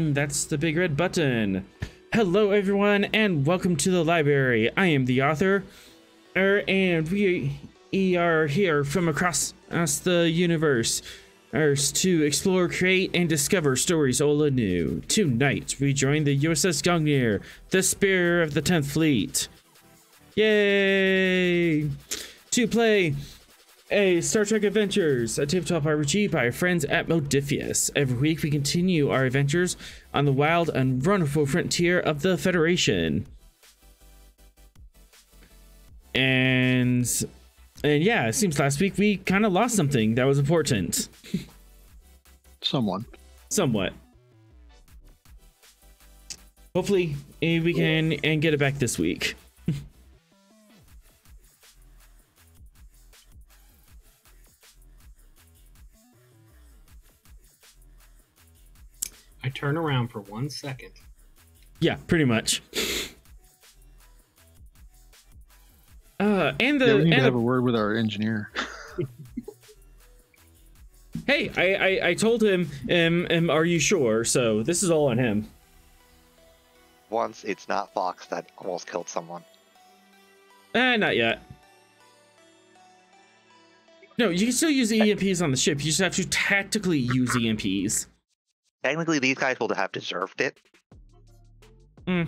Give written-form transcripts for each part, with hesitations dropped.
and that's the big red button. Hello everyone, and welcome to the library. I am the author, and we are here from across the universe to explore, create, and discover stories old and new. Tonight, we join the USS Gungnir, the spear of the 10th Fleet. Yay! To play a Star Trek Adventures, a tabletop RPG by our friends at Modifius. Every week we continue our adventures on the wild and wonderful frontier of the Federation. And yeah, it seems last week we kind of lost something that was important. Somewhat. Hopefully we can get it back this week. I turn around for 1 second. Yeah, pretty much. We need to have a word with our engineer. Hey, I told him, are you sure? So this is all on him. Once it's not Fox that almost killed someone. Not yet. No, you can still use EMPs on the ship. You just have to tactically use EMPs. Technically, these guys will have deserved it. Hmm.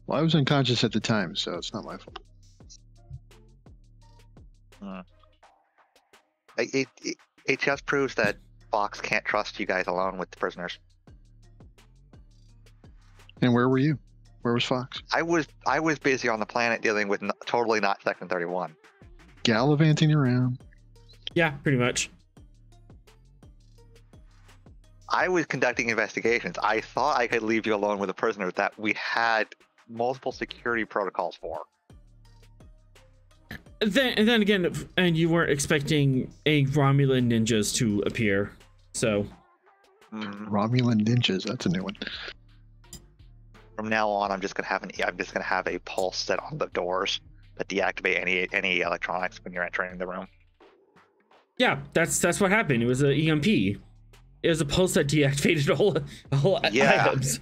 Well, I was unconscious at the time, so it's not my fault. It just proves that Fox can't trust you guys alone with the prisoners. And where were you? Where was Fox? I was busy on the planet dealing with totally not Section 31. Gallivanting around. Yeah, pretty much. I was conducting investigations. I thought I could leave you alone with a prisoner that we had multiple security protocols for. Then again, and you weren't expecting a Romulan ninjas to appear, so. Romulan ninjas, that's a new one. From now on, I'm just gonna have a pulse set on the doors that deactivate any electronics when you're entering the room. Yeah, that's what happened. It was an EMP. It was a pulse that deactivated all items.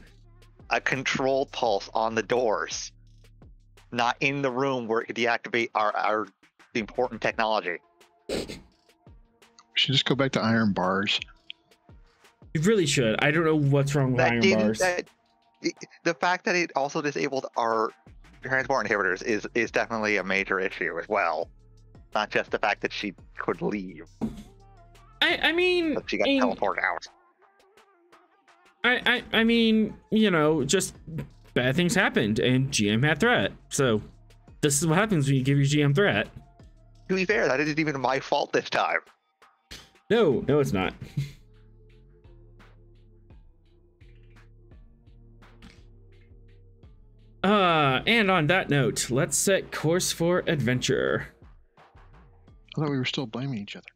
A controlled pulse on the doors, not in the room where it could deactivate our important technology. We should just go back to iron bars. You really should. I don't know what's wrong with iron bars. The fact that it also disabled our transport inhibitors is definitely a major issue as well. Not just the fact that she could leave. I mean, but she got teleported out. I mean, you know, just bad things happened, and GM had threat. So this is what happens when you give your GM threat. To be fair, that isn't even my fault this time. No, it's not. And on that note, let's set course for adventure. I thought we were still blaming each other.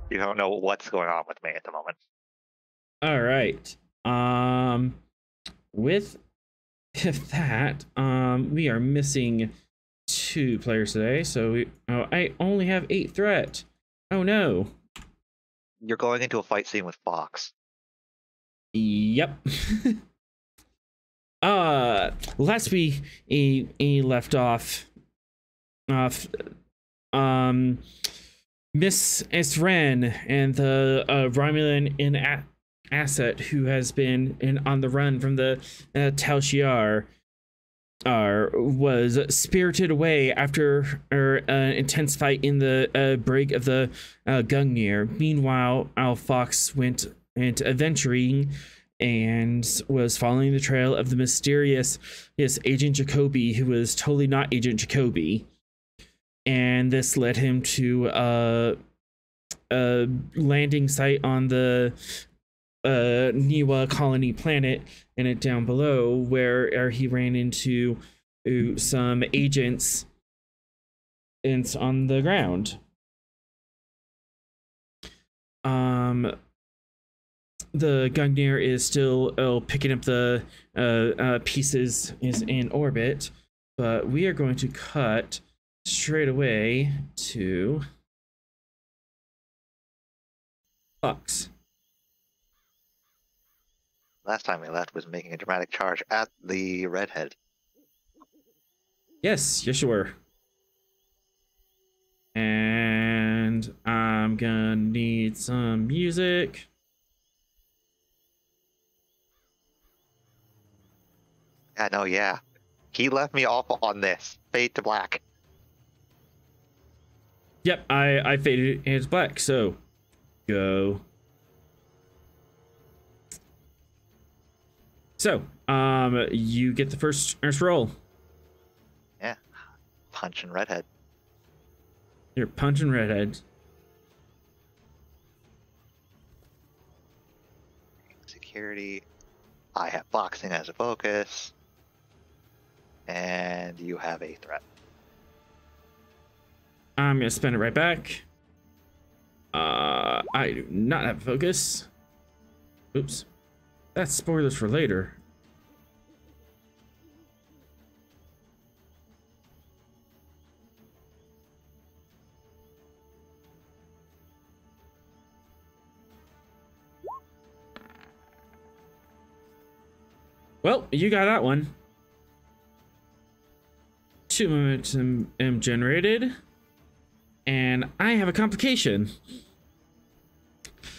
You don't know what's going on with me at the moment. All right. With that, we are missing 2 players today, so I only have 8 threat. Oh no. You're going into a fight scene with Fox. Yep. Last we left off, Miss Esren and the Romulan asset who has been on the run from the Tal Shiar was spirited away after an intense fight in the brig of the Gungnir. Meanwhile, Al Fox went adventuring and was following the trail of the mysterious Agent Jacoby, who was totally not Agent Jacoby. And this led him to a landing site on the Niwa colony planet, and it down below, where he ran into some agents on the ground. The Gungnir is still picking up the pieces is in orbit, but we are going to cut straight away to Fox. Last time we left was making a dramatic charge at the redhead. Yes, you were. And I'm gonna need some music. I know, yeah. He left me off on this. Fade to black. Yep, I faded it as black, so go. So, you get the first roll. Yeah. Punching redhead. You're punching redhead. Security. I have boxing as a focus. And you have a threat. I'm gonna spend it right back. I do not have focus. Oops. That's spoilers for later. Well, you got that one. 2 momentum generated. And I have a complication.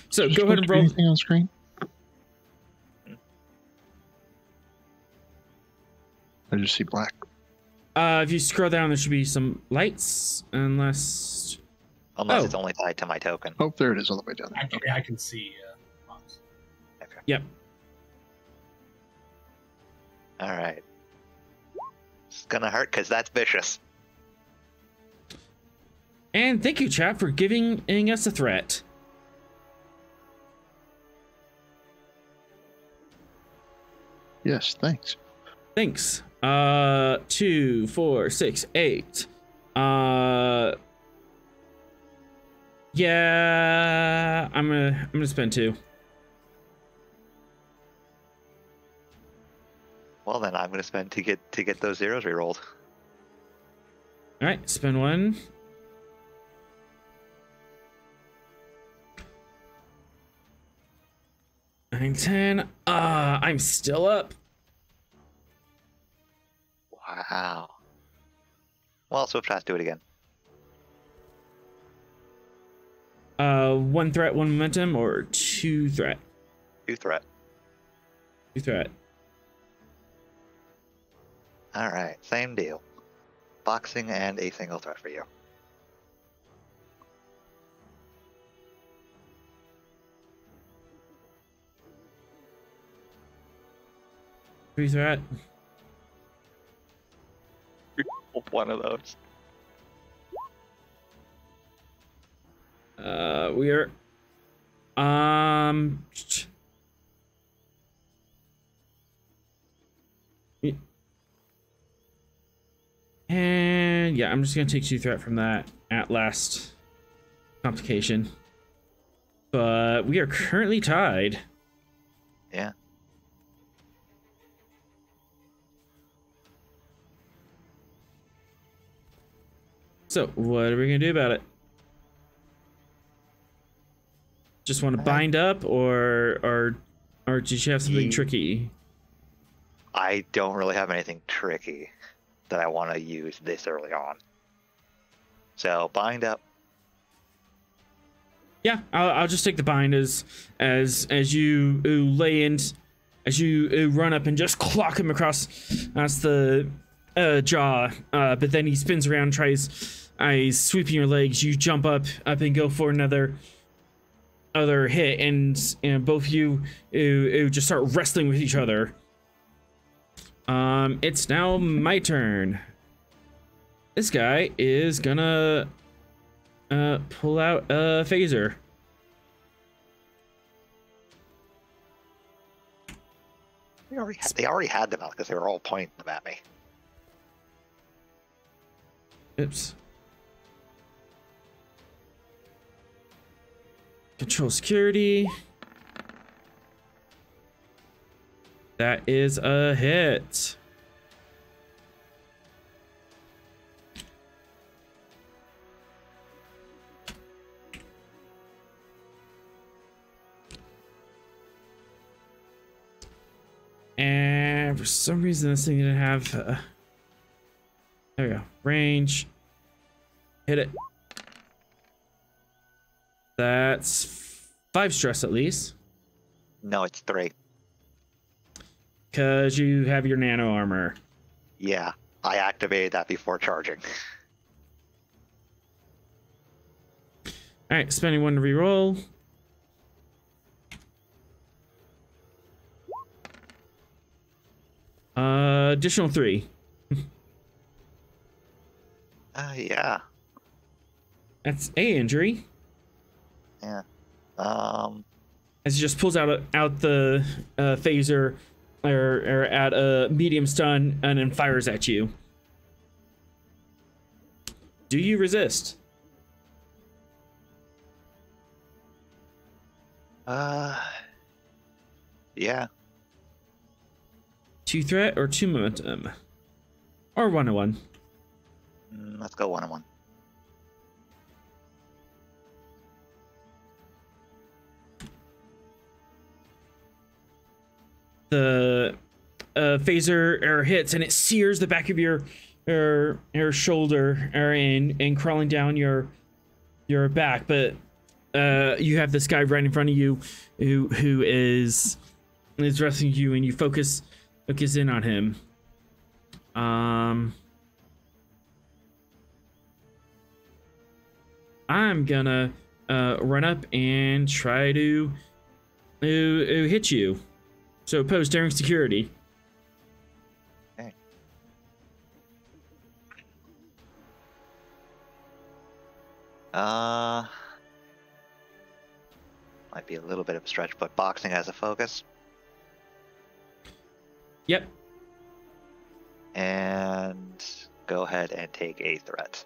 So go ahead and roll. Anything on screen? I just see black. If you scroll down, there should be some lights, unless It's only tied to my token. Oh, there it is, all the way down there. Actually, I can see Fox. Okay. Yep. Alright. It's gonna hurt because that's vicious. And thank you, chat, for giving us a threat. Yes, thanks. Thanks. 2, 4, 6, 8. Yeah, I'm gonna spend 2. Well, then I'm gonna spend to get those zeros rerolled. All right, spend 1. Nine, 10. I'm still up. Wow. Well, Swift has to do it again. 1 threat, 1 momentum, or 2 threat? 2 threat. 2 threat. Alright, same deal. Boxing and a single threat for you. Three threat. One of those. We are and yeah, I'm just gonna take 2 threat from that at last complication. but we are currently tied. Yeah. So what are we gonna do about it? Just want to bind up, or did you have something tricky? I don't really have anything tricky that I want to use this early on. So bind up. Yeah, I'll just take the bind as you lay in, as you run up and just clock him across the jaw. But then he spins around, tries sweeping your legs. You jump up and go for another hit, and both of you just start wrestling with each other. It's now my turn. This guy is gonna pull out a phaser. They already had them out because they were all pointing them at me. Oops. Control security. That is a hit. And for some reason this thing didn't have there we go, range. Hit it. That's 5 stress at least. No, it's 3. Because you have your nano armor. Yeah, I activated that before charging. Alright, spending 1 to reroll. Additional 3. Yeah. That's a injury. Yeah. As he just pulls out the phaser or at a medium stun and then fires at you. Do you resist? Yeah. 2 threat or 2 momentum? Or 1-1? Let's go 1-1. The phaser hits and it sears the back of your shoulder and crawling down your back, but you have this guy right in front of you who is wrestling you, and you focus in on him. I'm gonna run up and try to hit you. So oppose daring security. Okay. Might be a little bit of a stretch, but boxing as a focus. Yep. And go ahead and take a threat.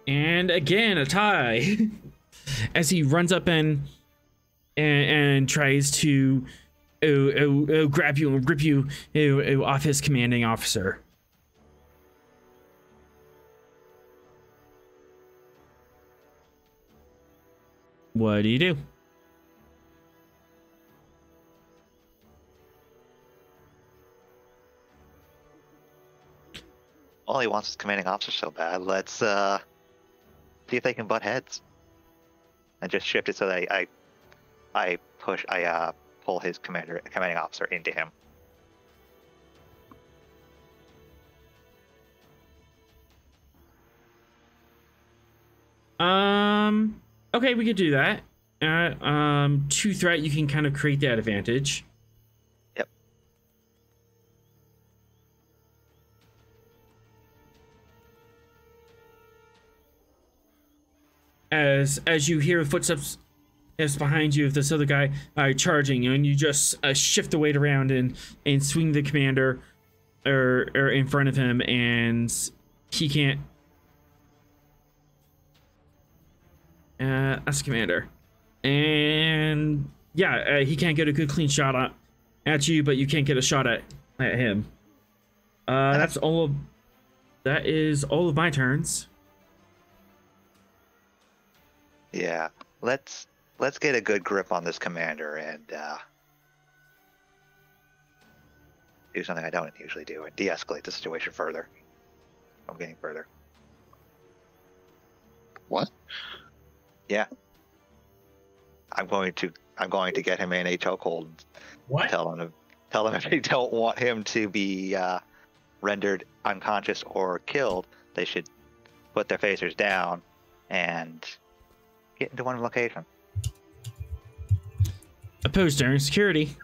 And again, a tie. As he runs up and tries to grab you and rip you off his commanding officer. What do you do? Well, he wants his commanding officer so bad. Let's see if they can butt heads. And just shift it so that I pull his commanding officer into him. Okay, we could do that. 2 threat, you can kind of create that advantage. Yep. As you hear footsteps is behind you of this other guy charging, and you just shift the weight around and swing the commander or in front of him, and he can't. That's commander, and yeah, he can't get a good clean shot at you, but you can't get a shot at him. That's all of. That is all of my turns. Yeah, let's get a good grip on this commander and do something I don't usually do and de-escalate the situation further. I'm getting further. What? Yeah. I'm going to get him in a chokehold. What? Tell him if they don't want him to be rendered unconscious or killed, they should put their phasers down and get into one location. Opposed during security.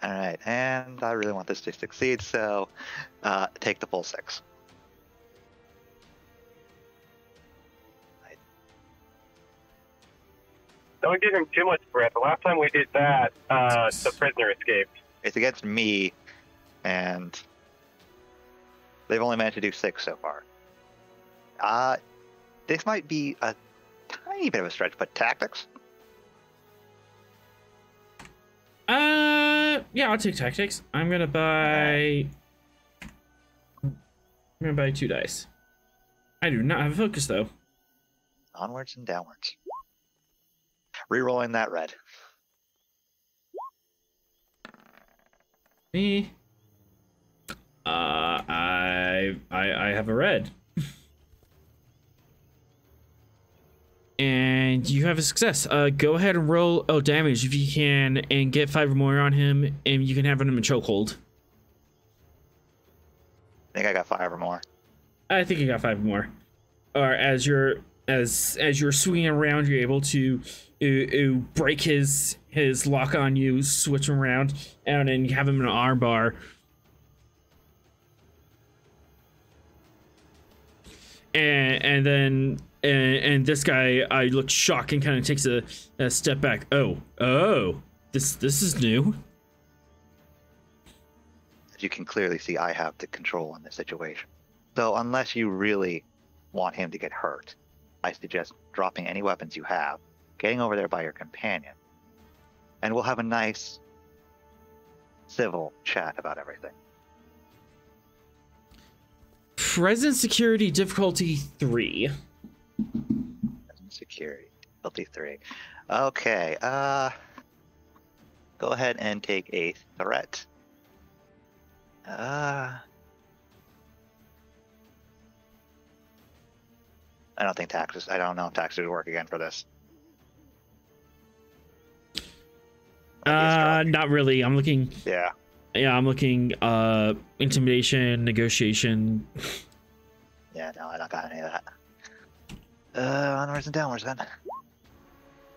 All right, and I really want this to succeed, so take the full 6. Don't give him too much breath. The last time we did that, the prisoner escaped. It's against me, and they've only managed to do 6 so far. This might be a tiny bit of a stretch, but tactics? Yeah, I'll take tactics. I'm gonna buy 2 dice. I do not have a focus though. Onwards and downwards. Rerolling that red. Me. I have a red. And you have a success. Go ahead and roll damage if you can, and get 5 or more on him, and you can have him in chokehold. I think I got 5 or more. I think you got 5 or more. Or as you're swinging around, you're able to break his lock on you, switch him around, and then you have him in an arm bar. And then this guy looks shocked and kind of takes a step back. Oh, this is new. As you can clearly see, I have the control in this situation. So unless you really want him to get hurt, I suggest dropping any weapons you have, getting over there by your companion, and we'll have a nice civil chat about everything. Present security difficulty 3. Security difficulty 3. Okay. Go ahead and take a threat. I don't think taxes. I don't know if taxes would work again for this. Not really. I'm looking. Yeah. Yeah, I'm looking. Intimidation, negotiation. Yeah, no, I don't got any of that. Onwards and downwards then.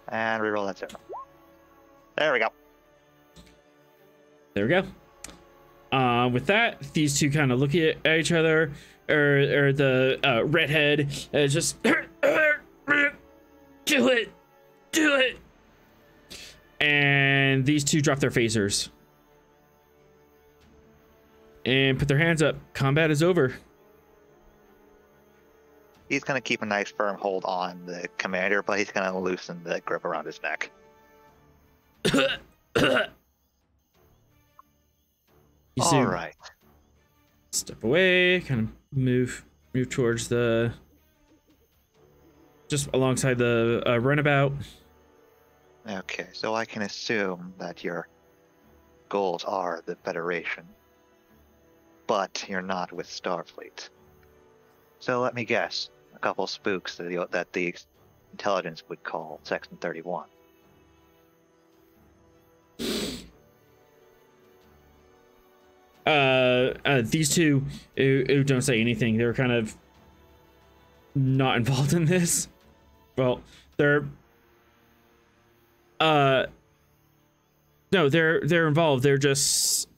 And reroll that 0. There we go. There we go. With that, these two kind of look at each other, or the redhead just do it, and these two drop their phasers and put their hands up. Combat is over. He's going to keep a nice firm hold on the commander, but he's going to loosen the grip around his neck. All right. Step away, kind of move towards just alongside the runabout. Okay, so I can assume that your goals are the Federation, but you're not with Starfleet. So let me guess. A couple spooks that the intelligence would call Section 31. These two who don't say anything. They're kind of not involved in this. Well, they're no, they're involved. They're just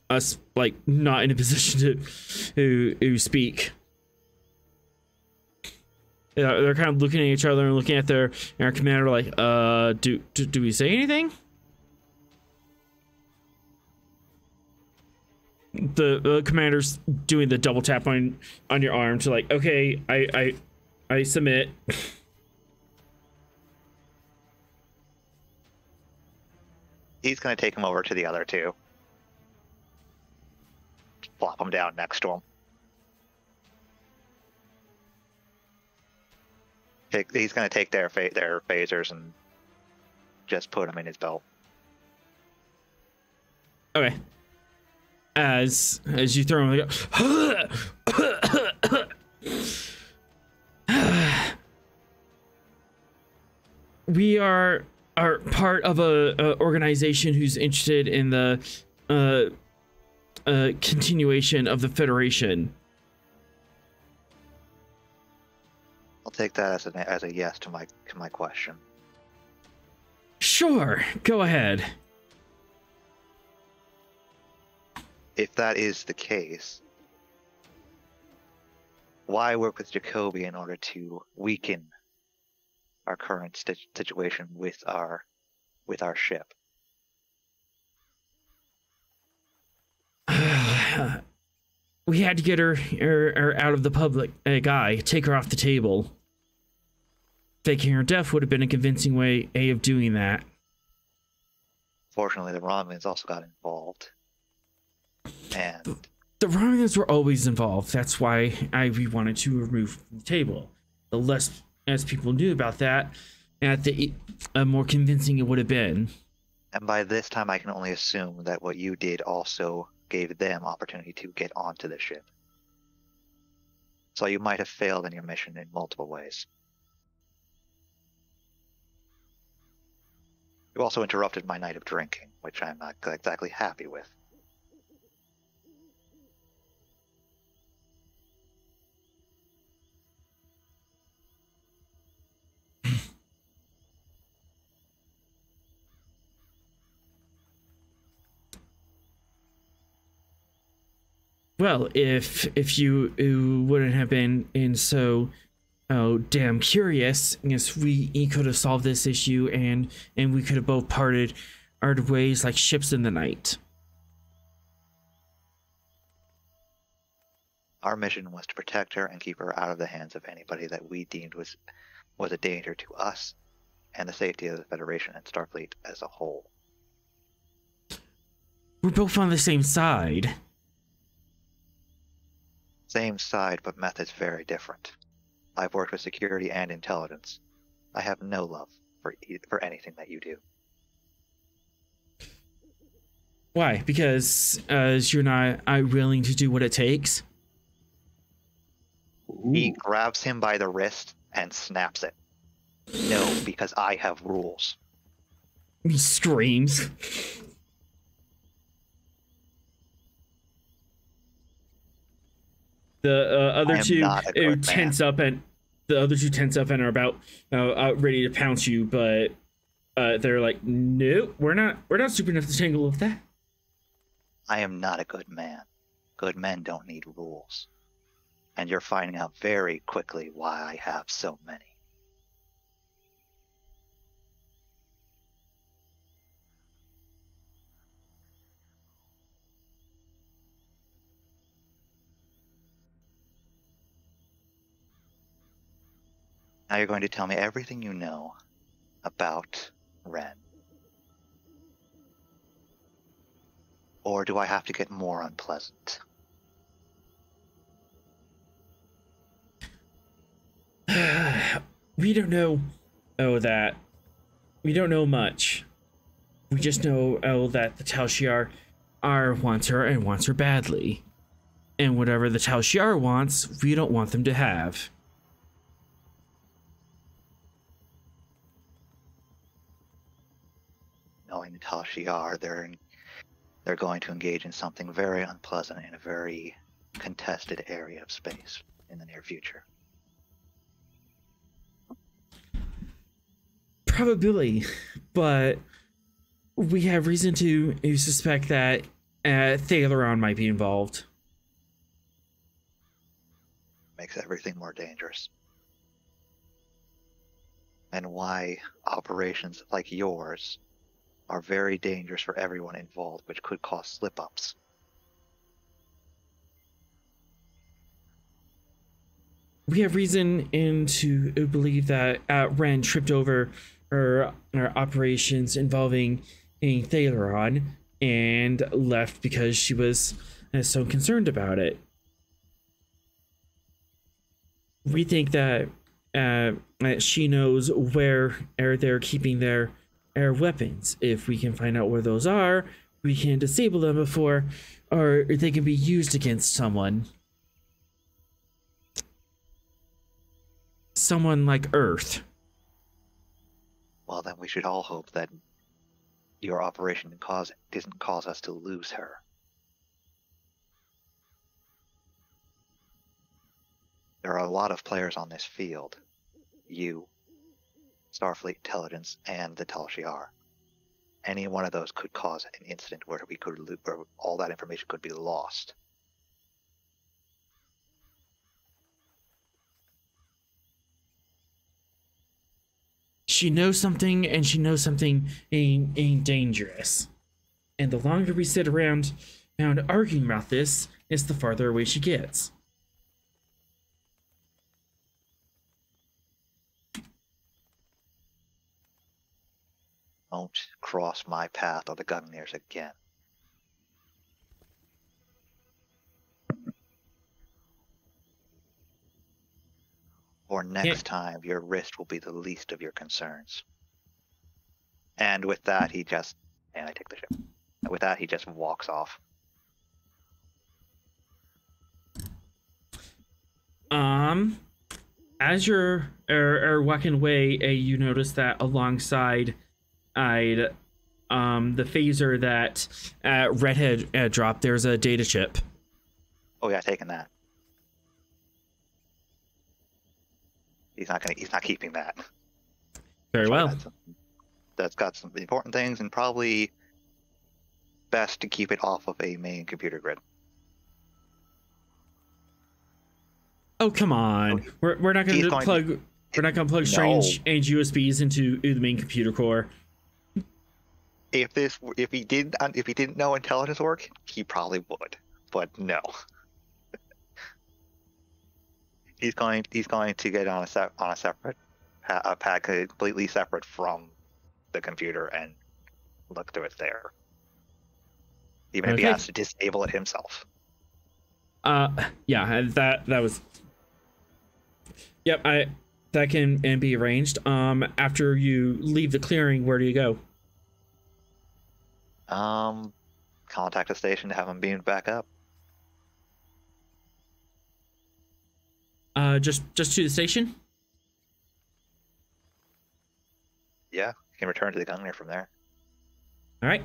us, like, not in a position to speak. They're kind of looking at each other and looking at our commander like, do we say anything? The commander's doing the double tap on your arm to like, okay, I submit. He's going to take him over to the other two. Plop him down next to him. He's going to take their phasers and just put them in his belt. Okay. As you throw him, they go. We are part of a organization who's interested in the continuation of the Federation. I'll take that as a yes to my question. Sure, go ahead. If that is the case, why work with Jacoby in order to weaken our current situation with our ship? We had to get her out of the public eye, take her off the table. Faking her death would have been a convincing way of doing that. Fortunately, the Romulans also got involved. And the Romulans were always involved. That's why we wanted to remove from the table. The less as people knew about that, the more convincing it would have been. And by this time, I can only assume that what you did also gave them opportunity to get onto the ship. So you might have failed in your mission in multiple ways. You also interrupted my night of drinking, which I'm not exactly happy with. Well, if you wouldn't have been so damn curious, I guess we could have solved this issue and we could have both parted our ways like ships in the night. Our mission was to protect her and keep her out of the hands of anybody that we deemed was a danger to us and the safety of the Federation and Starfleet as a whole. We're both on the same side. Same side, but methods very different. I've worked with security and intelligence. I have no love for anything that you do. Why? Because you're not willing to do what it takes? He grabs him by the wrist and snaps it. No, because I have rules. He screams. The other two tense up and are about ready to pounce you, but they're like, "No, we're not stupid enough to tangle with that." I am not a good man. Good men don't need rules. And you're finding out very quickly why I have so many. Now you're going to tell me everything you know about Ren. Or do I have to get more unpleasant? We don't know that. We don't know much. We just know that the Tal Shiar wants her and wants her badly. And whatever the Tal Shiar wants, we don't want them to have. Knowing the Tal Shiar, they're going to engage in something very unpleasant in a very contested area of space in the near future. Probably, but we have reason to suspect that Thaleron might be involved. Makes everything more dangerous. and why operations like yours are very dangerous for everyone involved, which could cause slip-ups. We have reason to believe that Ren tripped over her operations involving a Thaleron and left because she was so concerned about it. We think that she knows where they're keeping their weapons. If we can find out where those are, we can disable them before, or they can be used against someone. Someone like Earth. Well, then we should all hope that your operation doesn't cause us to lose her. There are a lot of players on this field. You, Starfleet Intelligence, and the Tal Shiar. Any one of those could cause an incident where where all that information could be lost. She knows something, and she knows something ain't dangerous. And the longer we sit around arguing about this, it's the farther away she gets. Don't cross my path or the Gungnir's again. Or next time, your wrist will be the least of your concerns. And with that, I take the ship. And with that, he just walks off. As you're walking away, you notice that alongside the phaser that Redhead dropped, there's a data chip. Oh yeah, taking that. He's not keeping that. Very well. That's got some important things, and probably best to keep it off of a main computer grid. Oh come on! We're not going to plug. We're not going to plug strange USBs into the main computer core. If he didn't know intelligence work, he probably would, but no. He's going to get on a separate pad completely separate from the computer and look through it there. Even if he has to disable it himself. Yeah, that was. Yep, that can be arranged. After you leave the clearing, where do you go? Contact the station to have him beamed back up. Just to the station? Yeah, you can return to the Gungnir from there. All right.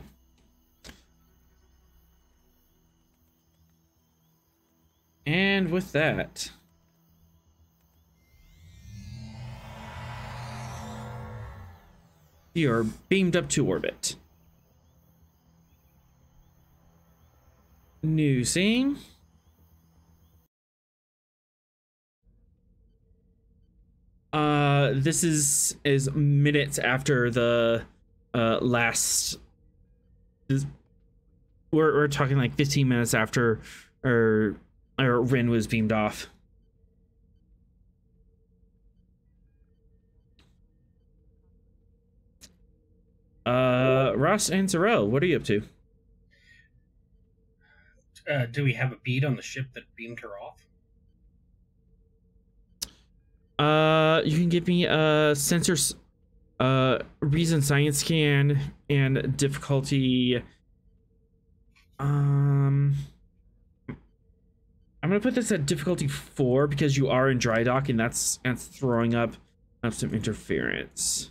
And with that, you're beamed up to orbit. New scene. This is minutes after the last. We're talking like 15 minutes after Rin was beamed off. Ross and Zarel, what are you up to? Do we have a bead on the ship that beamed her off? You can give me a sensors, reason science scan and difficulty. I'm gonna put this at difficulty 4 because you are in dry dock and that's throwing up some interference.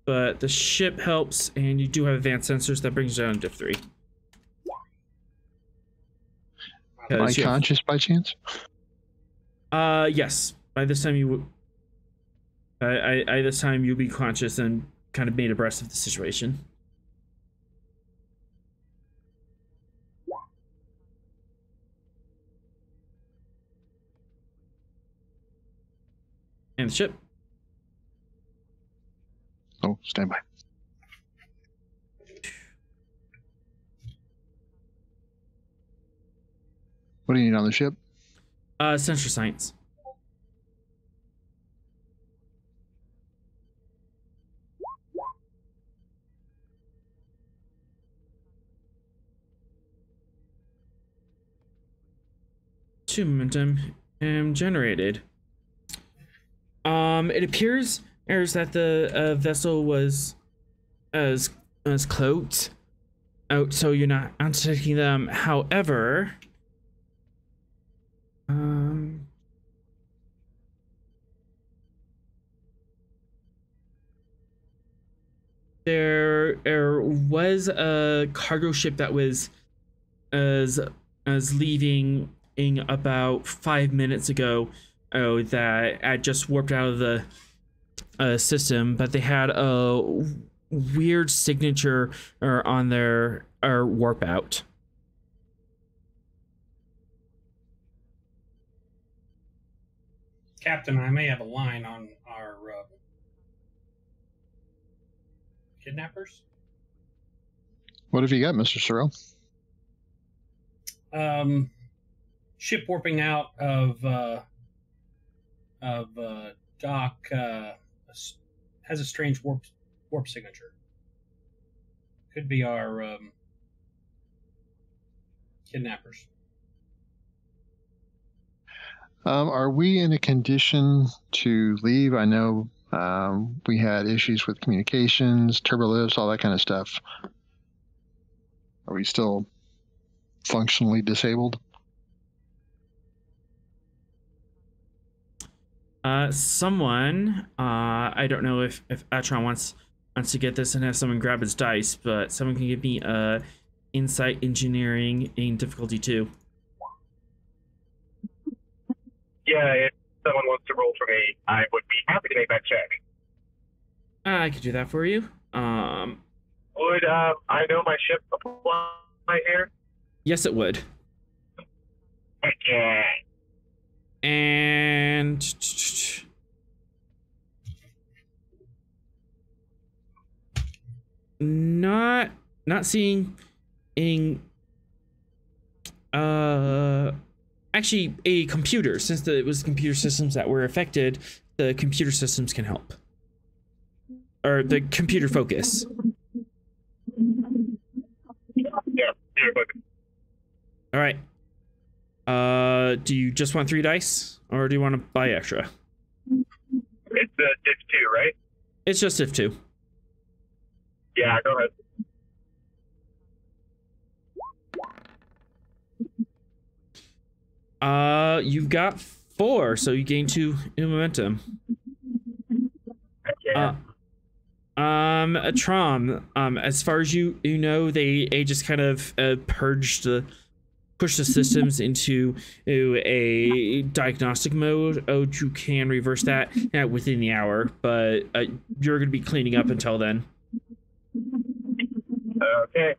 But the ship helps, and you do have advanced sensors that brings you down to diff 3. Am I conscious by chance? Yes. By this time this time you'll be conscious and kind of made abreast of the situation. And the ship. Oh, stand by. What do you need on the ship? Sensor science. Two momentum generated. It appears that the vessel was as cloaked out, so you're not undertaking them. However, there was a cargo ship that was as leaving about 5 minutes ago. Oh, that had just warped out of the system, but they had a weird signature on their warp out. Captain, I may have a line on our kidnappers. What have you got, Mr. Sorrell? Ship warping out of dock has a strange warp signature. Could be our kidnappers. Are we in a condition to leave? I know we had issues with communications, turbolifts, all that kind of stuff. Are we still functionally disabled? Someone, I don't know if Atron wants to get this and have someone grab his dice, but someone can give me insight engineering in difficulty 2. Yeah, if someone wants to roll for me, I would be happy to make that check. I could do that for you. Would I know my ship apply here? Yes, it would. Heck yeah. And not seeing in actually a computer, since it was computer systems that were affected, the computer systems can help, or the computer focus. Yeah, All right. Do you just want 3 dice, or do you want to buy extra? it's diff 2, right? It's just if 2. Yeah, go ahead. You've got 4, so you gain 2 in momentum. Heck yeah. Trom, as far as you know, they just kind of push the systems into a diagnostic mode. Oh, you can reverse that within the hour, but you're going to be cleaning up until then. Okay.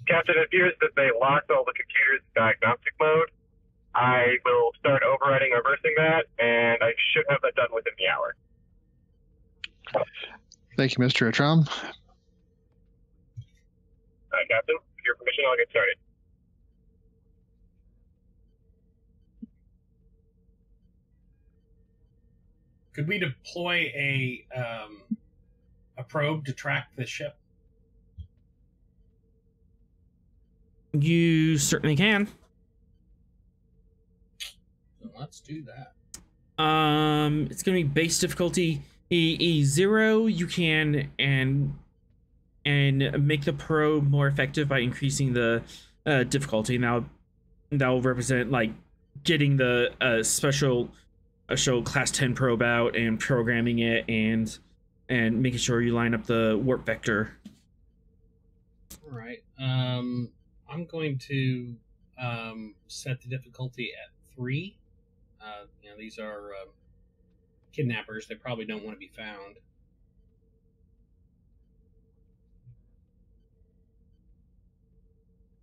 Captain, it appears that they locked all the computers in diagnostic mode. I will start overriding and reversing that, and I should have that done within the hour. Thank you, Mr. Atrom. Captain, with your permission, I'll get started. Could we deploy a probe to track the ship? You certainly can. Then let's do that. It's going to be base difficulty E0. You can and make the probe more effective by increasing the difficulty. Now that will represent like getting the special class 10 probe out and programming it and making sure you line up the warp vector. All right. I'm going to set the difficulty at 3. These are kidnappers. They probably don't want to be found.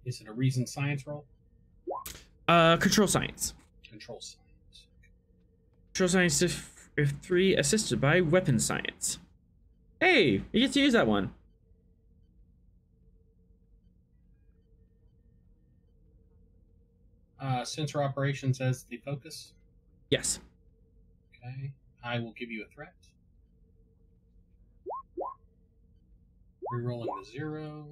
Is it a reason science roll? Control science. Control science. Control science if 3 assisted by weapon science. Hey, you get to use that one. Sensor operations as the focus. Yes. Okay. I will give you a threat. Rerolling to 0.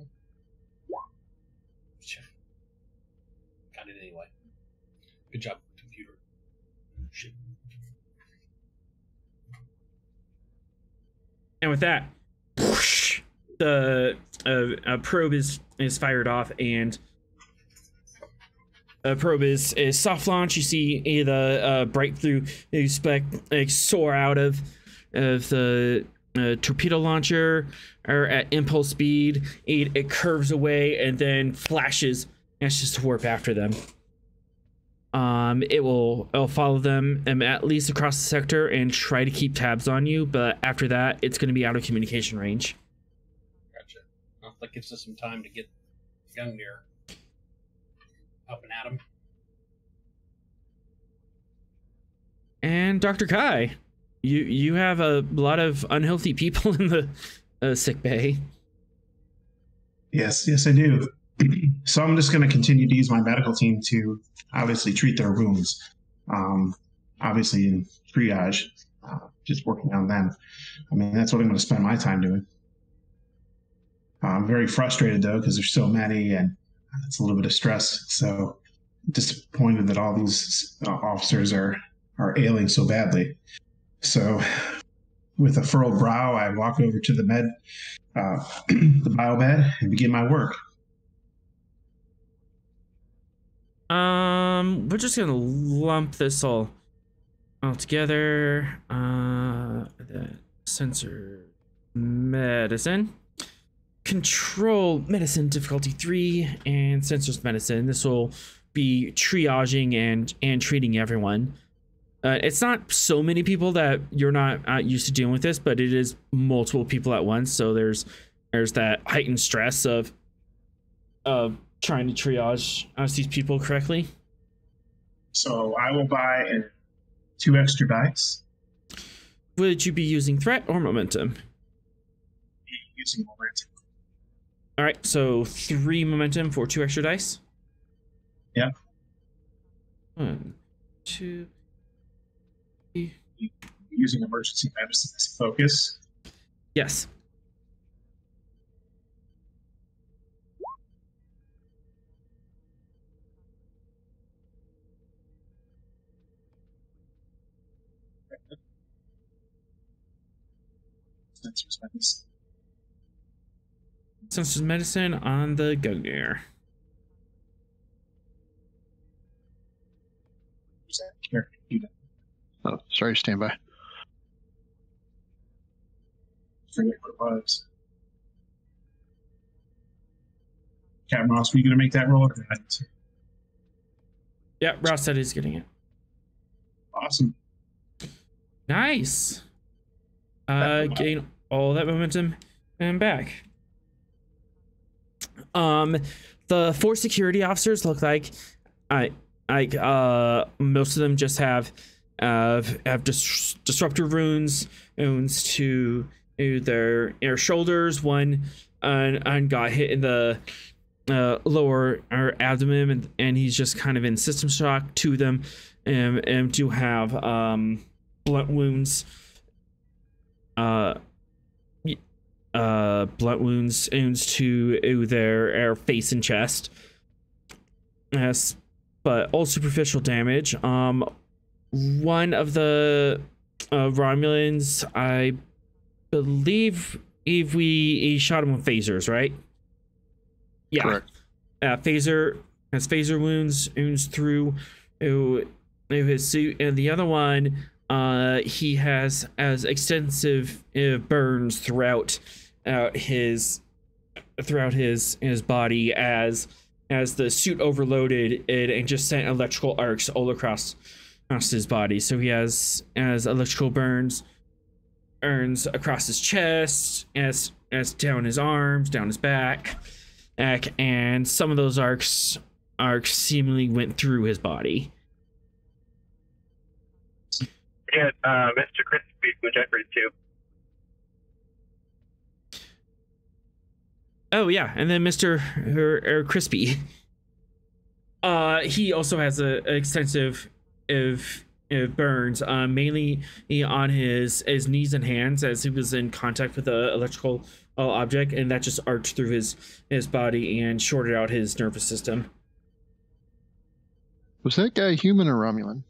Got it anyway. Good job, computer. Shit. And with that, whoosh, the probe is fired off, and a probe is soft launch. You see the bright through spec soar out of the torpedo launcher, or at impulse speed. It curves away and then flashes. And it's just warp after them. It'll follow them at least across the sector and try to keep tabs on you, but after that, it's going to be out of communication range. Gotcha. Well, that gives us some time to get Gungnir up and at him. And Dr. Kai, you have a lot of unhealthy people in the sick bay. Yes, I do. So I'm just going to continue to use my medical team to obviously treat their wounds. Obviously in triage, just working on them. I mean, that's what I'm going to spend my time doing. I'm very frustrated though, because there's so many and it's a little bit of stress. So disappointed that all these officers are ailing so badly. So with a furrowed brow, I walk over to the the biomed and begin my work. We're just gonna lump this all together. The sensor medicine, control medicine difficulty 3, and sensors medicine. This will be triaging and treating everyone. It's not so many people that you're not used to dealing with this, but it is multiple people at once. So there's that heightened stress of trying to triage these people correctly. So I will buy 2 extra dice. Would you be using threat or momentum? Using momentum. All right, so 3 momentum for 2 extra dice. Yeah. 1, 2, 3. Using emergency medicine as a focus. Yes. Sensors medicine on the Gungnir. Oh, sorry, stand by. Forget what it was. Captain Ross, were you going to make that roll? Yeah, Ross said he's getting it. Awesome. Nice. Getting all that momentum and back. The 4 security officers look like most of them just have disruptor wounds to their shoulders. One got hit in the lower abdomen, and he's just kind of in system shock. 2 of them do have blunt wounds. Blunt wounds to their face and chest. Yes, but all superficial damage. One of the Romulans, I believe, he shot him with phasers, right? Yeah. Correct. Phaser has phaser wounds through his suit, and the other one, he has extensive burns throughout his body as the suit overloaded it and just sent electrical arcs all across his body. So he has electrical burns across his chest, as down his arms, down his back, and some of those arcs seemingly went through his body. get Mr. Crispy from the Jeffries tube. Oh yeah, and then Mr. Crispy. He also has a extensive of burns, mainly on his knees and hands as he was in contact with the electrical object, and that just arched through his body and shorted out his nervous system. Was that guy human or Romulan?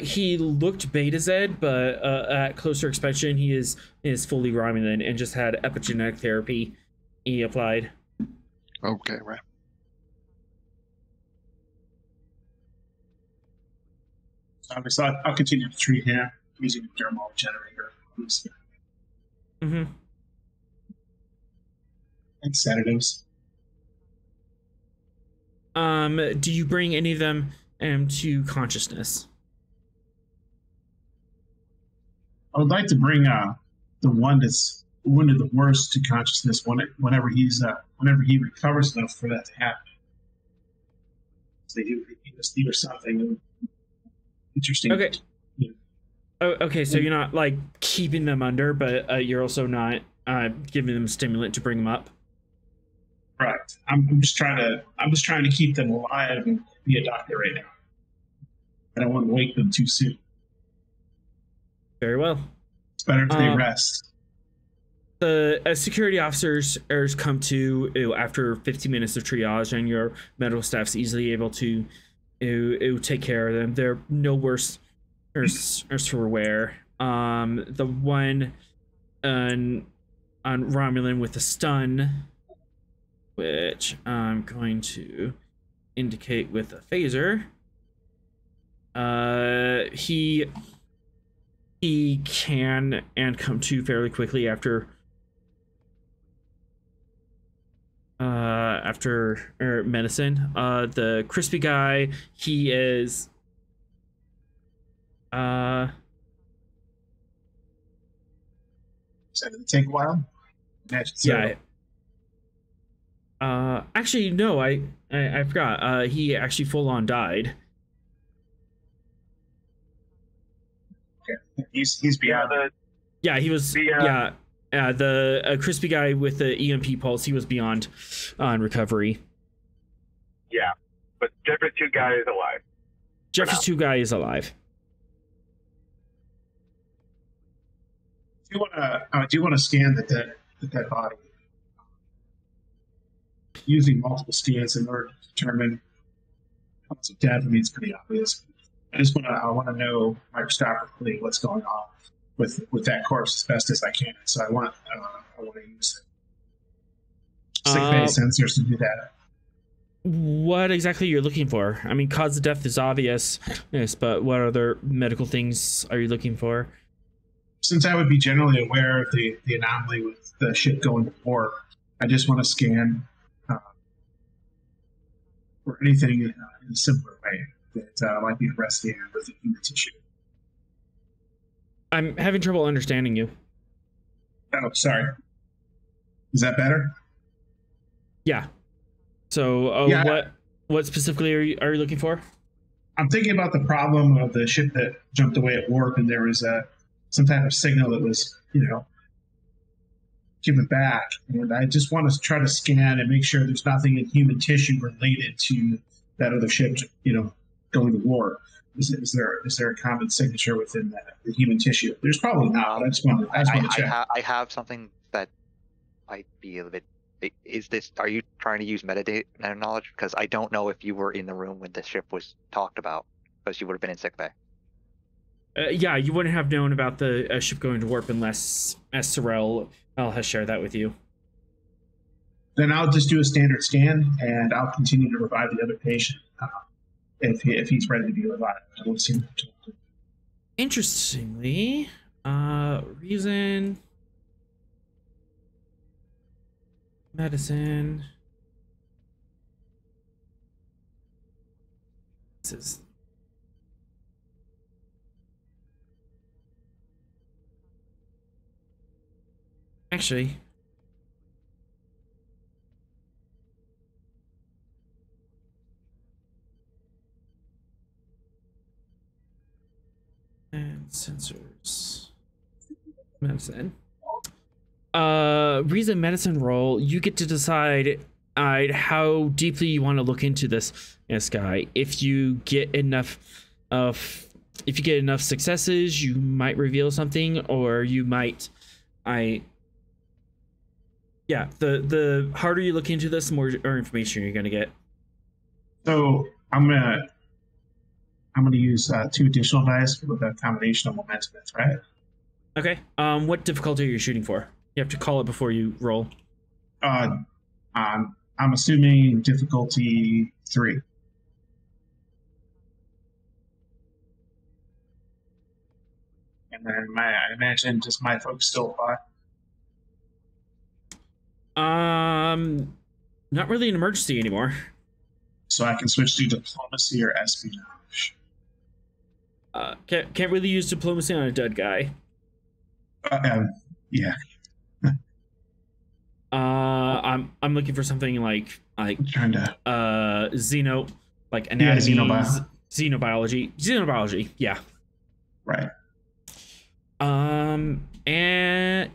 He looked Beta Z, but at closer inspection, he is fully Romulan and just had epigenetic therapy he applied. Okay, right. Obviously, I'll continue to treat him using a dermal generator. Mm-hmm. And sedatives. Do you bring any of them to consciousness? I would like to bring the one that's wounded the worst to consciousness whenever he recovers enough for that to happen. So they do either something interesting. Okay. Yeah. Oh, okay. So you're not like keeping them under, but you're also not giving them stimulant to bring them up. Right. I'm just trying to keep them alive and be a doctor right now. I don't want to wake them too soon. Very well. It's better if they rest. The security officers come to after 15 minutes of triage, and your medical staff's easily able to take care of them. They're no worse for wear. The one on Romulan with the stun, which I'm going to indicate with a phaser. He can and come to fairly quickly after medicine. The crispy guy, he is So did it take a while? yeah. Actually, no, I forgot. He actually full on died. Okay. He's beyond. Yeah, he was. The crispy guy with the EMP pulse, he was beyond on recovery. Yeah, but Jeffries 2 guy is alive. Jeffries 2 guy is alive. I do want to scan the dead body. Using multiple scans in order to determine how much of death. I mean, it's pretty obvious. I want to know microscopically what's going on with that corpse as best as I can. So I want to use sick bay sensors to do that. What exactly you're looking for? I mean, cause of death is obvious, yes, but what other medical things are you looking for? Since I would be generally aware of the anomaly with the ship going to war, I just want to scan for anything in a similar way that might be arresting with the human tissue. I'm having trouble understanding you. Oh, sorry. Is that better? Yeah. So, what specifically are you looking for? I'm thinking about the problem of the ship that jumped away at warp, and there was some type of signal that was, given back. And I just want to try to scan and make sure there's nothing in human tissue related to that other ship, going to war. Is there a common signature within the human tissue? There's probably not. I just want to check. I have something that might be a little bit. Are you trying to use metadata knowledge? Because I don't know if you were in the room when the ship was talked about, because you would have been in sickbay. Yeah, you wouldn't have known about the ship going to warp unless Sorrel has shared that with you. Then I'll just do a standard scan, and I'll continue to revive the other patient if he's ready to be revived. I won't see him. Interestingly, reason, medicine. This is. Actually, And sensors. Medicine. Reason medicine roll, you get to decide how deeply you want to look into this guy. If you get enough successes, you might reveal something, or you might the harder you look into this, the more information you're gonna get. So I'm gonna use 2 additional dice with a combination of momentum and threat. Okay. What difficulty are you shooting for? You have to call it before you roll. I'm assuming difficulty 3. And then I imagine just my folks still apply. Not really an emergency anymore. So I can switch to diplomacy or espionage. Can't really use diplomacy on a dead guy. Yeah. I'm looking for something like Trying to xeno, like anatomy, xenobiology. Yeah. Right. And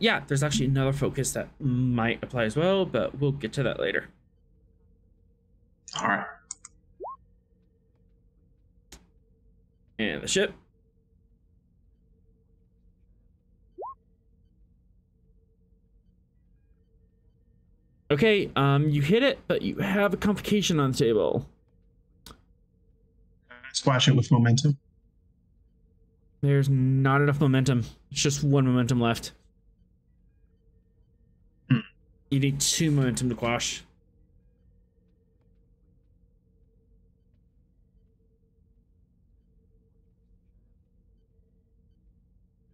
yeah, there's actually another focus that might apply as well, but we'll get to that later. All right. And the ship. Okay, you hit it, but you have a complication on the table. Splash it with momentum. There's not enough momentum. It's just 1 momentum left. You need 2 momentum to quash.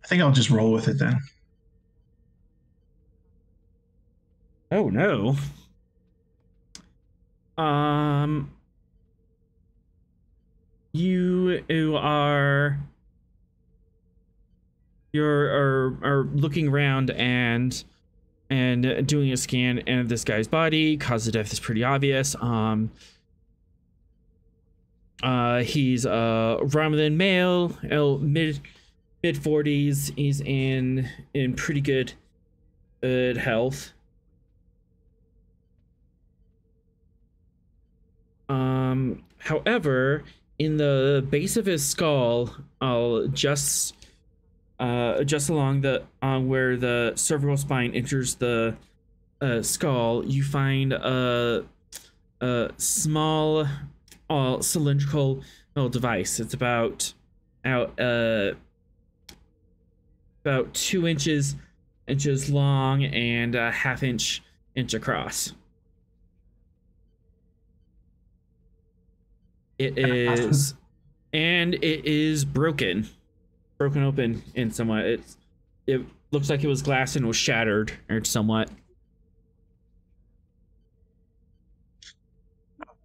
I think I'll just roll with it then. Oh no. You're looking around and doing a scan of this guy's body. Cause of death is pretty obvious. He's a Romulan male, mid 40s. He's in pretty good health. However, in the base of his skull, just along the where the cervical spine enters the skull, you find a small cylindrical device. It's about 2 inches long and a half inch across. It is broken open in somewhat. It looks like it was glass and was shattered or somewhat.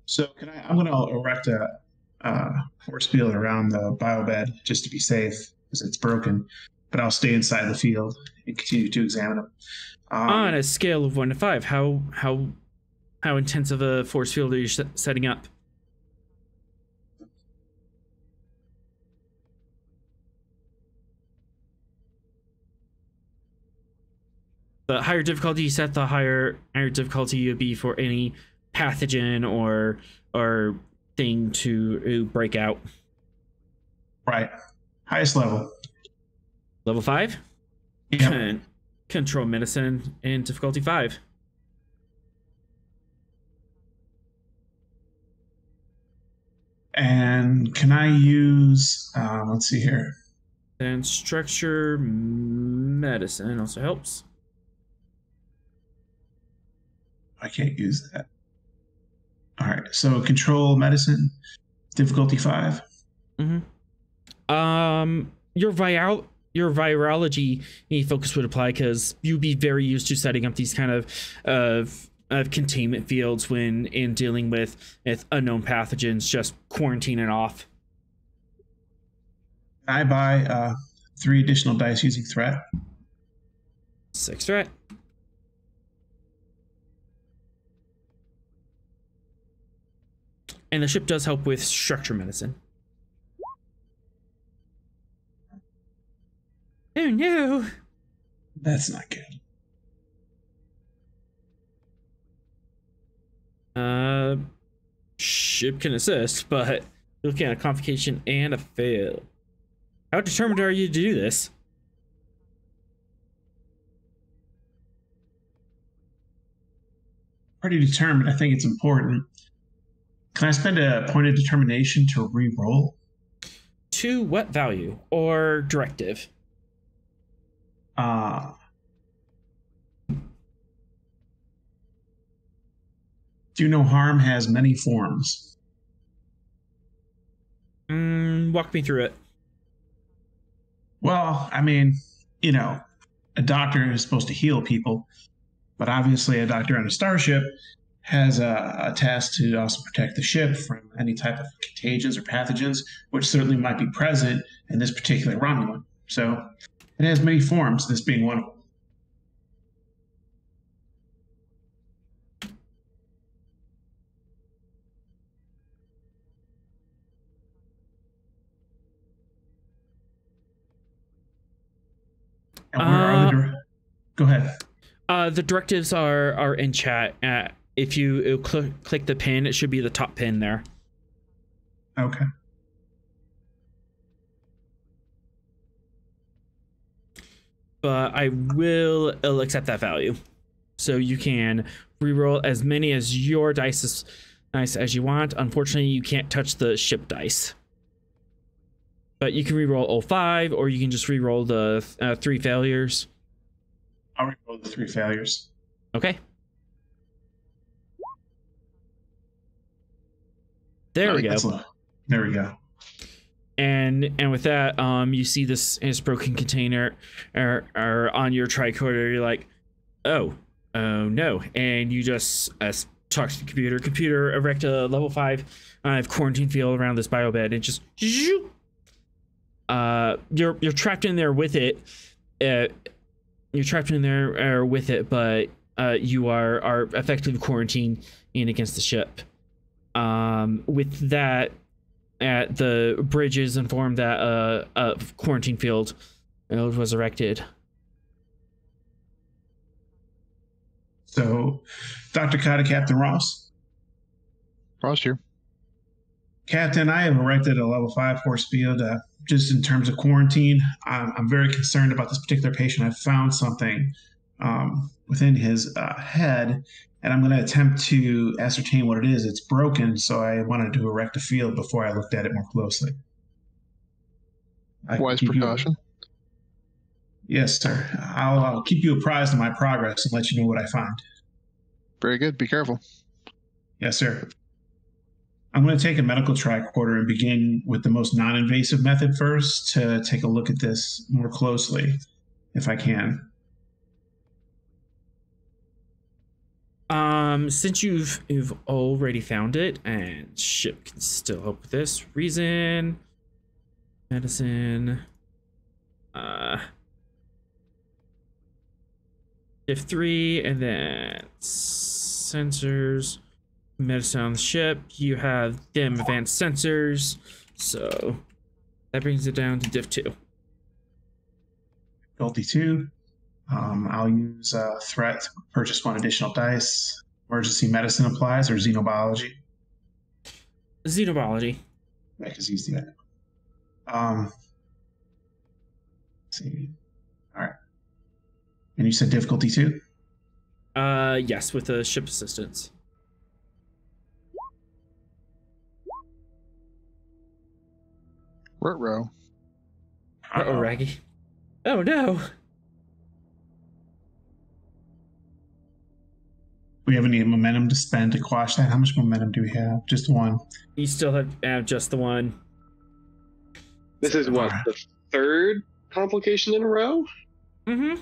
So I'm going to erect a force field around the biobed just to be safe because it's broken, but I'll stay inside the field and continue to examine them. On a scale of 1 to 5, how intense of a force field are you setting up? The higher difficulty you set, the higher difficulty would be for any pathogen or thing to break out. Right. Highest level. Level 5? Yeah. Control medicine in difficulty 5. And can I use, let's see here. And structure medicine also helps. I can't use that. All right. So control medicine, difficulty 5. Mm-hmm. Your virology focus would apply because you'd be very used to setting up these kind of containment fields when in dealing with unknown pathogens, just quarantine it off. I buy 3 additional dice using threat. 6 threat. And the ship does help with structure medicine. no. That's not good. Ship can assist, but looking at a complication and a fail. How determined are you to do this? Pretty determined. I think it's important. Can I spend a point of determination to re-roll? To what value or directive? Do no harm has many forms. Walk me through it. Well, I mean, you know, a doctor is supposed to heal people, but obviously a doctor on a starship has a task to also protect the ship from any type of contagions or pathogens, which certainly might be present in this particular Romulan. So it has many forms, this being one of them. And where are the Go ahead. The directives are in chat. If you click the pin, it should be the top pin there. Okay. But I'll accept that value. So you can reroll as many as your dice as you want. Unfortunately, you can't touch the ship dice. But you can reroll all 5, or you can just reroll the 3 failures. I'll reroll the 3 failures. Okay. There we go. There we go. And with that, you see this broken container or on your tricorder. You're like, oh no, and you just talk to the computer. Computer, erect a level 5 quarantine field around this biobed, and just you're trapped in there with it. You're trapped in there with it, but you are effectively quarantined in against the ship. With that, the bridge is informed that a quarantine field was erected. So, Dr. Cotta, Captain Ross. Ross here. Captain, I have erected a level 5 force field. Just in terms of quarantine, I'm very concerned about this particular patient. I found something within his head, and I'm going to attempt to ascertain what it is. It's broken, so I wanted to erect a field before I looked at it more closely. Wise precaution. Yes, sir. I'll keep you apprised of my progress and let you know what I find. Very good. Be careful. Yes, sir. I'm going to take a medical tricorder and begin with the most non-invasive method first to take a look at this more closely, if I can. Since you've already found it, and ship can still help with this. Reason, medicine, if 3, and then sensors. Medicine on the ship, you have them advanced sensors, so that brings it down to diff 2. Difficulty 2. I'll use threat to purchase 1 additional dice. Emergency medicine applies, or xenobiology. Xenobiology. Yeah, because he's the let's see. All right. And you said difficulty 2? Yes, with the ship assistance. Row. Uh-oh, Raggy. Oh, no. We have any momentum to spend to quash that? How much momentum do we have? Just 1. You still have just the 1. This is what, the 3rd complication in a row? Mm-hmm.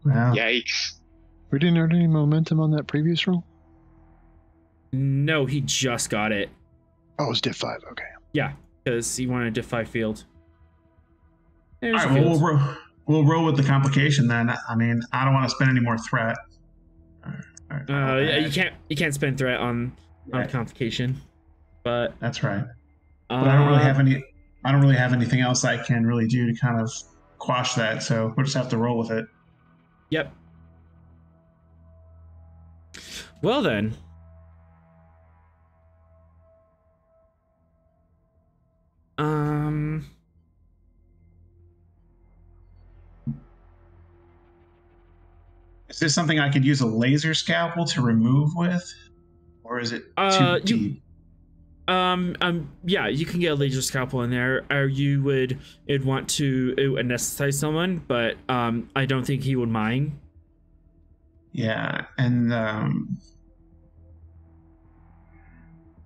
Wow. Yikes. We didn't earn any momentum on that previous roll? No, he just got it. Oh, it was diff 5. Okay. Yeah, because he wanted a diff 5 field. All right, well, we'll roll with the complication then. I mean, I don't want to spend any more threat. Yeah, you can't spend threat on complication, but that's right. But I don't really have any. I don't really have anything else I can really do to kind of quash that, so we'll just have to roll with it. Yep. Well then. Is this something I could use a laser scalpel to remove with? Or is it too deep? Yeah, you can get a laser scalpel in there, or it'd want to anesthetize someone, but I don't think he would mind. Yeah, and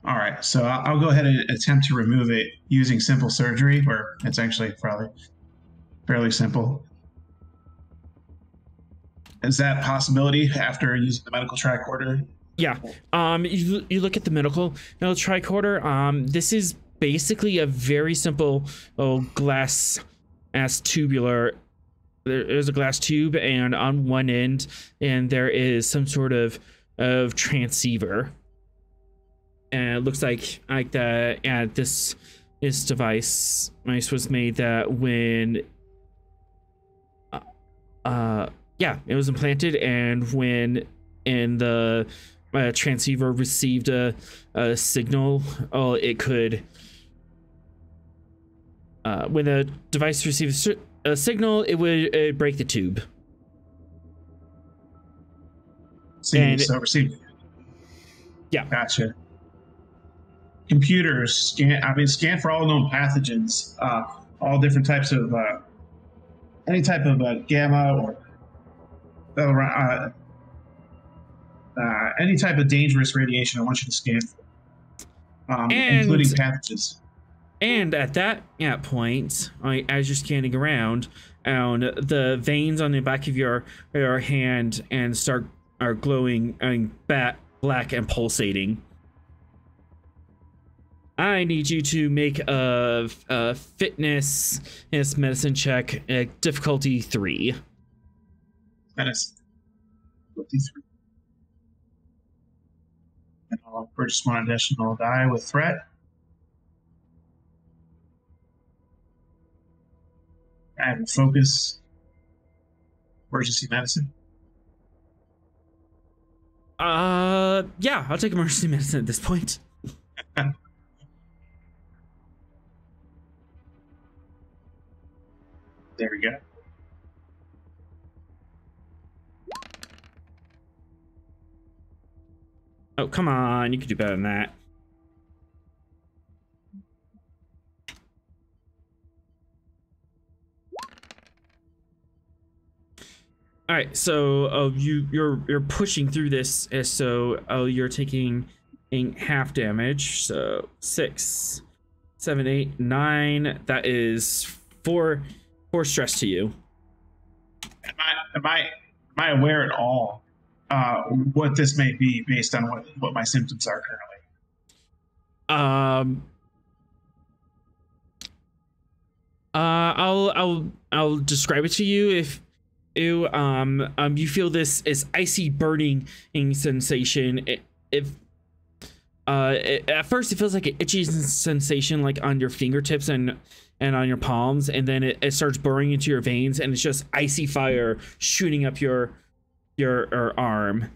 all right, so I'll go ahead and attempt to remove it using simple surgery, where it's actually probably fairly simple. Is that a possibility after using the medical tricorder? Yeah. You look at the medical tricorder. This is basically a very simple glass as tubular. There's a glass tube, and on one end, and there is some sort of transceiver. And it looks like that. And this device was made that when yeah, it was implanted, and when the transceiver received a signal, it could when the device receives a signal, it would break the tube. So receive. Yeah, gotcha. Computers scan for all known pathogens, all different types of any type of gamma or any type of dangerous radiation. I want you to scan for, including pathogens. And at that point, as you're scanning around, the veins on the back of your hand are glowing black and pulsating. I need you to make a fitness medicine check, difficulty 3. Medicine. Difficulty 3. And I'll purchase one additional die with threat. I have a focus. Emergency medicine. Yeah, I'll take emergency medicine at this point. There we go. Oh, come on, you can do better than that. All right, so you're pushing through this, so you're taking half damage. So 6, 7, 8, 9. That is 4 stress to you. Am I aware at all what this may be based on what my symptoms are currently? I'll describe it to you. If you feel this is icy burning sensation. At first it feels like an itchy sensation, like on your fingertips and on your palms, and then it starts burning into your veins, and it's just icy fire shooting up your arm.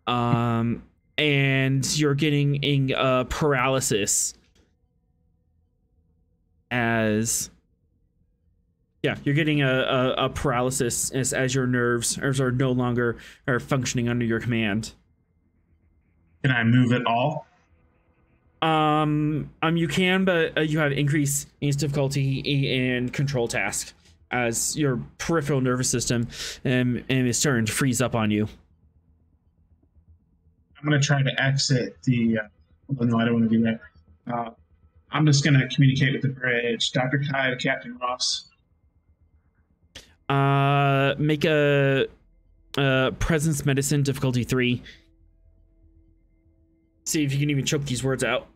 And you're getting paralysis you're getting a paralysis as your nerves are no longer functioning under your command. Can I move at all? You can, but you have increased difficulty in control task as your peripheral nervous system is starting to freeze up on you. I'm going to try to exit the. No, I don't want to do that. I'm just going to communicate with the bridge. Dr. Kai to Captain Ross. Make a presence medicine difficulty 3. See if you can even choke these words out.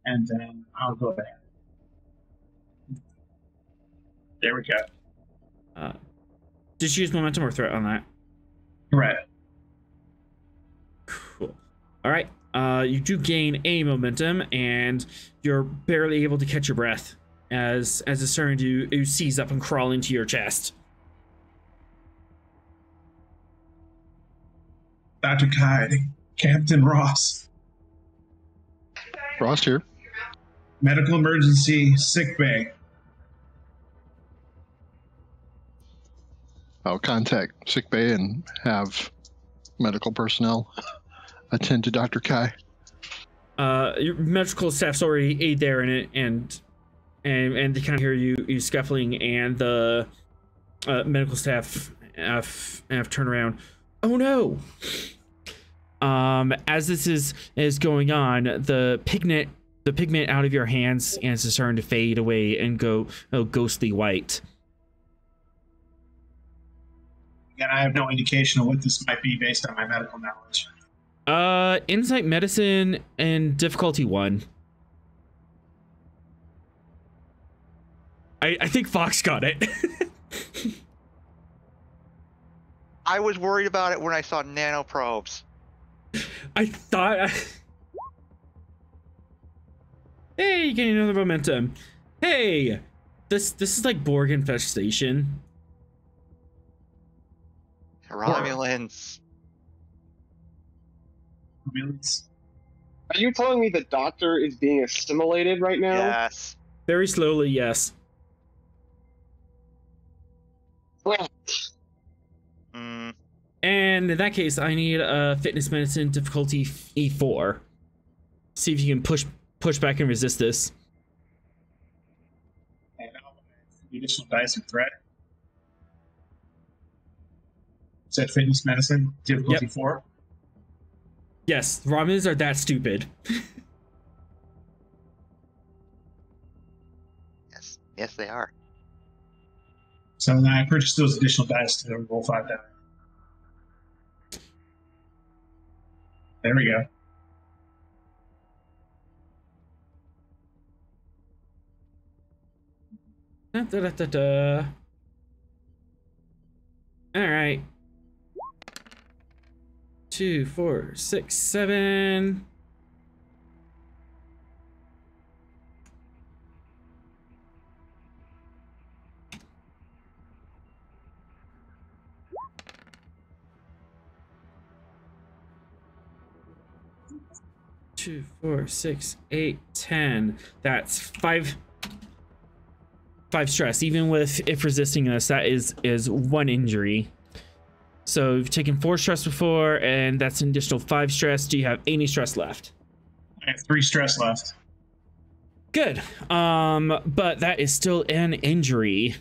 And then I'll go ahead. There we go. Just use momentum or threat on that. Correct. Cool. All right. You do gain a momentum, and you're barely able to catch your breath as it's starting to seize up and crawl into your chest. Dr. Kyde, Captain Ross. Frost here. Medical emergency, sick bay. I'll contact sickbay and have medical personnel attend to Dr. Kai. Your medical staff's already there in it, and they kind of hear you scuffling, and the medical staff have turned around. Oh no! As this is going on, the pigment out of your hands and it's starting to fade away and go ghostly white. Again, I have no indication of what this might be based on my medical knowledge. Insight medicine and difficulty 1. I think Fox got it. I was worried about it when I saw nanoprobes. I thought. Hey, you getting another momentum. Hey, this is like Borg infestation. Romulans. Are you telling me the doctor is being assimilated right now? Yes. Very slowly, yes. Well, And in that case, I need a fitness medicine difficulty E4. See if you can push back and resist this. And additional dice and threat. Is that fitness medicine? Difficulty 4? Yes, Romulans are that stupid. Yes, they are. So now I purchased those additional dice to roll 5 down. There we go. All right. 2, 4, 6, 7. Two, 4, 6, 8, 10. That's 5 stress. Even with if resisting this, that is 1 injury. So you've taken 4 stress before, and that's an additional 5 stress. Do you have any stress left? I have 3 stress left. Good. But that is still an injury,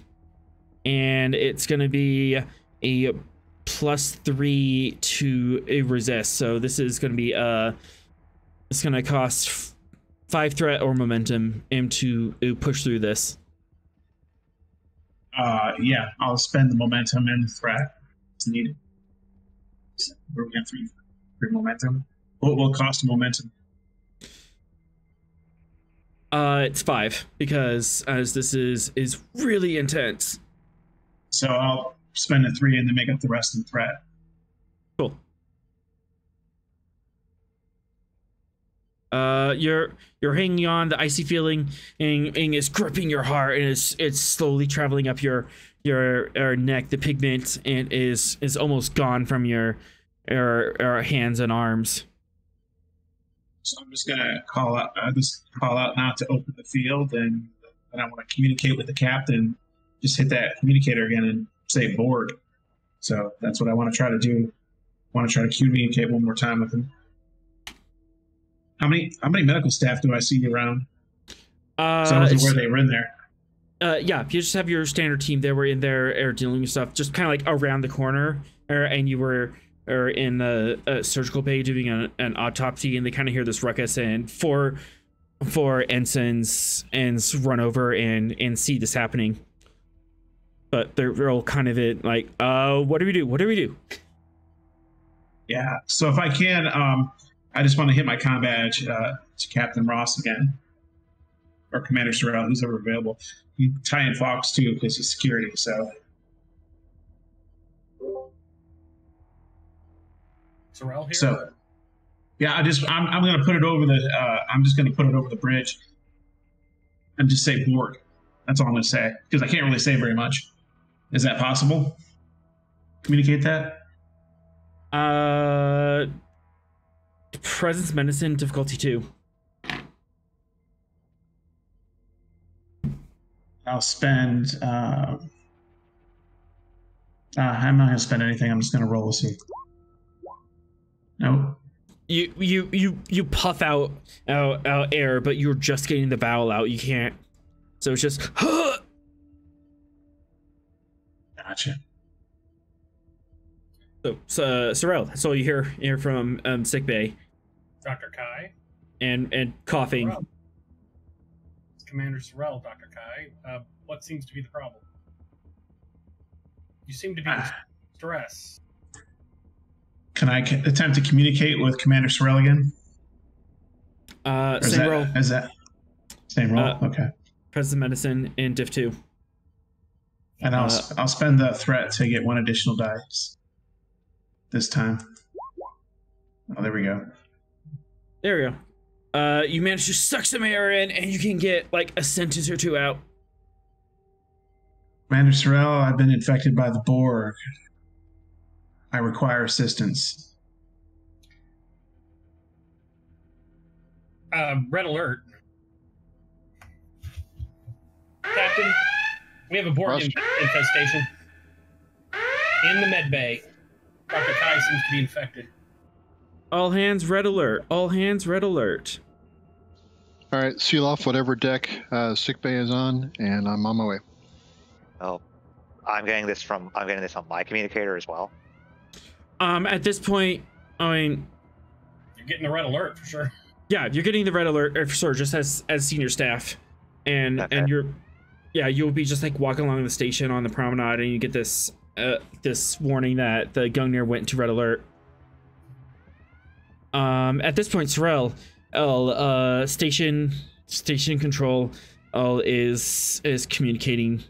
and it's gonna be a +3 to resist. So this is gonna be it's gonna cost 5 threat or momentum to push through this. Yeah, I'll spend the momentum and the threat. It's needed. We're going 3 momentum. What will cost momentum? It's 5 because as this is really intense. So I'll spend a 3 and then make up the rest in threat. Cool. You're hanging on. The icy feeling and is gripping your heart, and it's slowly traveling up your neck. The pigment and is almost gone from your hands and arms. So I'm just gonna call out not to open the field, and I want to communicate with the captain. Just hit that communicator again and say board. So that's what I want to try to do. I want to try to communicate one more time with him. How many medical staff do I see around? Where they were in there. Yeah, you just have your standard team. They were in there dealing with stuff, just kind of like around the corner, and you were in a surgical bay doing an autopsy, and they kind of hear this ruckus, and four ensigns run over and see this happening. But they're all kind of like, what do we do? What do we do? Yeah. So if I can, I just want to hit my comm badge to Captain Ross again, or Commander Sorrell, who's ever available. You can tie in Fox too because he's security. So. Sorrell here. So, Yeah, I'm gonna put it over the I'm just gonna put it over the bridge and just say Borg. That's all I'm gonna say because I can't really say very much. Is that possible? Communicate that. Presence medicine difficulty 2. I'll spend. I'm not gonna spend anything. I'm just gonna roll a see. Nope. You puff out air, but you're just getting the vowel out. You can't. So it's just. Gotcha. So, Sorrel, that's all you hear from sick bay. Dr. Kai. And coughing. Sorrel. It's Commander Sorrel, Dr. Kai. What seems to be the problem? You seem to be in stress. Can I attempt to communicate with Commander Sorrel again? Same roll. Is that same roll? Okay. Presence medicine in diff 2. And I'll spend the threat to get 1 additional dice this time. Oh, there we go. There we go. You manage to suck some air in, and you can get like a sentence or 2 out. Commander Sorrel, I've been infected by the Borg. I require assistance. Red alert. Captain, we have a Borg infestation in the med bay. Dr. Kai seems to be infected. All hands red alert. All hands red alert. All right, seal off whatever deck sickbay is on, and I'm on my way. Oh, I'm getting this on my communicator as well. At this point, I mean, You're getting a red alert for sure. yeah, you're getting the red alert for sure, just as senior staff, and Okay. and you'll be just like walking along the station on the promenade, and you get this warning that the Gungnir went to red alert. At this point, Sorrel, station control, is communicating.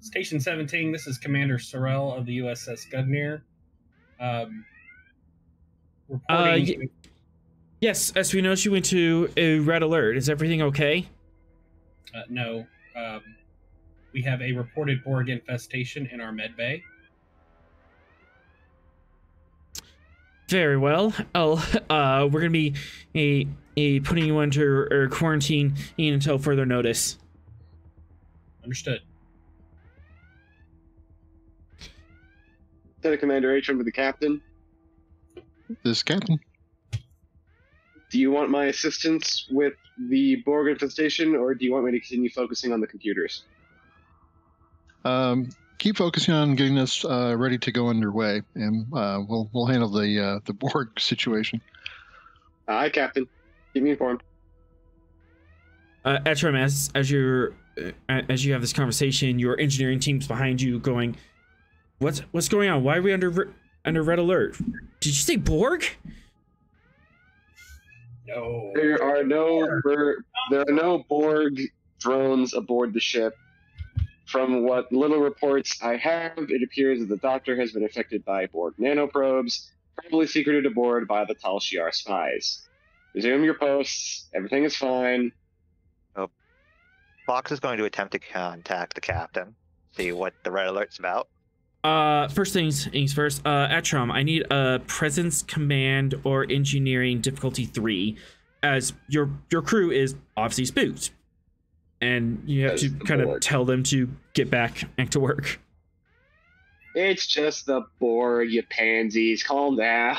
Station 17, this is Commander Sorrel of the USS Gungnir. Reporting. Yes, as we know, she went to a red alert. Is everything okay? No. We have a reported Borg infestation in our med bay. Very well. We're gonna be putting you under quarantine until further notice. Understood. Lieutenant Commander Atrum to the captain. This is Captain. Do you want my assistance with the Borg infestation, or do you want me to continue focusing on the computers? Keep focusing on getting us ready to go underway, and we'll handle the Borg situation. Aye, Captain. Keep me informed. Atrum, as you have this conversation, your engineering team's behind you, going, "What's going on? Why are we under red alert? Did you say Borg?" No. There are no Borg drones aboard the ship. From what little reports I have, it appears that the Doctor has been affected by Borg nanoprobes, probably secreted aboard by the Tal Shiar spies. Resume your posts. Everything is fine. Fox is going to attempt to contact the captain, see what the red alert's about. First things first. Atrum, I need a presence, command, or engineering difficulty 3, as your crew is obviously spooked, and you have to kind of tell them to get back to work. It's just the Borg, you pansies. Calm down.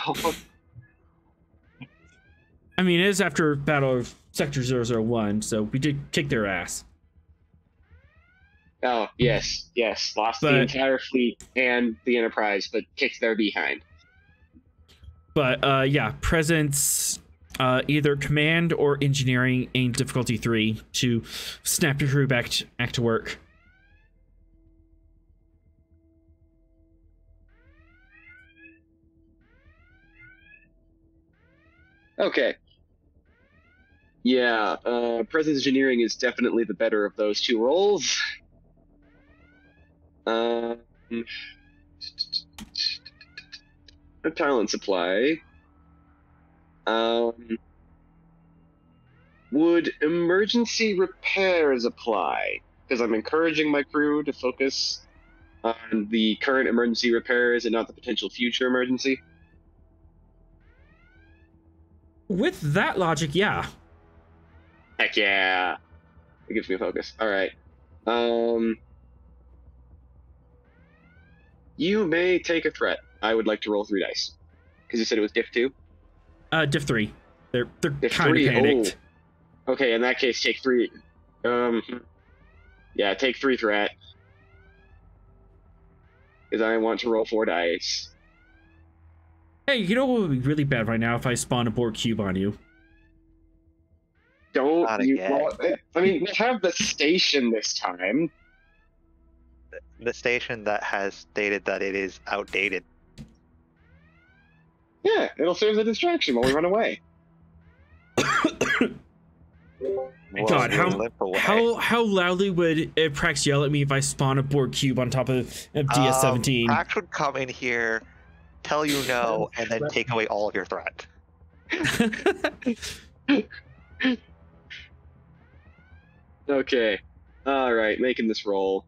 I mean, it is after Battle of Sector 001, so we did kick their ass. Oh, yes. Lost the entire fleet and the Enterprise, but kicked their behind. But, yeah, presence, either command or engineering in difficulty 3 to snap your crew back to work. Okay. Yeah, presence engineering is definitely the better of those two roles. a talent supply. Would emergency repairs apply? Because I'm encouraging my crew to focus on the current emergency repairs and not the potential future emergency. With that logic, yeah. Heck yeah. It gives me a focus. All right. You may take a threat. I would like to roll 3 dice. Because you said it was diff 2? Diff 3. They're Diff kind of 3? panicked. Oh. Okay, in that case, take 3. Yeah, take 3 threat. Because I want to roll 4 dice. Hey, you know what would be really bad right now if I spawn a Borg cube on you? Don't Not you? again. Well, I mean, we have the station this time. The station that has stated that it is outdated. Yeah, it'll serve as a distraction while we run away. God, We'll limp away. how loudly would Prax yell at me if I spawn a Borg cube on top of DS17? Prax would come in here, tell you no, and then take away all of your threat. Okay. Alright, making this roll.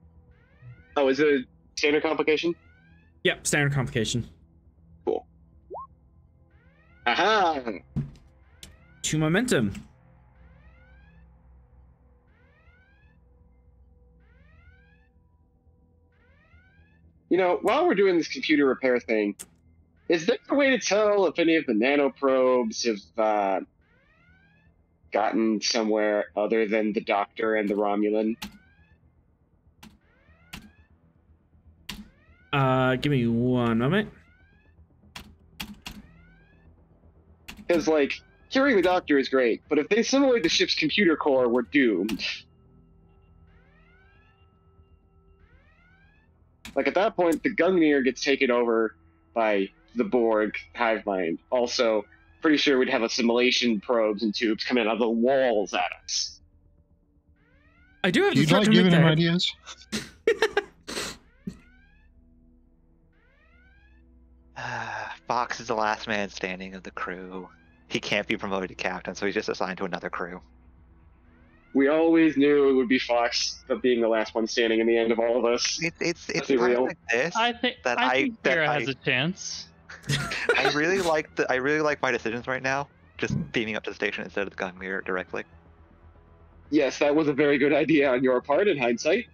Oh, is it a standard complication? Yep, standard complication. Cool. Aha! 2 momentum. You know, while we're doing this computer repair thing, is there a way to tell if any of the nanoprobes have gotten somewhere other than the Doctor and the Romulan? Give me 1 moment. Because, like, curing the Doctor is great, but if they assimilate the ship's computer core, we're doomed. Like, at that point, the Gungnir gets taken over by the Borg hive mind. Also, pretty sure we'd have assimilation probes and tubes coming out of the walls at us. I do have to You'd start like to make giving him that. ideas? Fox is the last man standing of the crew. He can't be promoted to captain, so he's just assigned to another crew. We always knew it would be Fox being the last one standing in the end of all of us. It's Let's times be real. like this I think that I think Vera has a chance. I really like my decisions right now. Just beaming up to the station instead of the Gungnir directly. Yes, that was a very good idea on your part in hindsight.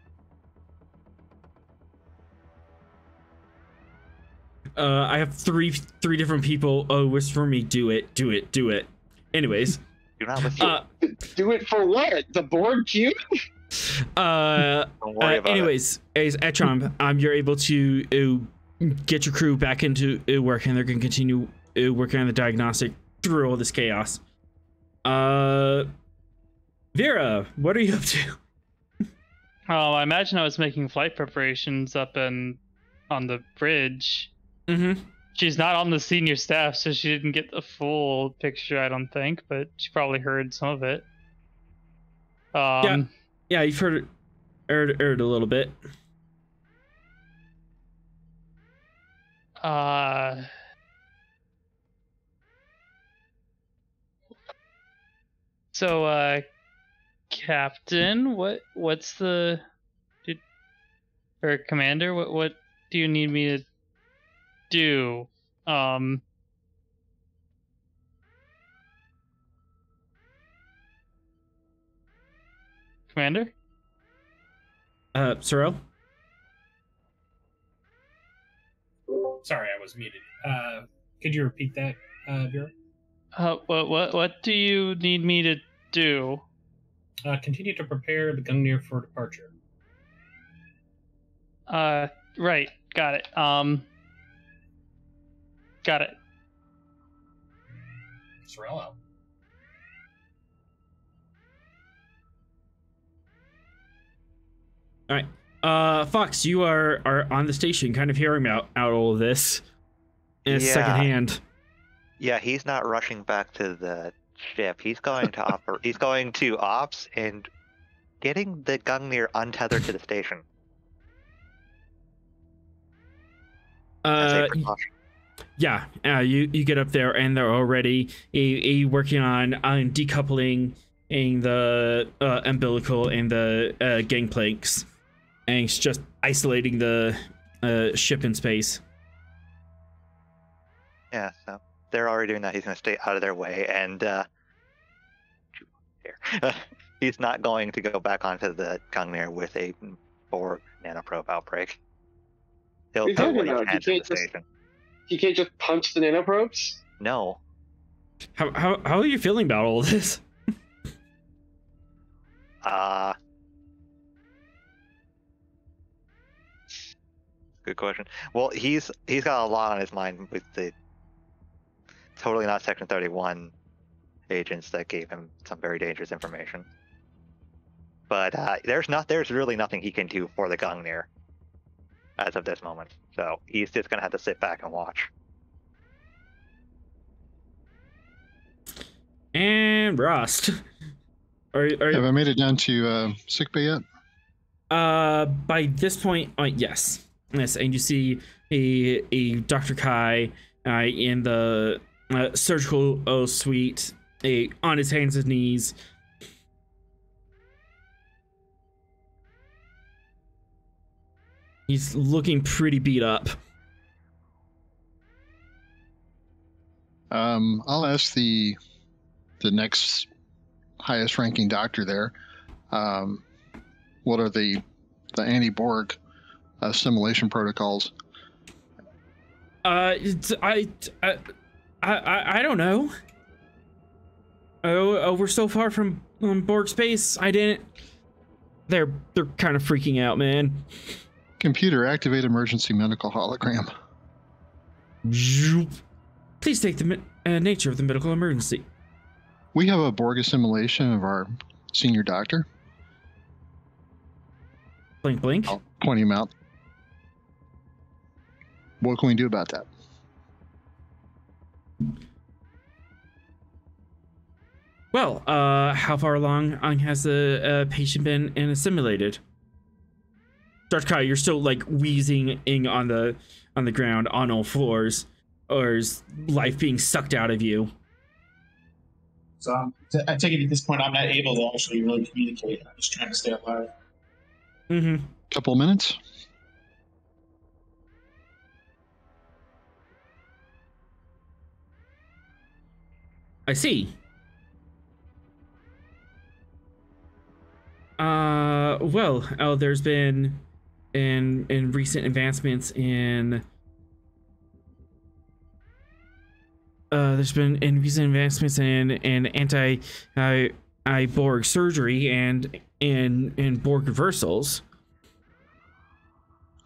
I have three different people whisper me, do it. Anyways, Do not listen. Do it for what? The Borg cube? Don't worry about it. anyways, as Etron, you're able to get your crew back into work, and they're going to continue working on the diagnostic through all this chaos. Vera, what are you up to? Oh, I imagine I was making flight preparations up on the bridge. Mm-hmm. She's not on the senior staff, so she didn't get the full picture, I don't think, but she probably heard some of it. Yeah, you've heard it a little bit. So, Captain, what's the... or Commander, what do you need me to do? Commander? Sorrel? Sorry, I was muted. Could you repeat that, Vera? What do you need me to do? Continue to prepare the Gungnir for departure. Right, got it. Got it. Sorrel out. All right. Fox, you are on the station, kind of hearing out all of this in secondhand. Yeah, he's not rushing back to the ship. He's going to he's going to ops and getting the Gungnir untethered to the station. As a precaution. Yeah, you get up there and they're already working on decoupling the umbilical and the gangplanks, and it's just isolating the ship in space. Yeah, so they're already doing that. He's going to stay out of their way, and he's not going to go back onto the Gungnir with a Borg nanoprobe outbreak. He'll What are you talking wait about? at the station. He can't just punch the nanoprobes? No. How are you feeling about all this? Good question. Well, he's got a lot on his mind with the totally not Section 31 agents that gave him some very dangerous information. But there's really nothing he can do for the Gungnir as of this moment. So he's just gonna have to sit back and watch. And Rust. Have I made it down to sickbay yet? By this point, yes, and you see a Dr. Kai in the surgical suite, on his hands and knees. He's looking pretty beat up. I'll ask the next highest ranking doctor there. What are the anti-Borg assimilation protocols? I don't know. Oh, we're so far from Borg space. They're kind of freaking out, man. Computer, activate emergency medical hologram. Please take the nature of the medical emergency. We have a Borg assimilation of our senior doctor. Blink, blink. I'll point him out. What can we do about that? Well, how far along has the patient been assimilated? Dr. Kai, you're still like wheezing on the ground on all fours, or is life being sucked out of you? So I take it at this point I'm not able to actually really communicate. I'm just trying to stay alive. Mm-hmm. Couple of minutes. I see. Well, there's been in recent advancements in anti-Borg surgery and in Borg reversals.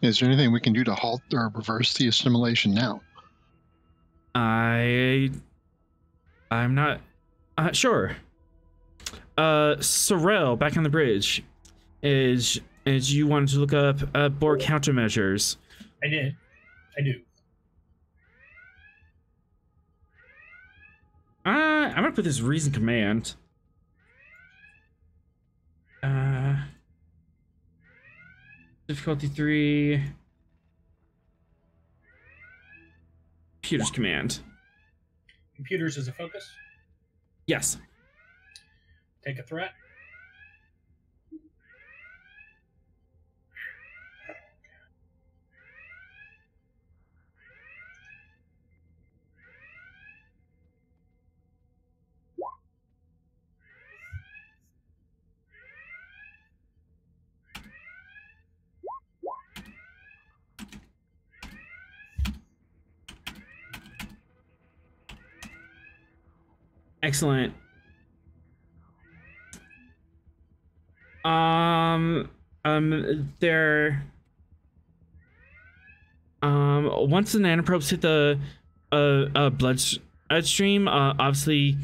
Is there anything we can do to halt or reverse the assimilation now? I'm not sure. Sorrel, back on the bridge, is you wanted to look up Borg countermeasures. I did. I do. I'm gonna put this reason command. Difficulty 3. Computers command. Computers as a focus. Yes. Take a threat. Excellent. There. Once the nanoprobes hit the bloodstream, obviously,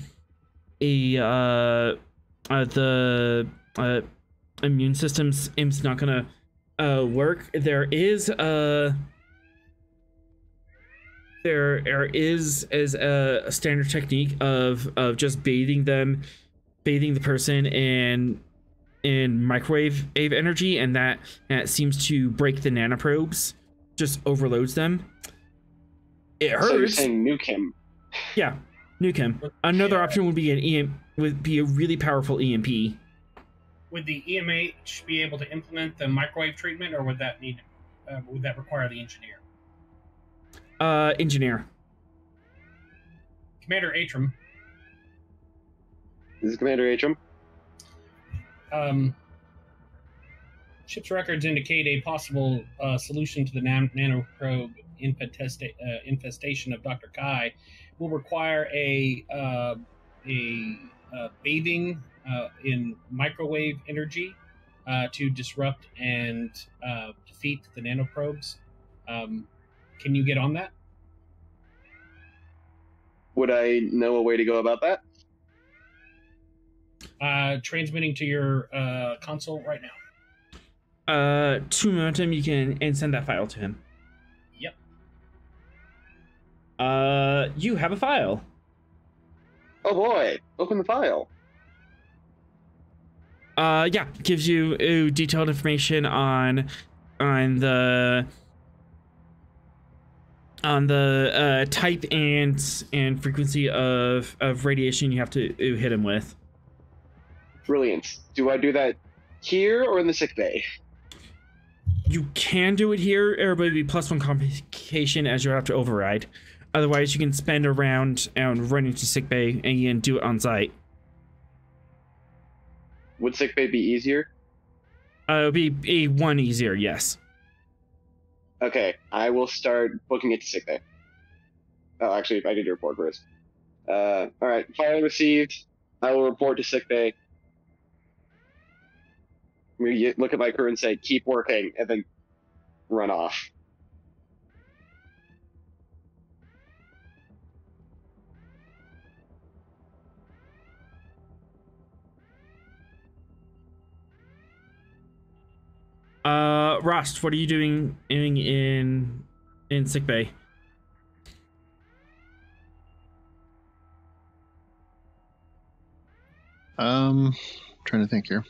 the immune system's not gonna work. There is a standard technique of just bathing the person in microwave energy, and that seems to break the nanoprobes, just overloads them. It hurts. So you're saying nuke him? Yeah, nuke him. Another option would be a really powerful EMP. Would the EMH be able to implement the microwave treatment, or would that require the engineer? Engineer. Commander Atrum. This is Commander Atrum. Ship's records indicate a possible solution to the nanoprobe infestation of Dr. Kai will require a bathing in microwave energy to disrupt and defeat the nanoprobes. Can you get on that? Would I know a way to go about that? Transmitting to your console right now. 2 momentum, you can and send that file to him. Yep. You have a file. Oh boy, open the file. Yeah, gives you detailed information on the type and frequency of radiation you have to hit him with. Brilliant. Do I do that here or in the sick bay? You can do it here, or it would be +1 complication as you have to override. Otherwise, you can spend a round and run into sickbay and do it on site. Would sick bay be easier? It would be one easier, yes. Okay, I will start booking it to sick bay. Oh, actually, I need to report first. All right, file received. I will report to sick bay. We look at my crew and say, keep working, and then run off. Rost, what are you doing in sickbay? Trying to think here.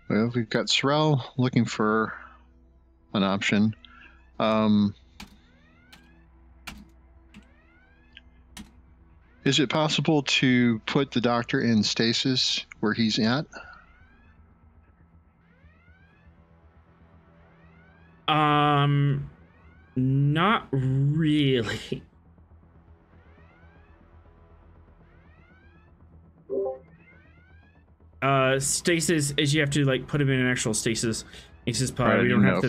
Well, we've got Sorrel looking for an option. Is it possible to put the doctor in stasis where he's at? Not really. Stasis is you have to like put him in an actual stasis pod. Right, We don't have to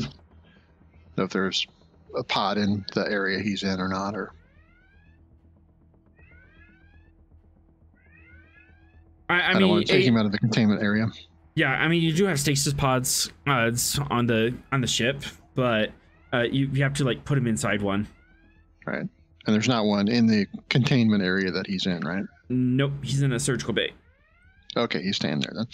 know if there's a pod in the area he's in or not, or I don't want to take him out of the containment area. Yeah, I mean you do have stasis pods on the ship, but you have to like put him inside one. Right, and there's not one in the containment area that he's in, right? Nope, he's in a surgical bay. Okay, he's staying there then.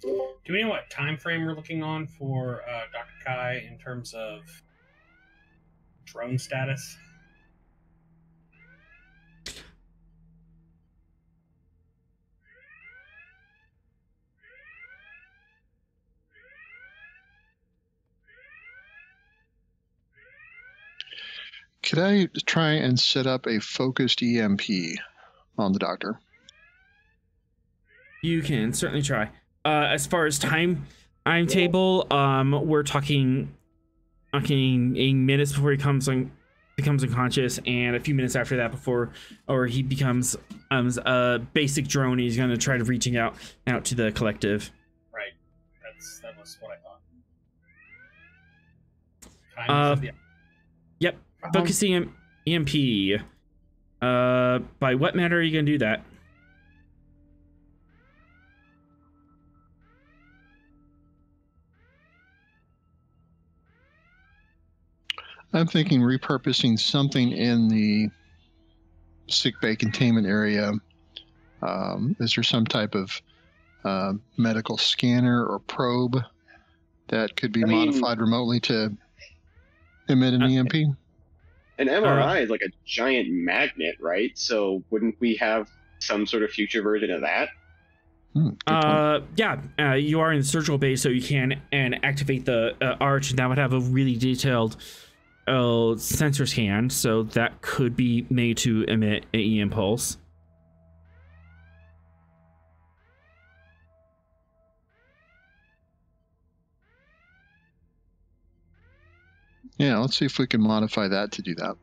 Do we know what time frame we're looking on for Dr. Kai in terms of drone status? Could I try and set up a focused EMP on the doctor? You can certainly try. As far as timetable, we're talking minutes before he becomes unconscious, and a few minutes after that or he becomes a basic drone. He's going to try to reaching out to the collective. Right. That was what I thought. Yep. Focusing EMP. By what matter are you going to do that? I'm thinking repurposing something in the sickbay containment area. Is there some type of medical scanner or probe that could be modified remotely to emit an EMP? An MRI is like a giant magnet, right? So wouldn't we have some sort of future version of that? Good point. Yeah, you are in the surgical bay, so you can activate the arch, and that would have a really detailed sensor scan, so that could be made to emit an EM pulse. Yeah, let's see if we can modify that to do that.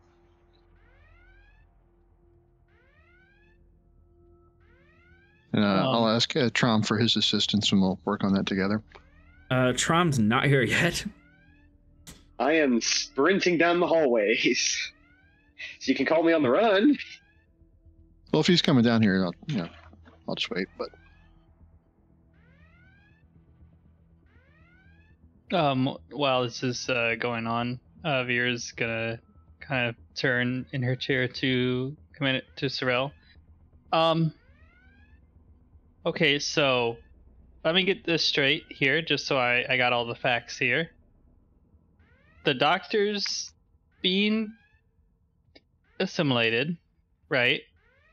And I'll ask Trom for his assistance, and we'll work on that together. Trom's not here yet. I am sprinting down the hallways. So you can call me on the run. Well, if he's coming down here, I'll just wait. But while this is going on, Vera's gonna kind of turn in her chair to command it to Sorrel. Okay, so let me get this straight here, just so I got all the facts here. The doctor's being assimilated, right?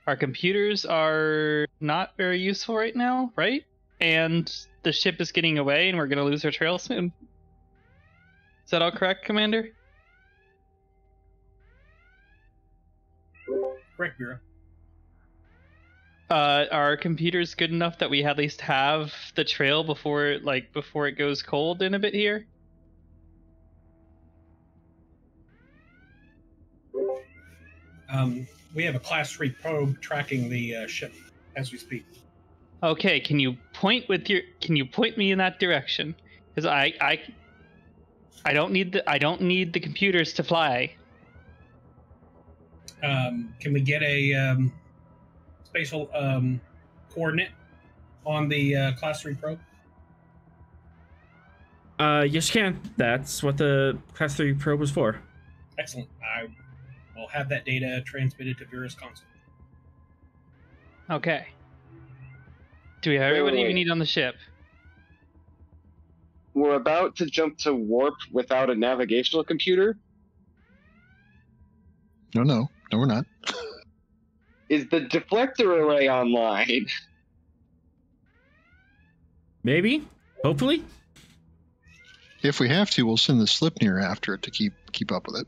Our computers are not very useful right now, right? And the ship is getting away, and we're going to lose our trail soon. Is that all correct, Commander? Correct, Vera. Are computers good enough that we at least have the trail before it goes cold in a bit here? We have a Class 3 probe tracking the ship as we speak. Okay, can you point me in that direction? Because I don't need the computers to fly. Can we get a spatial coordinate on the Class 3 probe? Yes, you can. That's what the Class 3 probe was for. Excellent. I will have that data transmitted to Vera's console. Okay. Do we have everybody we need on the ship? We're about to jump to warp without a navigational computer. No, we're not. Is the deflector array online? Maybe. Hopefully. If we have to, we'll send the Slipnir after it to keep up with it.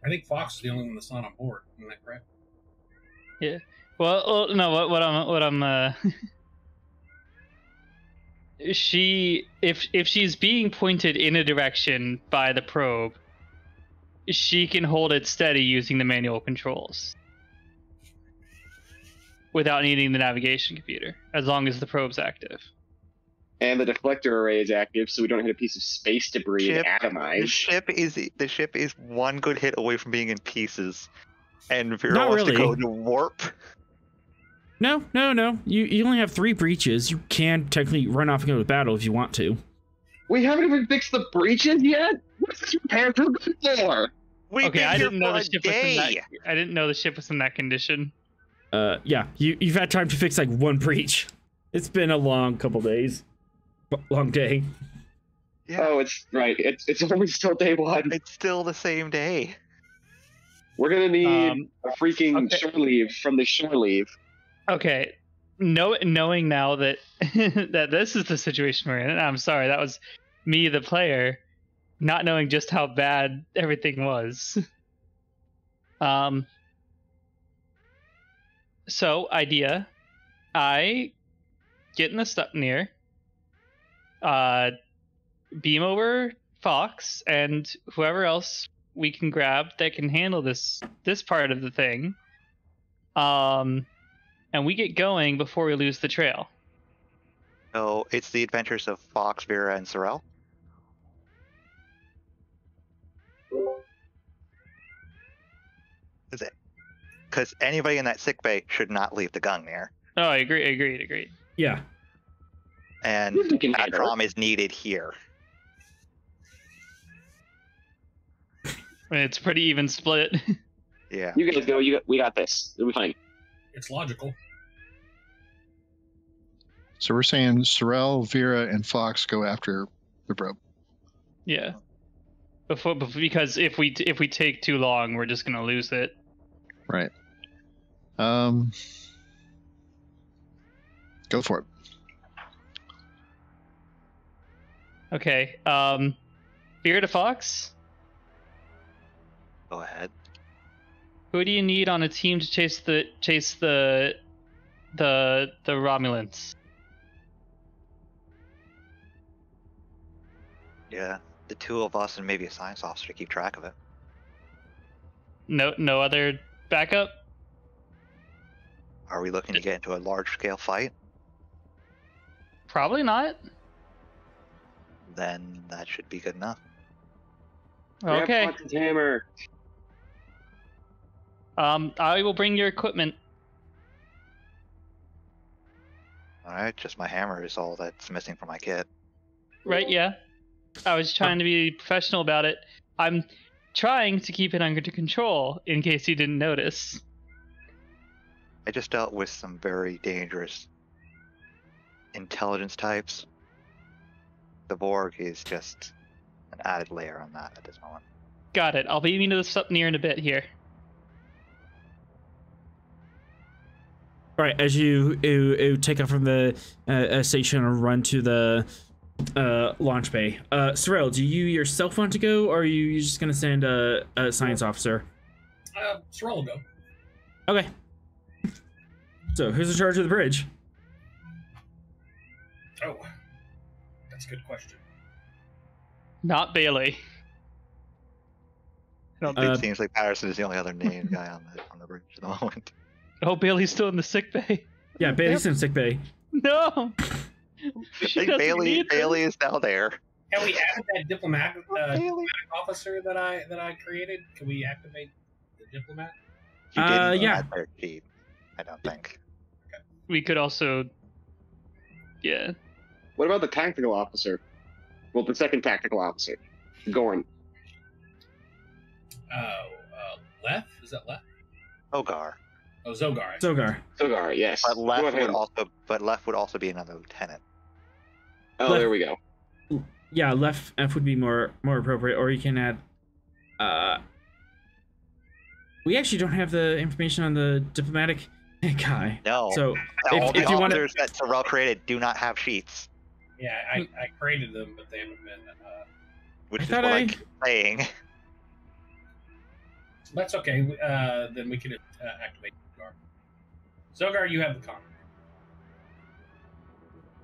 I think Fox is the only one that's not on board. Isn't that correct? Yeah. Well, no. What I'm if she's being pointed in a direction by the probe, she can hold it steady using the manual controls without needing the navigation computer, as long as the probe's active. And the deflector array is active, so we don't hit a piece of space debris and atomize. The ship is one good hit away from being in pieces, and Vera Not wants really. to go to warp. No. You only have 3 breaches. You can technically run off and go to battle if you want to. We haven't even fixed the breaches yet? What's this repair for? We've been I here didn't know for the a ship was in that. day. I didn't know the ship was in that condition. Yeah. You've had time to fix like 1 breach. It's been a long couple days. Long day. Yeah. Oh, it's right. It's only still day 1. It's still the same day. We're gonna need a freaking okay. shore leave from the shore leave. Okay. Knowing now that that this is the situation we're in, and I'm sorry, that was me, the player, not knowing just how bad everything was. So, idea. I get in the Stupnir, beam over Fox and whoever else we can grab that can handle this part of the thing. And we get going before we lose the trail. So it's the adventures of Fox, Vera, and Sorrel. Is it? Because anybody in that sickbay should not leave the Gungnir. Oh, I agree. Agreed. Yeah. And You can handle Atrom is needed here. It's a pretty even split. Yeah. You guys go. We got this. It'll be fine. It's logical. So we're saying Sorrel, Vera, and Fox go after the probe. Yeah. Because if we take too long, we're just gonna lose it. Right. Go for it. Okay. Beard of Fox. Go ahead. Who do you need on a team to chase the Romulans? Yeah, the two of us and maybe a science officer to keep track of it. No other backup? Are we looking to get into a large-scale fight? Probably not. Then that should be good enough. Okay. Grab Fox's hammer. I will bring your equipment. Alright, just my hammer is all that's missing from my kit. Right, yeah. I was trying to be professional about it. I'm trying to keep it under control, in case you didn't notice. I just dealt with some very dangerous intelligence types. The Borg is just an added layer on that at this moment. Got it. I'll be meeting to the Gungnir in a bit here. All right, as you take off from the station and run to the launch bay. Sorrel, do you yourself want to go, or are you just gonna send a science officer? Sorrel will go. Okay. So who's in charge of the bridge? Oh, that's a good question. Not Bailey. It seems like Patterson is the only other named guy on the bridge at the moment. Oh, Bailey's still in the sick bay. Yeah, Bailey's in sick bay. No. I think Bailey is now there. Can we add that diplomatic officer that I created? Can we activate the diplomat? You didn't yeah. add their sheet, I don't think. We could also, yeah. What about the tactical officer? Well, the second tactical officer, Gorn. Lef? Is that Lef? Ogar. Oh, Zogar. Zogar, yes. But Go Left ahead. would also be another lieutenant. Oh, Left- there we go. Yeah, left F would be more appropriate, or you can add. We actually don't have the information on the diplomatic guy. No. So All if you want to, officers that Sorrel created do not have sheets, Yeah, I created them, but they haven't been. which I is thought what I- I keep saying. That's okay. Then we can activate Zogar. Zogar, you have the con.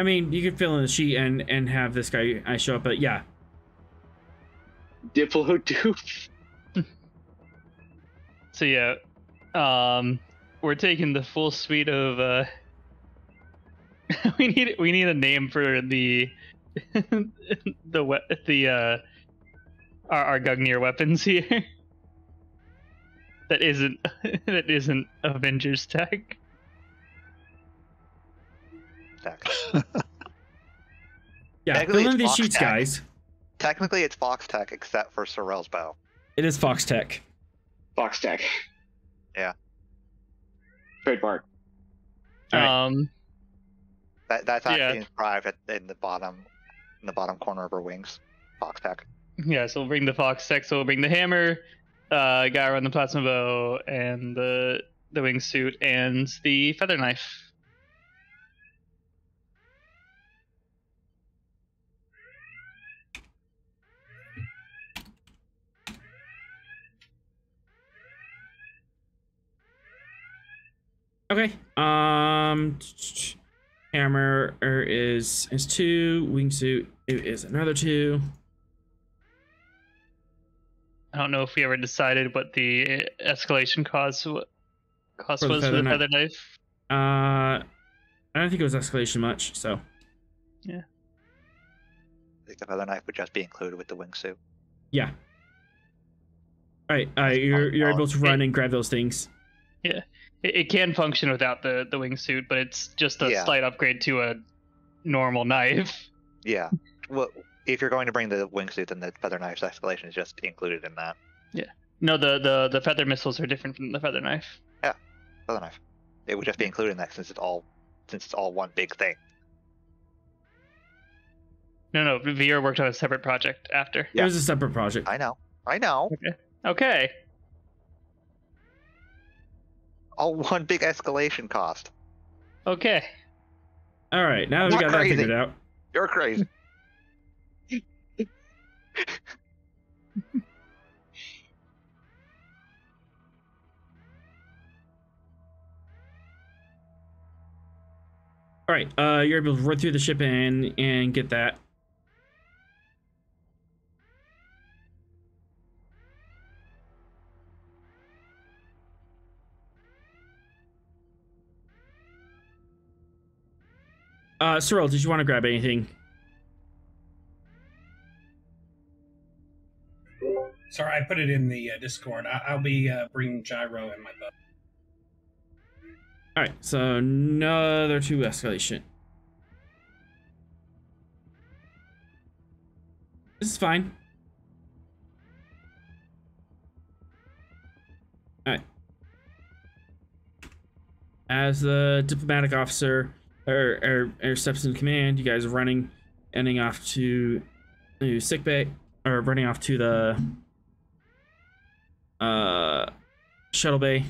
I mean, you could fill in the sheet and have this guy show up, but yeah. Diplo doof. So yeah, we're taking the full suite of. we need a name for the our Gungnir weapons here. that isn't Avengers tech. Tech. Yeah, Technically, fill in it's these Fox sheets, Tech. guys. Technically, it's Fox Tech, except for Sorrel's bow. It is Fox Tech. Fox Tech. Yeah. Trademark. All right. That's actually Yeah. inscribed in the bottom corner of her wings. Fox Tech. Yeah, so we'll bring the Fox tech. So we'll bring the hammer, guy around the plasma bow, and the wingsuit, and the feather knife. Okay. Hammer is 2. Wingsuit is another 2. I don't know if we ever decided what the escalation cost was for the feather feather knife. I don't think it was escalation much. So I think the feather knife would just be included with the wingsuit. yeah. All right. You're able to run and grab those things. It can function without the wingsuit, but it's just a Yeah. slight upgrade to a normal knife. Yeah. Well, if you're going to bring the wingsuit, then the feather knife's escalation is just included in that. No, the feather missiles are different from the feather knife. Feather knife. It would just be included in that since it's all one big thing. No, VR worked on a separate project after. It was a separate project. I know. Okay. All one big escalation cost. Okay. All right, now that we got that figured out. You're crazy. All right, you're able to run through the ship and get that. Cyril, did you want to grab anything? Sorry, I put it in the Discord. I'll be bringing gyro and my bow. All right, so another 2 escalation. This is fine. All right. As the diplomatic officer or steps in command, you guys are ending off to sick bay, or running off to the shuttle bay.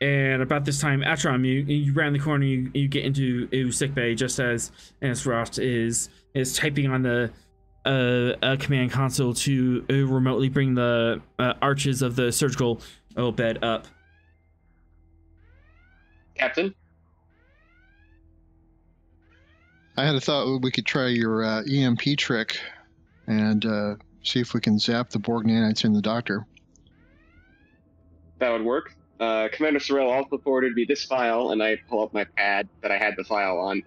And about this time, Atrom, you round the corner, you get into sick bay just as Rost is typing on the a command console to remotely bring the arches of the surgical bed up. Captain? I had a thought we could try your EMP trick and see if we can zap the Borg nanites in the doctor. That would work. Commander Sorrell also forwarded me this file, and I pull up my pad that I had the file on.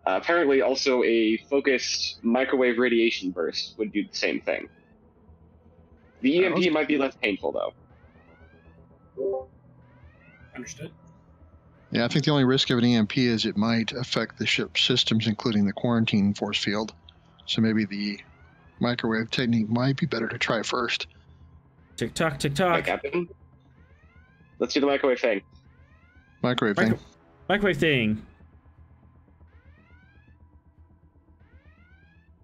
Apparently, also a focused microwave radiation burst would do the same thing. The EMP might be less painful, though. Understood. Yeah, I think the only risk of an EMP is it might affect the ship's systems, including the quarantine force field. So maybe the microwave technique might be better to try first. Tick tock, tick tock. Captain? Let's do the microwave thing. Microwave thing. Microwave thing.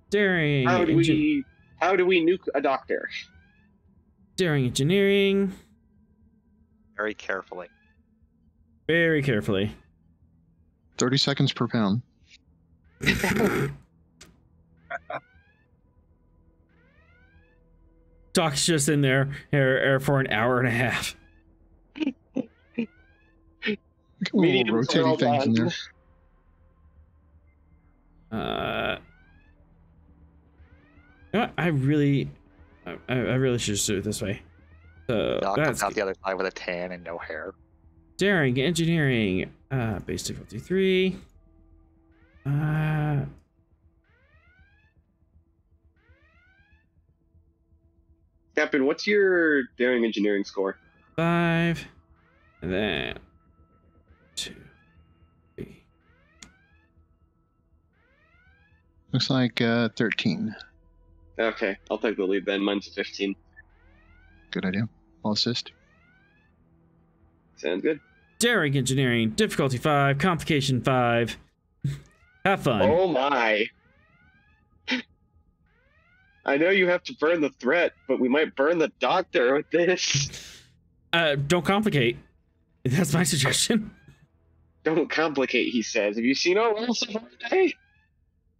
Daring. How do we nuke a doctor? Daring engineering. Very carefully. Very carefully. 30 seconds per pound. Doc's just in there for an hour and a half. Little rotating things in there. You know what? I really should just do it this way. So Doc that's comes out the other side with a tan and no hair. Daring engineering. Base difficulty 3. Captain, what's your daring engineering score? 5. And then 2, 3. Looks like 13. Okay, I'll take the lead then. Mine's 15. Good idea. I'll assist. Sounds good. Daring engineering, difficulty 5, complication 5. Have fun. Oh my. I know you have to burn the threat, but we might burn the doctor with this. Don't complicate. That's my suggestion. Don't complicate, he says. Have you seen our rules so far today?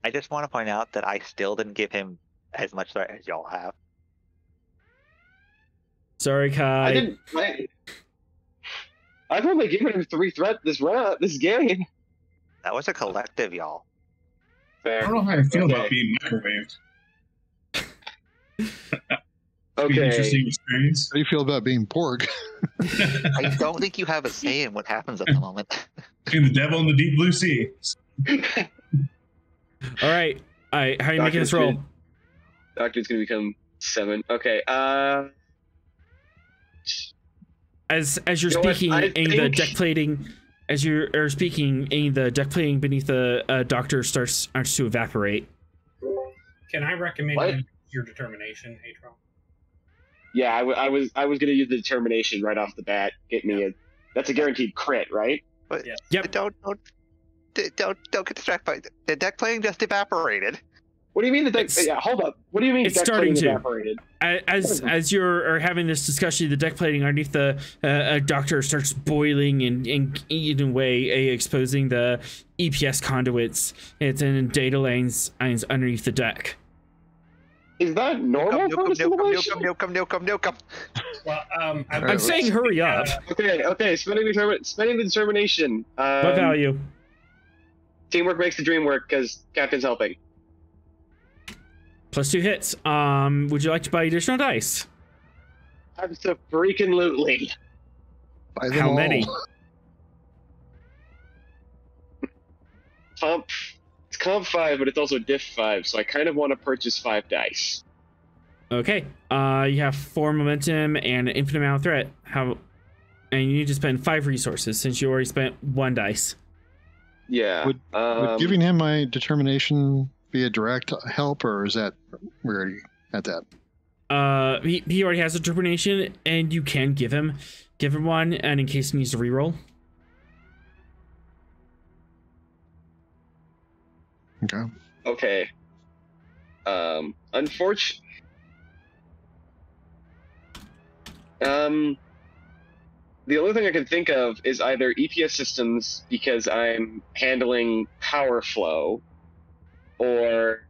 I just want to point out that I still didn't give him as much threat as y'all have. Sorry, Kai. I've only given him 3 threat this game. That was a collective, y'all. Fair. I don't know how I feel about being microwaved. It's an interesting experience. How do you feel about being Borg? I don't think you have a say in what happens at the moment. Between the devil and the deep blue sea. All right. How are you making this roll? Doctor's gonna become 7. Okay. As you're speaking, the deck plating, as you're speaking, the deck plating beneath the doctor starts to evaporate. Can I recommend your determination, Atron? Yeah, I was gonna use the determination right off the bat. Get me that's a guaranteed crit, right? But yes. Don't get distracted by the deck plating just evaporated. What do you mean the deck? It's- Yeah, hold up. What do you mean it's deck starting plating to. evaporated? As you're having this discussion, the deck plating underneath the doctor starts boiling and eating away, exposing the EPS conduits and data lanes underneath the deck. Is that normal for a simulation? Come. Well, I'm saying hurry up. Okay. Spending the determination. What value? Teamwork makes the dream work because Captain's helping. +2 hits. Would you like to buy additional dice? Absolutely. Buy them How all. many? It's comp 5, but it's also diff 5, so I kind of want to purchase 5 dice. Okay. You have 4 momentum and an infinite amount of threat. And you need to spend 5 resources since you already spent 1 dice. Yeah. Would giving him my determination be a direct help, or is that we're already at that? He already has a determination, and you can give him one, and in case he needs to reroll. Okay. Unfortunately. The only thing I can think of is either EPS systems because I'm handling power flow, or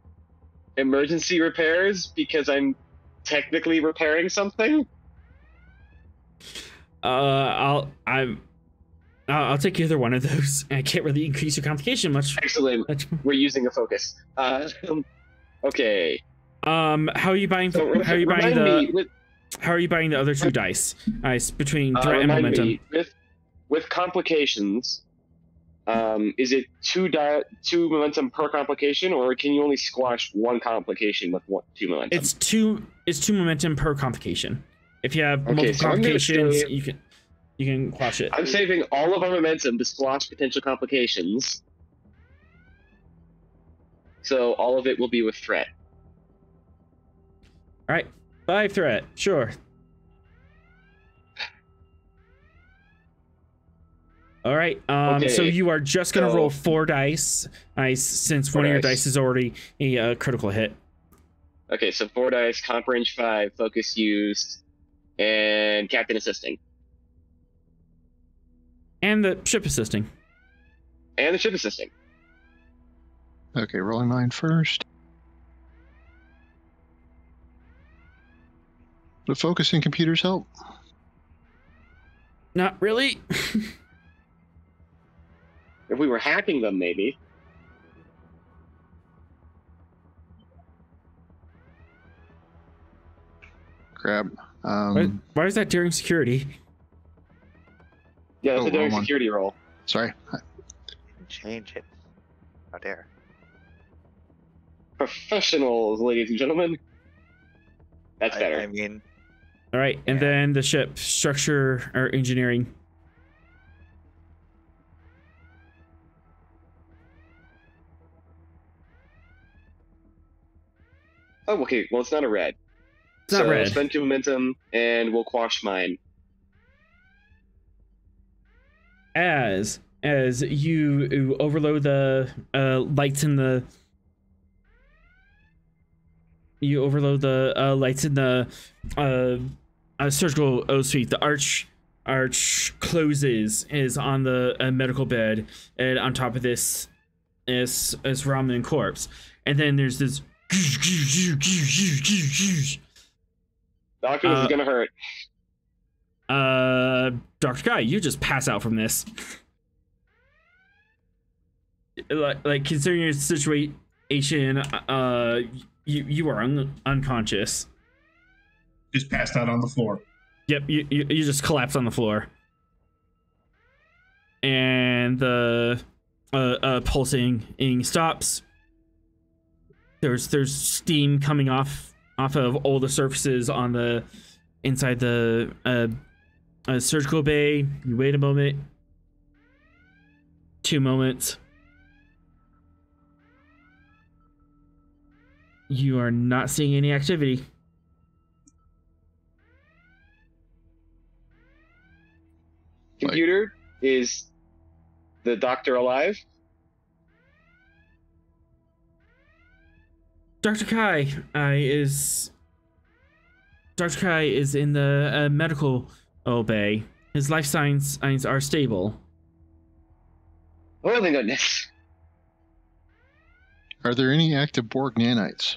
emergency repairs because I'm technically repairing something. I'll take either one of those. I can't really increase your complication much. Excellent. We're using a focus. Okay. How are you buying? So how are you buying remind the? me, How are you buying the other 2 dice? Between threat and remind momentum. me, with complications, is it 2 momentum per complication, or can you only squash 1 complication with 2 momentum? It's two momentum per complication. If you have Okay, multiple so I'm gonna complications, save- you can quash it. I'm saving all of our momentum to squash potential complications. So all of it will be with threat. All right, 5 threat, sure. All right. Okay, So you are just gonna so- roll 4 dice, since 4 one of your dice. dice is already a critical hit. Okay, so 4 dice, comp range 5, focus used, and captain assisting. And the ship assisting. And the ship assisting. Okay, rolling mine first. The focusing computers help. Not really. If we were hacking them, maybe. Grab. Why is that during security? Yeah, that's Oh, a daring wrong one. security roll. Sorry. Change it. How dare. Professionals, ladies and gentlemen. That's better. I mean, All right, and Yeah. then the ship structure or engineering. Oh, okay. Well, it's not a red. It's not so red. Spend 2 momentum, and we'll quash mine. As you overload the lights in the lights in the surgical O suite. The arch closes is on the medical bed, and on top of this is Ramen corpse, and then there's this. Doctor, this is gonna hurt. Dr. Guy, you just pass out from this. Like considering your situation, you are unconscious. Just passed out on the floor. Yep, you just collapse on the floor. And the pulsing stops. There's steam coming off of all the surfaces on the inside the surgical bay. You wait a moment. 2 moments. You are not seeing any activity. Computer, is the doctor alive? Dr. Kai is in the medical bay. His life signs are stable. Oh, thank goodness. Are there any active Borg nanites?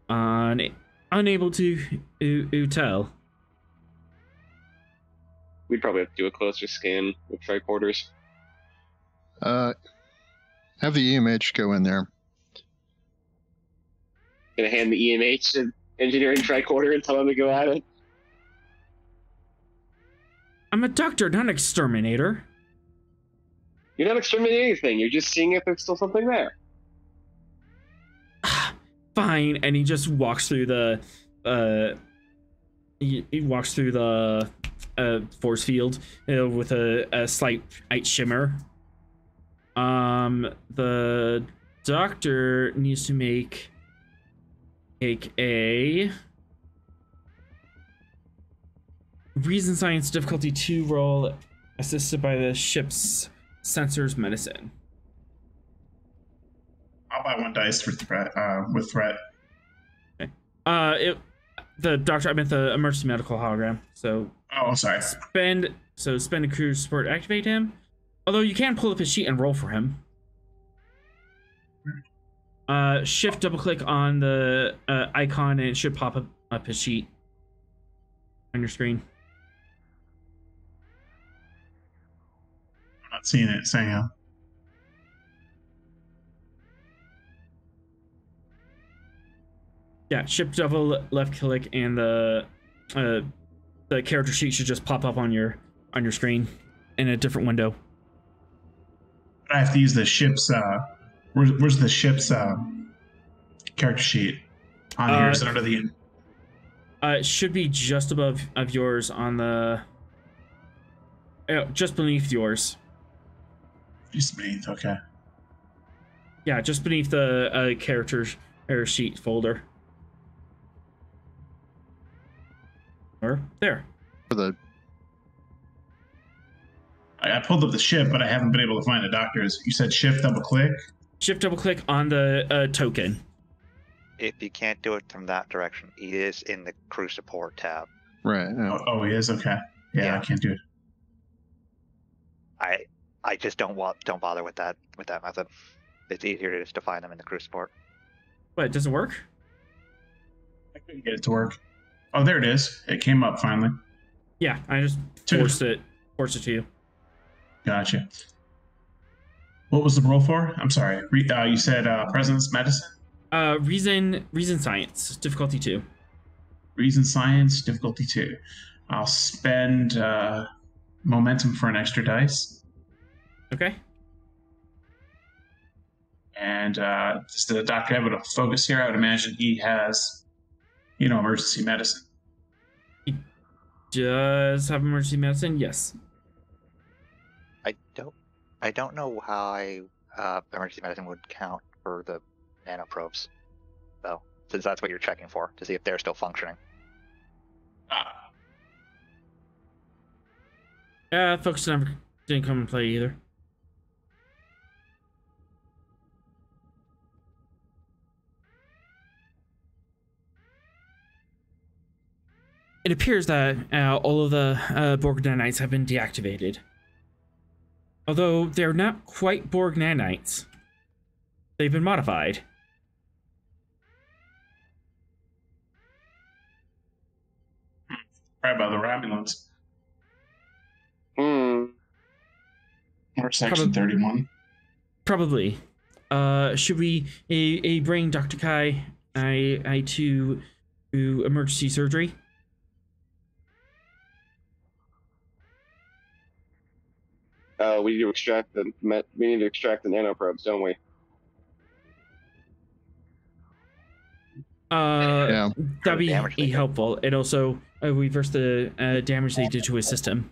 Unable to tell. We'd probably have to do a closer scan with tricorders. Have the EMH go in there. Gonna hand the EMH to engineering tricorder and tell them to go at it. I'm a doctor, not an exterminator. You're not exterminating anything. You're just seeing if there's still something there. Fine, and he just walks through the he walks through the force field with a slight light shimmer. The doctor needs to make a reason science difficulty 2 roll, assisted by the ship's sensors medicine. I'll buy 1 dice for threat. With threat. Okay. The doctor. I meant the emergency medical hologram. So. Oh, sorry. Spend a crew support, activate him. Although you can pull up his sheet and roll for him. Shift double click on the icon and it should pop up his sheet on your screen. I'm not seeing it, saying how. Yeah, shift double left click and the character sheet should just pop up on your screen in a different window. I have to use the ship's. Where's the ship's character sheet on here? Is it under the? It should be just above of yours on the. Just beneath yours. Just beneath, okay. Yeah, just beneath the character sheet folder. Or there. For the. I pulled up the ship, but I haven't been able to find the doctors. You said shift double click. Shift double click on the token. If you can't do it from that direction, he is in the crew support tab. Right. Yeah. Oh, he is, okay. Yeah, I can't do it. I just don't bother with that method. It's easier just to find them in the crew support. What, does it work? I couldn't get it to work. Oh, there it is. It came up finally. Yeah, I just forced it to you. Gotcha. What was the roll for? I'm sorry. You said presence medicine? Reason science, difficulty 2. Reason science, difficulty 2. I'll spend momentum for an extra dice. Okay. And does the doctor have a focus here? I would imagine he has, emergency medicine. He does have emergency medicine, yes. I don't know how emergency medicine would count for the nanoprobes, though, since that's what you're checking for, to see if they're still functioning. Focus never didn't come and play either. It appears that all of the Borg nanites have been deactivated. Although they're not quite Borg nanites. They've been modified. Right by the Romulans. Or section 31. Probably. Should we bring Dr. Kai to emergency surgery? We need to extract the nanoprobes, don't we? Yeah. That'd be helpful. It also reverse the damage they did to his system.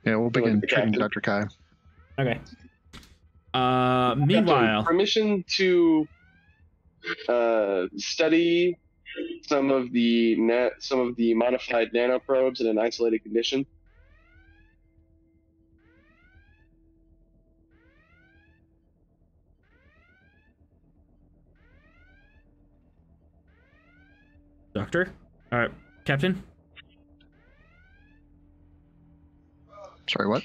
Yeah, we'll begin treating Dr. Kai. Okay. Meanwhile, permission to study some of the modified nanoprobes in an isolated condition. Doctor? Captain? Sorry, what?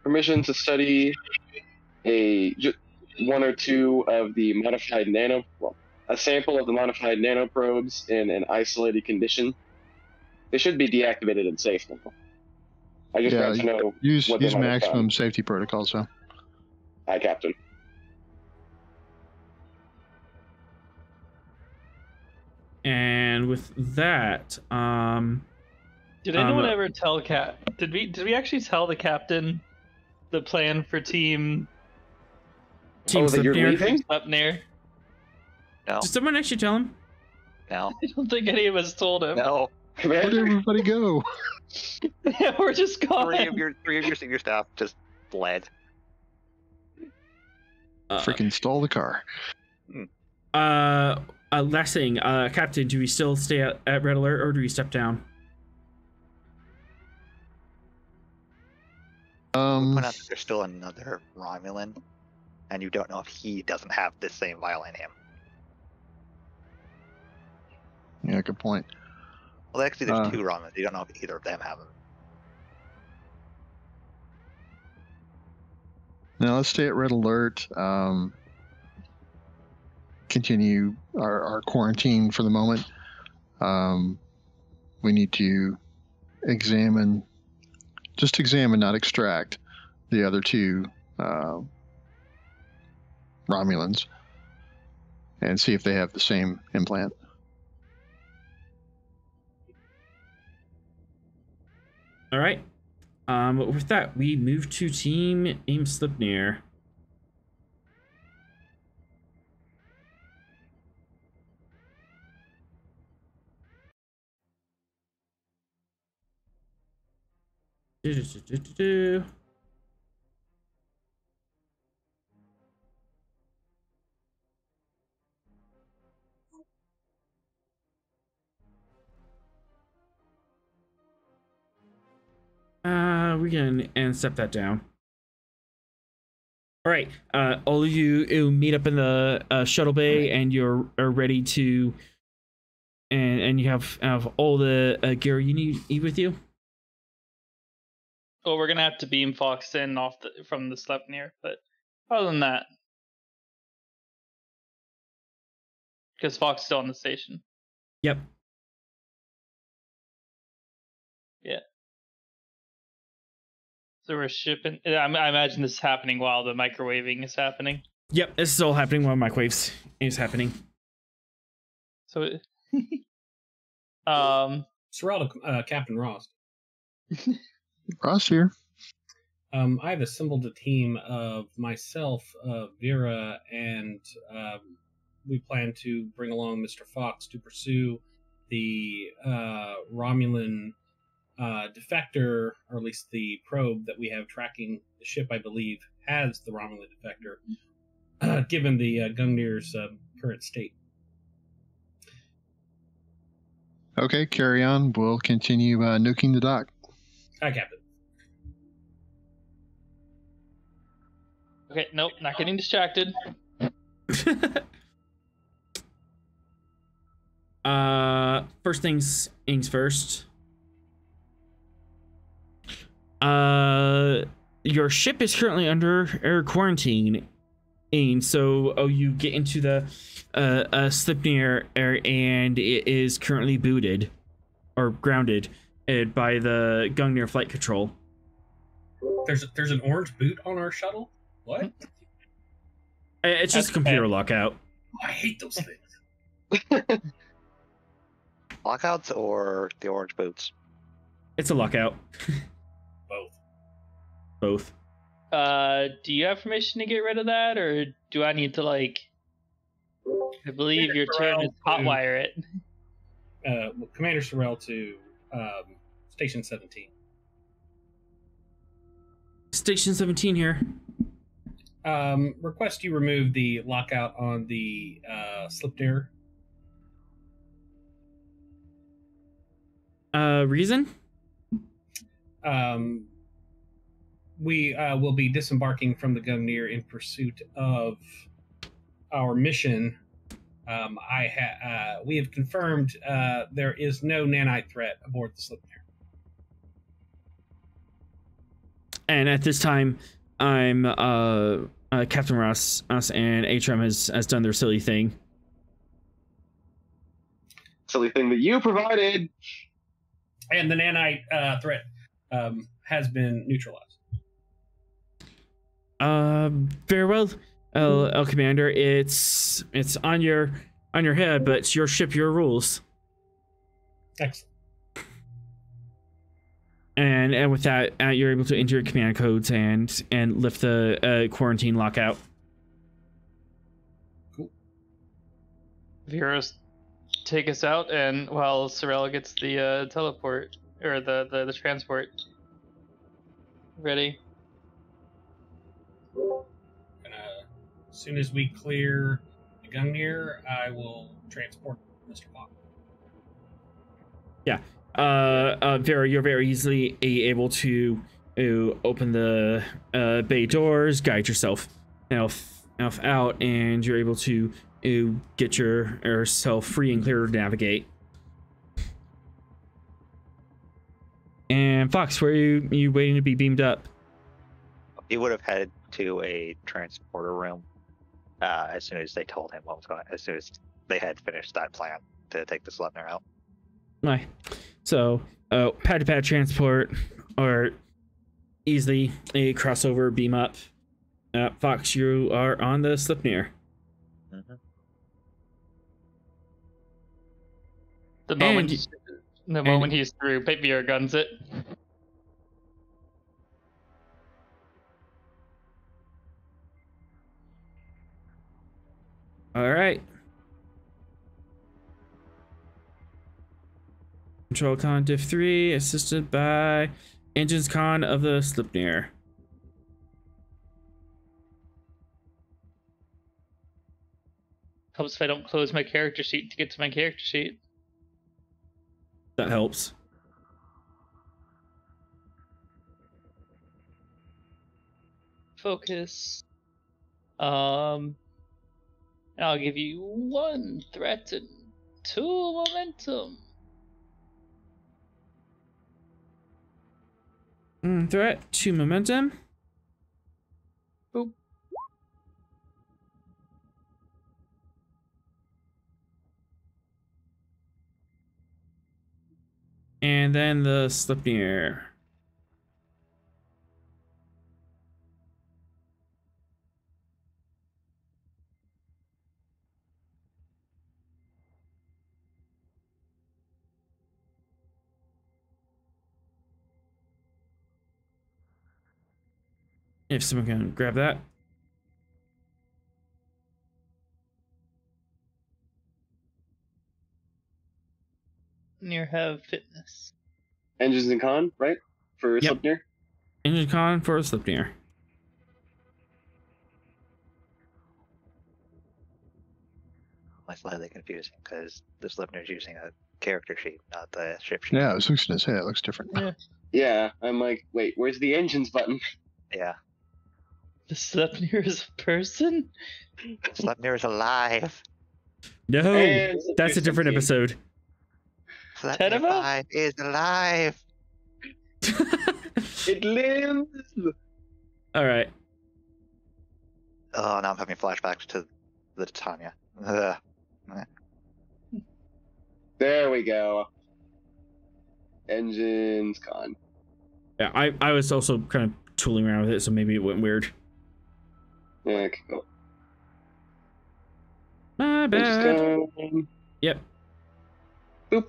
Permission to study one or two of the modified a sample of the modified nanoprobes in an isolated condition. They should be deactivated and safe now. I just got to know use what they might have maximum done. safety protocols. So. Hi, Captain. And with that, did anyone ever tell Did we actually tell the captain the plan for team that you're leaving? up near? No. Did someone actually tell him? No. I don't think any of us told him. No. Where'd everybody go? Yeah, we're just gone. Three of your senior staff just fled. Freaking stole the car. Last thing, Captain, do we still stay at Red Alert or do we step down? Point out that there's still another Romulan, and you don't know if he doesn't have this same vial in him. Yeah, good point. Well, actually, there's two Romulans. You don't know if either of them have them. Now let's stay at Red Alert. Continue our quarantine for the moment. We need to examine, not extract, the other two Romulans and see if they have the same implant. All right. With that, we move to Team Slipnir. We can step that down. All right, all of you meet up in the shuttle bay, and are ready to, and you have all the gear you need with you. Well, we're gonna have to beam Fox in from the Sleipnir, but other than that, because Fox is still on the station. Yep. Yeah. So we're shipping. I imagine this is happening while the microwaving is happening. Yep, this is all happening while microwaves is happening. So, Sorrel to Captain Ross. Ross here. I've assembled a team of myself, Vera, and we plan to bring along Mr. Fox to pursue the Romulan defector, or at least the probe that we have tracking the ship, I believe, has the Romulan defector, given the Gungnir's current state. Okay, carry on. We'll continue nuking the dock. Hi, Captain. okay, nope, not getting distracted. First things first. Your ship is currently under air quarantine, and so you get into the Slipnir air, and it is currently booted or grounded by the Gungnir flight control. There's an orange boot on our shuttle? What? It's just a computer lockout. I hate those things. Lockouts or the orange boots? It's a lockout. Both. Do you have permission to get rid of that, or do I need to I believe your turn is hotwire it. Commander Sorrel to Station 17. Station 17 here. Request you remove the lockout on the Slipnir. Reason? We will be disembarking from the Gungnir in pursuit of our mission we have confirmed there is no nanite threat aboard the Slipner. And at this time, I'm Captain Ross and Atrum has done their silly thing. Silly thing that you provided. And the nanite threat has been neutralized. Very well, El Commander. It's on your head, but it's your ship, your rules. Excellent. And with that, you're able to enter your command codes and lift the quarantine lockout. Cool. Veros, take us out, and while Sorella gets the teleport or the transport ready. As soon as we clear the Gungnir, I will transport Mr. Pop. Yeah. You're very easily able to open the bay doors, guide yourself out, and you're able to get yourself free and clear to navigate. And Fox, where are you waiting to be beamed up? He would have headed to a transporter room as soon as they told him what was going. As soon as they had finished that plan to take the Slipner out. Right. So, pad-to-pad transport, or easily a crossover beam up. Fox, you are on the Slipnir. Mm-hmm. The moment he's through, Papier guns it. All right. Control Con Diff 3, assisted by Engines Con of the Slipnir. Helps if I don't close my character sheet to get to my character sheet. That helps. Focus. I'll give you 1 threat and 2 momentum. Threat, 2 momentum. Boop. And then the Slipnir. If someone can grab that. Near have fitness. Engines and con, right? For Yep. Slipnir? Engine Con for Slipnir. That's slightly confusing because the Slipner's using a character sheet, not the ship sheet. Yeah, I was fixing to say it looks different. Yeah. Yeah, I'm like, wait, where's the engines button? Yeah. The Sleipnir is a person? Slipner is alive. No, And that's a different Slipnir episode. Slipner Tenebo? 5 is alive. It lives! All right. Oh, now I'm having flashbacks to the Titania. There we go. Engines con. Yeah, I was also kind of tooling around with it, so maybe it went weird. Yeah, cool. My bad. Engines con. Yep. Boop.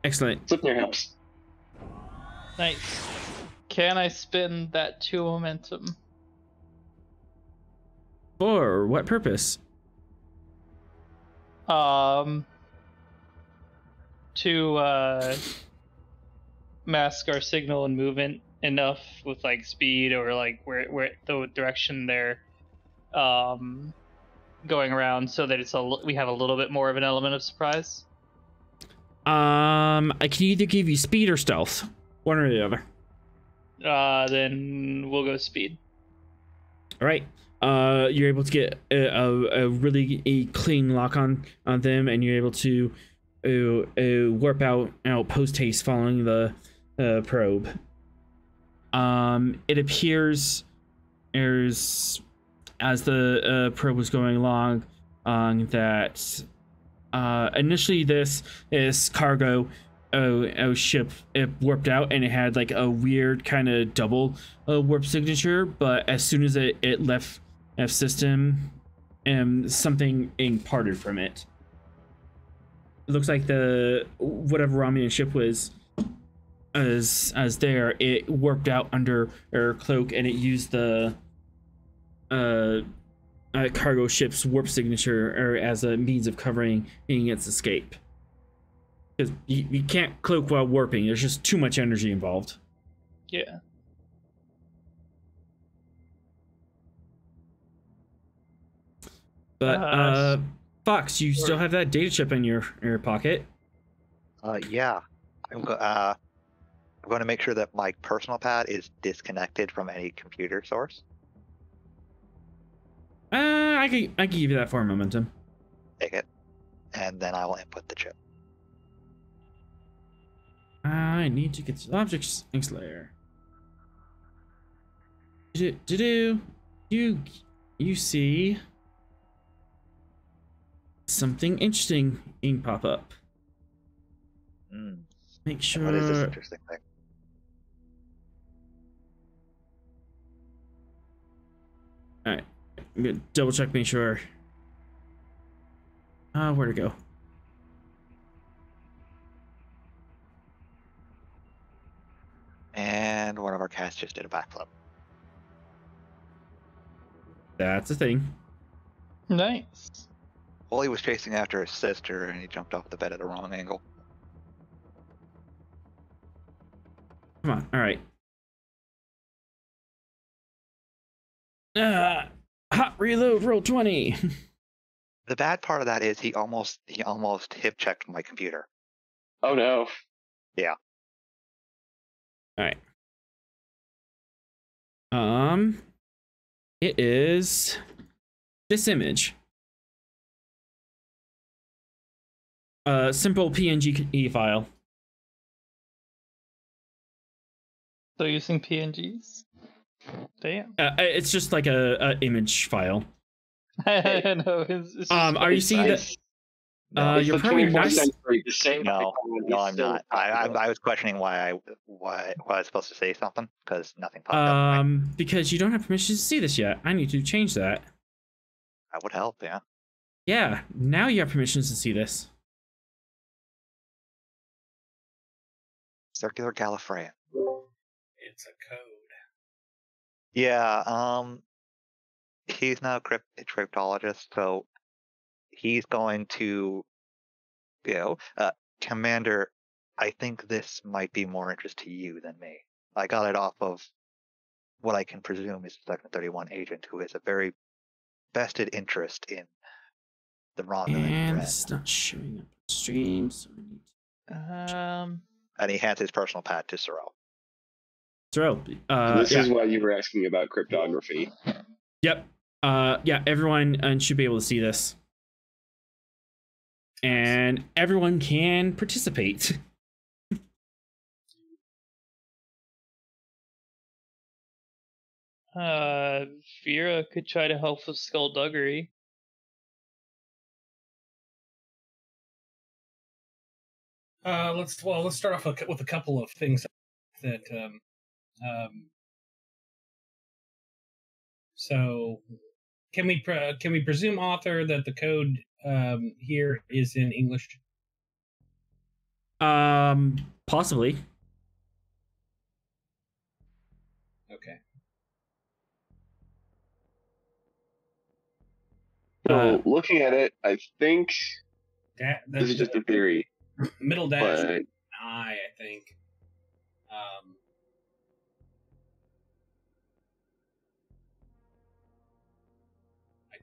Excellent. Slipnir helps. Nice. Can I spend that 2 momentum? For what purpose? To mask our signal and movement enough with like speed or like where the direction they're going around, so that we have a little bit more of an element of surprise. I can either give you speed or stealth, one or the other. Then we'll go speed. All right. you're able to get a really clean lock on them, and you're able to warp out post haste following the probe. It appears as the probe was going along that initially this cargo ship, it warped out, and it had like a weird kind of double warp signature, but as soon as it left F system, something parted from it. It looks like the whatever Romulan ship was as there, it warped out under her cloak, and it used the cargo ship's warp signature as a means of covering its escape. Because you can't cloak while warping. There's just too much energy involved. Yeah. But Fox, you still have that data chip in your pocket. Yeah. I'm going to make sure that my personal pad is disconnected from any computer source. I can give you that for a momentum. Take it, and then I will input the chip. I need to get to the objects layer. You see something interesting pop up. Make sure. What is this interesting thing? All right, I'm gonna double check, make sure. Where'd it go? And one of our cats just did a backflip. That's a thing. Nice. Well, he was chasing after his sister, and he jumped off the bed at the wrong angle. Come on, all right. Hot reload, roll 20. The bad part of that is he almost hip checked my computer. Oh no. Yeah. All right. It is this image. Simple PNG file. So using PNGs? Damn. It's just like a image file. I know. It's are you seeing that? No. You're probably not. The same No, I'm still- not. I was questioning why I was supposed to say something, because nothing popped up. Because you don't have permission to see this yet. I need to change that. That would help, yeah. Yeah, now you have permissions to see this. Circular Gallifreyan. It's a code. Yeah, he's now a cryptologist, so he's going to, Commander, I think this might be more interest to you than me. I got it off of what I can presume is a Section 31 agent who has a very vested interest in the Romulan And threat. it's not showing up on stream, so we need to... And he hands his personal pad to Sorrel. Throw. This Yeah. is why you were asking about cryptography. Yep. Yeah, everyone should be able to see this. And everyone can participate. Vera could try to help with skullduggery. Let's start off with a couple of things that so can we presume, author, that the code here is in English? Possibly. Okay. So looking at it, I think This is just a theory. Middle dash But I think.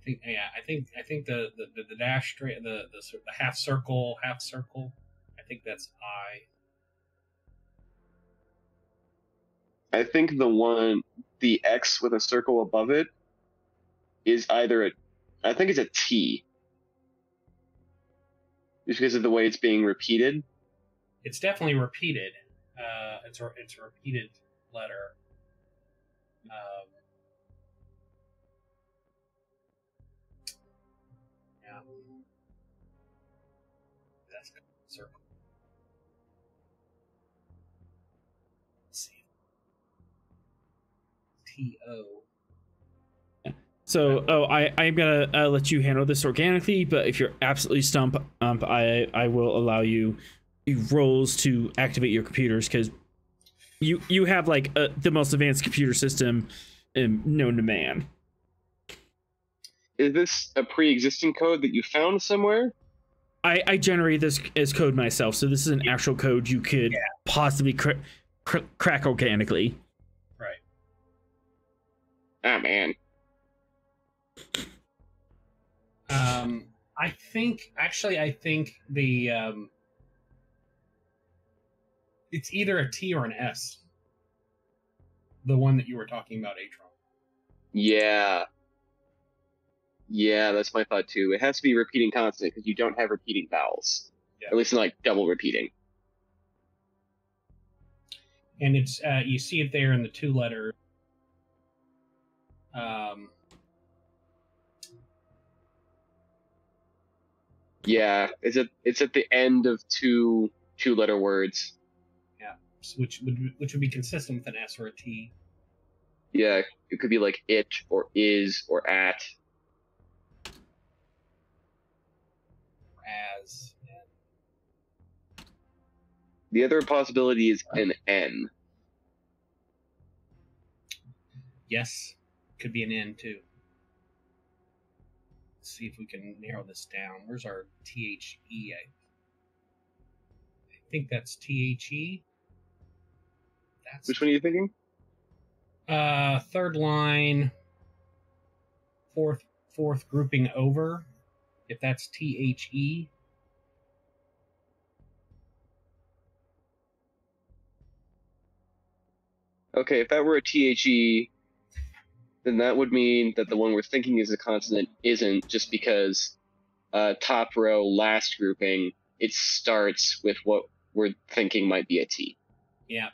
I think the dash straight, the half circle. I think that's I. I think the X with a circle above it is either I think it's a T. Just because of the way it's being repeated. It's definitely repeated. It's a repeated letter. Yeah. That's circle. Let's see. T-O. So, I'm gonna let you handle this organically, but if you're absolutely stumped, I will allow you rolls to activate your computers, because you have like the most advanced computer system known to man. Is this a pre-existing code that you found somewhere? I generated this as code myself, so this is an actual code you could possibly crack organically. Right. Ah, man. I think the it's either a T or an S. The one that you were talking about, Atron. Yeah. Yeah, that's my thought too. It has to be repeating consonant because you don't have repeating vowels. Yeah. At least like double repeating. And it's you see it there in the two letters. Yeah, it's at the end of two letter words. Yeah, which would be consistent with an S or a T. Yeah, it could be like it or is or at. As. Yeah. The other possibility is an N. Yes, could be an N too. Let's see if we can narrow this down. Where's our THE? I think that's THE. That's Which one are you thinking? third line, fourth grouping over. If that's THE. Okay, if that were a THE, then that would mean that the one we're thinking is a consonant isn't, just because top row, last grouping, it starts with what we're thinking might be a T. Yeah.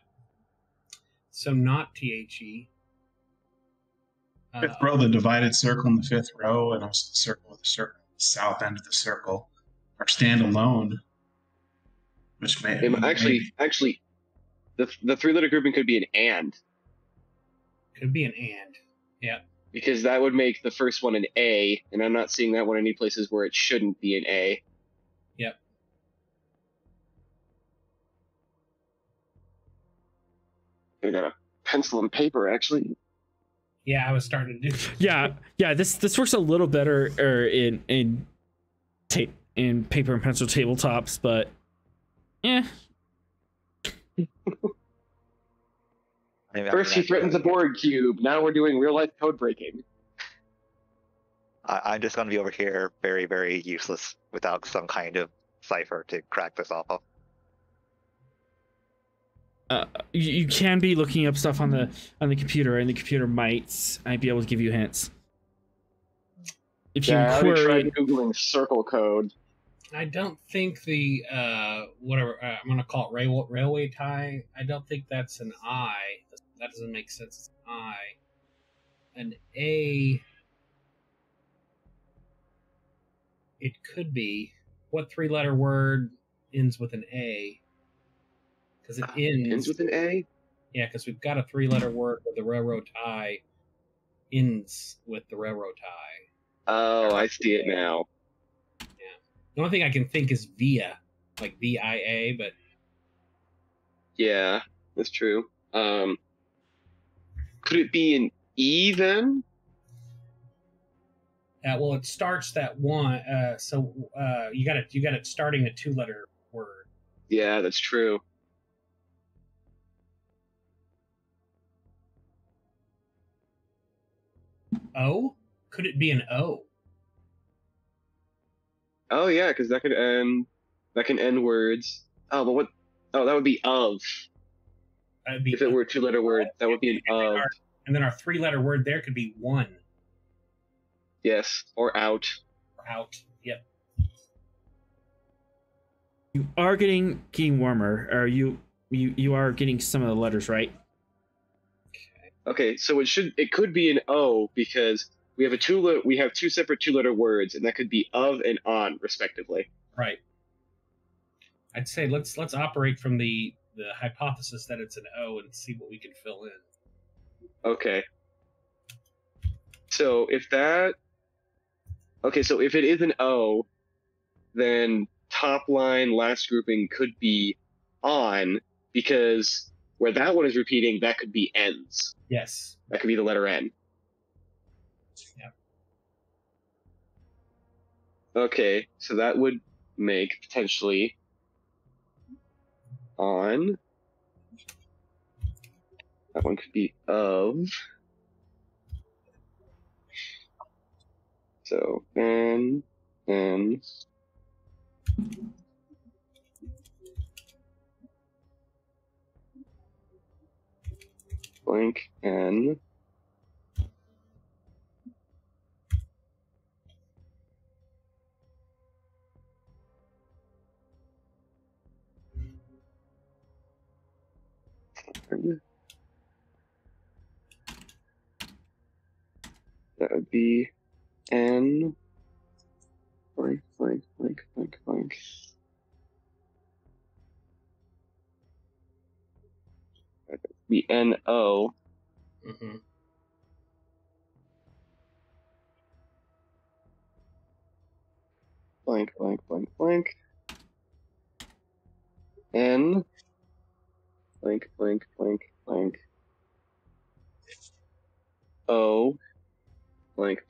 So not THE. Fifth row, the divided circle in the fifth row, and also the circle with the circle, south end of the circle, are standalone. Which may Actually, the three-letter grouping could be an and. Could be an and. Yeah. Because that would make the first one an A, and I'm not seeing that one any places where it shouldn't be an A. Yep. I got a pencil and paper, actually. Yeah, I was starting to do. Yeah. This works a little better in paper and pencil tabletops, but yeah. First he threatens a Borg cube, now we're doing real life code breaking. I'm just going to be over here very, very useless without some kind of cipher to crack this off of. You can be looking up stuff on the computer, and the computer might be able to give you hints. If you I already query, tried googling circle code. I don't think the whatever I'm gonna call it railway tie. I don't think that's an I. That doesn't make sense. It's an I. An A. It could be. What three-letter word ends with an A? Because it ends with an A? Yeah, because we've got a three-letter word where the railroad tie ends with the railroad tie. Oh, I see it now. Yeah. The only thing I can think is via, like VIA, but yeah, that's true. Could it be an E then? Well, it starts that one. So you got it starting a two-letter word. Yeah, that's true. O? Could it be an O? Oh yeah, because that can end words. Oh, but what? Oh, that would be of. If it were a two-letter word, that would be an of. And then our three-letter word there could be one. Yes, or out. Out. Yep. You are getting warmer, or you are getting some of the letters right. Okay, so it could be an O because we have two separate 2-letter words, and that could be of and on, respectively. Right. I'd say let's operate from the hypothesis that it's an O and see what we can fill in. Okay. So if it is an O, then top line last grouping could be on, because where that one is repeating, that could be ends. Yes. That could be the letter N. Yep. Okay, so that would make potentially on. That one could be of. So N. Blank N. That would be N. Blank. That would be N-O. Mm-hmm. Blank. N. Blank. O. Blank.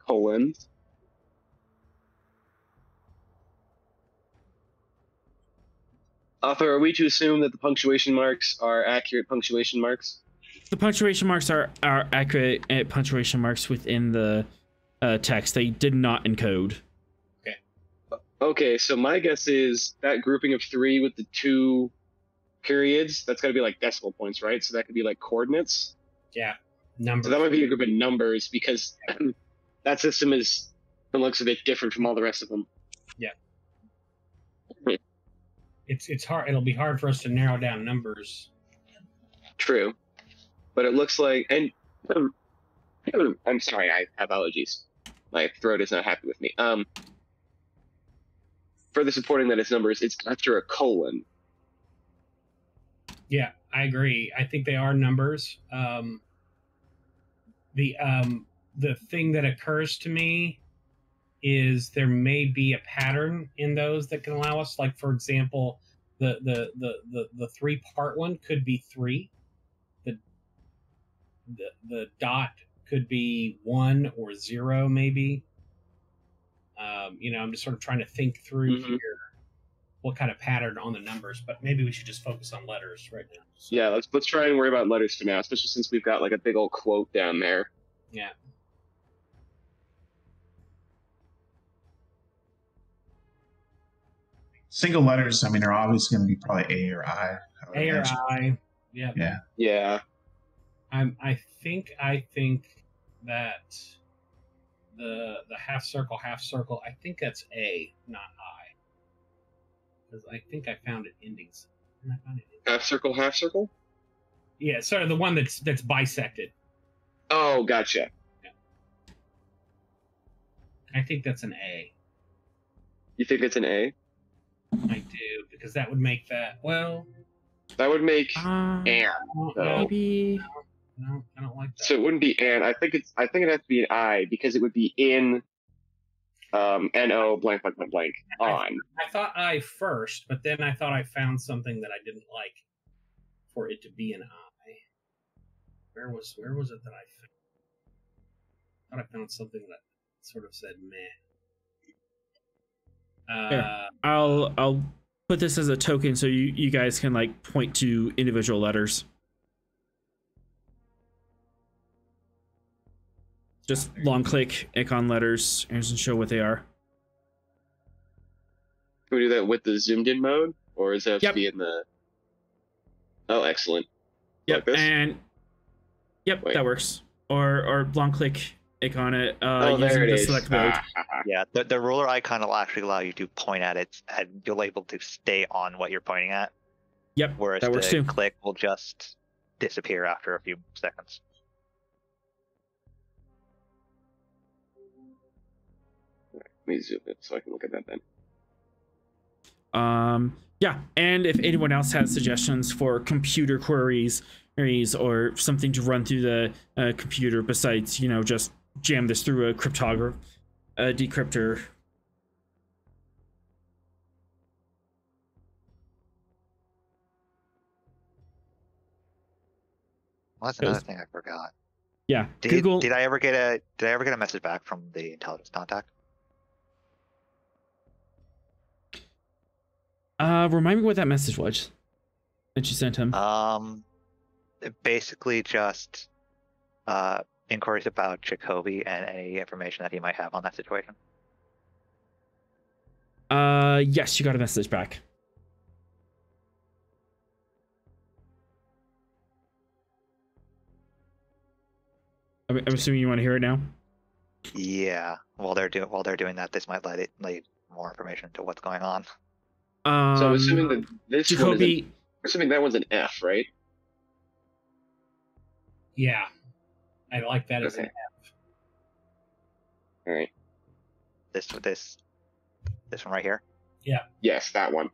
Colon. Author, are we to assume that the punctuation marks are accurate punctuation marks? The punctuation marks are accurate punctuation marks within the text. They did not encode. Okay, so my guess is that grouping of 3 with the 2 periods, that's got to be like decimal points, right? So that could be like coordinates. Yeah. Numbers. So that might be a group of numbers, because that system looks a bit different from all the rest of them. Yeah. It's hard. It'll be hard for us to narrow down numbers. True, but it looks like, and I'm sorry, I have allergies. My throat is not happy with me. Further supporting that it's numbers, it's after a colon. Yeah, I agree. I think they are numbers. The thing that occurs to me is there may be a pattern in those that can allow us, like, for example, the 3-part one could be 3. The dot could be 1 or 0, maybe. I'm just sort of trying to think through here what kind of pattern on the numbers, but maybe we should just focus on letters right now. So. Yeah, let's try and worry about letters for now, especially since we've got like a big old quote down there. Yeah. Single letters, I mean, are obviously going to be probably A or I. A or I. Yeah. Yeah. I think that the half circle, I think that's A, not I. Because I think I found it endings. Half circle? Yeah, sorry, the one that's bisected. Oh, gotcha. Yeah. I think that's an A. You think it's an A? I do, because that would make that, well... That would make and. Maybe... No, I don't like that. So it wouldn't be and. I think it has to be an I, because it would be in N-O blank on. I thought I first, but then I thought I found something that I didn't like for it to be an I. Where was it that I found? I thought I found something that sort of said meh. Here, I'll put this as a token so you guys can like point to individual letters. Just long click icon letters and show what they are. Can we do that with the zoomed in mode, or is that to be in the? Oh, excellent. Yep, like this? and Yep, Wait. that works. Or long click icon it Oh, using there it the is. select mode. Yeah, the ruler icon will actually allow you to point at it, and you'll able to stay on what you're pointing at. Yep, Whereas that works the too. click will just disappear after a few seconds. Let me zoom it so I can look at that then. Yeah, and if anyone else has suggestions for computer queries or something to run through the computer besides, just jam this through a decryptor. Well, that's another thing I forgot. Yeah, Did, Google. Did I ever get a message back from the intelligence contact? Remind me what that message was that you sent him. Basically just inquiries about Jacoby and any information that he might have on that situation. Yes, you got a message back. I'm assuming you want to hear it now. Yeah. While they're doing that, this might let more information into what's going on. So I'm assuming that this Jacoby. one I'm assuming that one's an F, right? Yeah, I like that as an Okay. F. All right. This one right here. Yes, that one.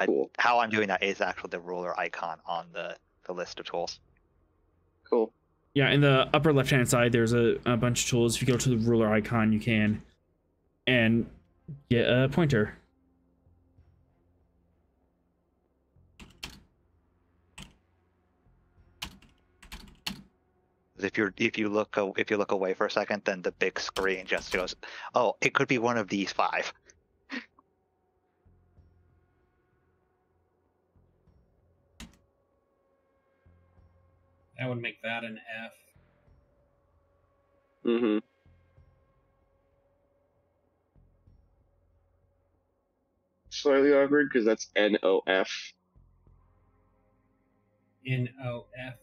Cool. How I'm doing that is actually the ruler icon on the list of tools. Cool. Yeah, in the upper left-hand side, there's a bunch of tools. If you go to the ruler icon, you can and get a pointer. If you look away for a second, then the big screen just goes, "Oh, it could be one of these 5." That would make that an F. Mm-hmm. Slightly awkward because that's NOF. NOF.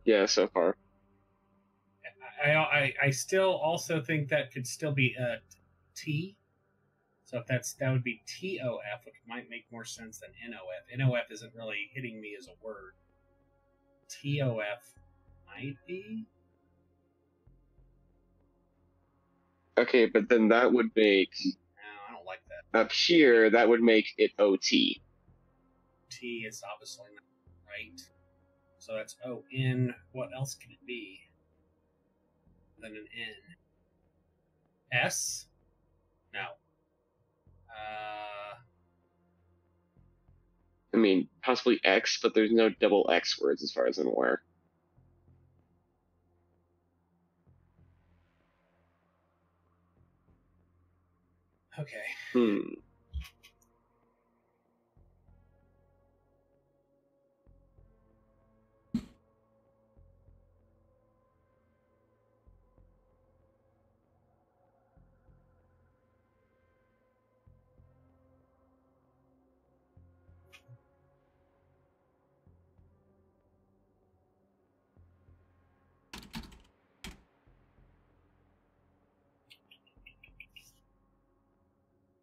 Yeah, so far. I still also think that could still be a T. So if that would be TOF, which might make more sense than NOF. NOF isn't really hitting me as a word. TOF might be. Okay, but then that would make No, I don't like that. up here. That would make it OT. T is obviously not right. So that's ON. What else can it be than an N? S? No. I mean, possibly X, but there's no double X words as far as I'm aware. Okay.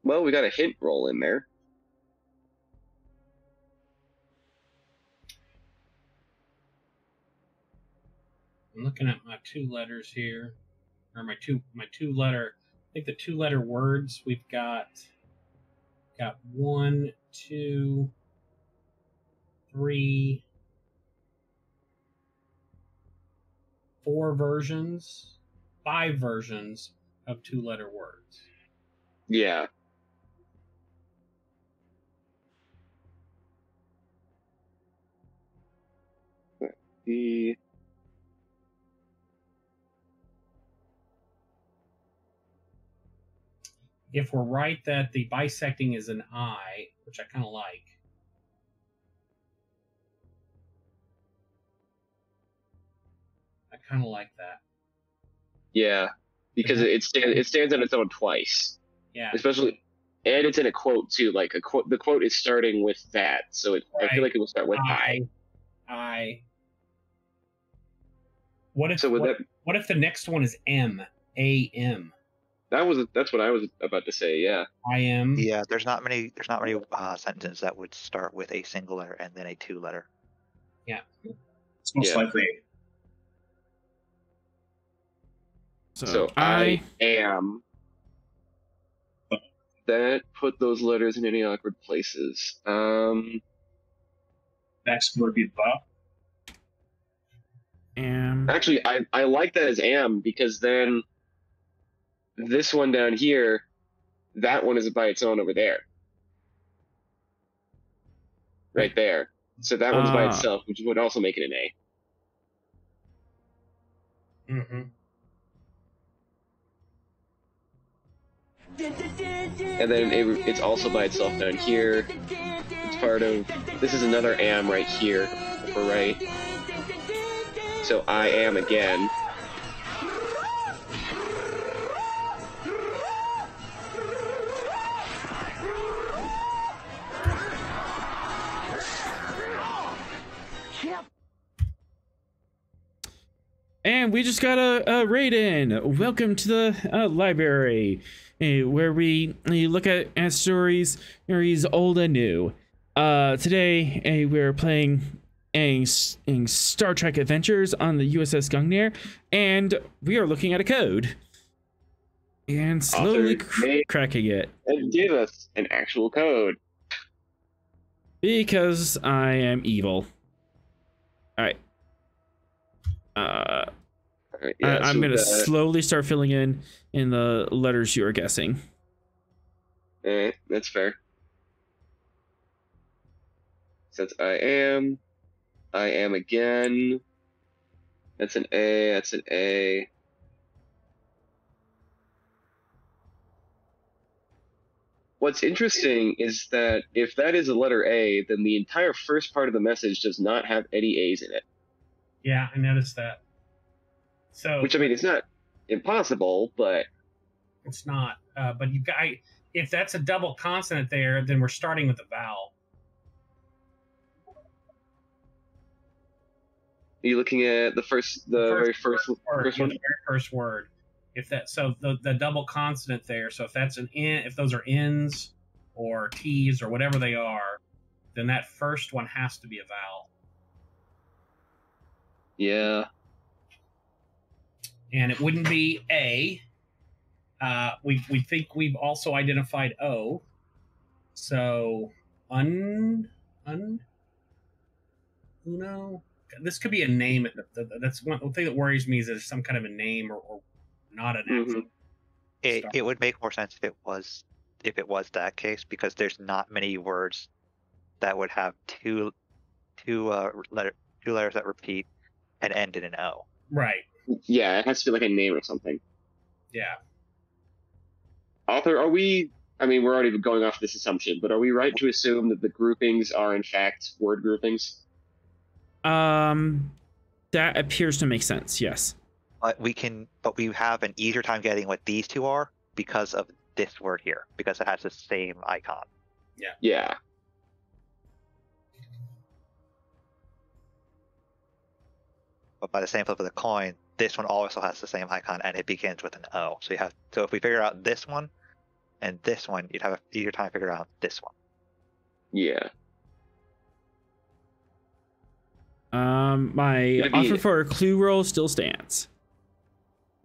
Well, we got a hint roll in there. I'm looking at my 2 letters here, or my two letter. I think the 2-letter words we've got 1, 2, 3, 4 versions, 5 versions of 2-letter words. Yeah. The If we're right that the bisecting is an I, which I kind of like. I kind of like that. Yeah, because it stands on its own twice. Yeah. Especially, and it's in a quote too. Like the quote is starting with that, so I feel like it will start with I. I. What if So would that what if the next one is M? A-M. that's what I was about to say. Yeah. I am. Yeah, there's not many sentences that would start with a single letter and then a two letter. Yeah. It's most Yeah. likely. So I am. That put those letters in any awkward places. Next would be the. Actually, I like that as am because then this one down here, that one is by its own over there. Right there. So that one's by itself, which would also make it an A. Mm-hmm. And then it's also by itself down here. It's part of... This is another am right here, upper right. So I am again. And we just got a raid in. Welcome to the library, where we look at stories old and new. Today we're playing Star Trek Adventures on the USS Gungnir, and we are looking at a code and slowly cracking it. And give us an actual code. Because I am evil. Alright. Yeah, I'm gonna slowly start filling in the letters you are guessing. That's fair. Since I am again. That's an A, that's an A. What's interesting is that if that is a letter A, then the entire first part of the message does not have any A's in it. Yeah, I noticed that. So, which, I mean, it's not impossible, but it's not. But you got, if that's a double consonant there, then we're starting with a vowel. Are you looking at the very first word? The very first word. If that, so the double consonant there. So if that's an N, if those are N's or T's or whatever they are, then that first one has to be a vowel. Yeah. And it wouldn't be A. We think we've also identified O. So uno. This could be a name. That's one thing that worries me is that there's some kind of a name or not an actual. It would make more sense if it was that case, because there's not many words that would have two letters that repeat and end in an O. Right. Yeah, it has to be like a name or something. Yeah. Author, are we... I mean, we're already going off this assumption, but are we right to assume that the groupings are, in fact, word groupings? That appears to make sense, yes. But we have an easier time getting what these two are because of this word here, because it has the same icon. Yeah. Yeah. But by the same flip of the coin, this one also has the same icon and it begins with an O. So if we figure out this one and this one, you'd have an easier time figuring out this one. Yeah. My offer for a clue roll still stands.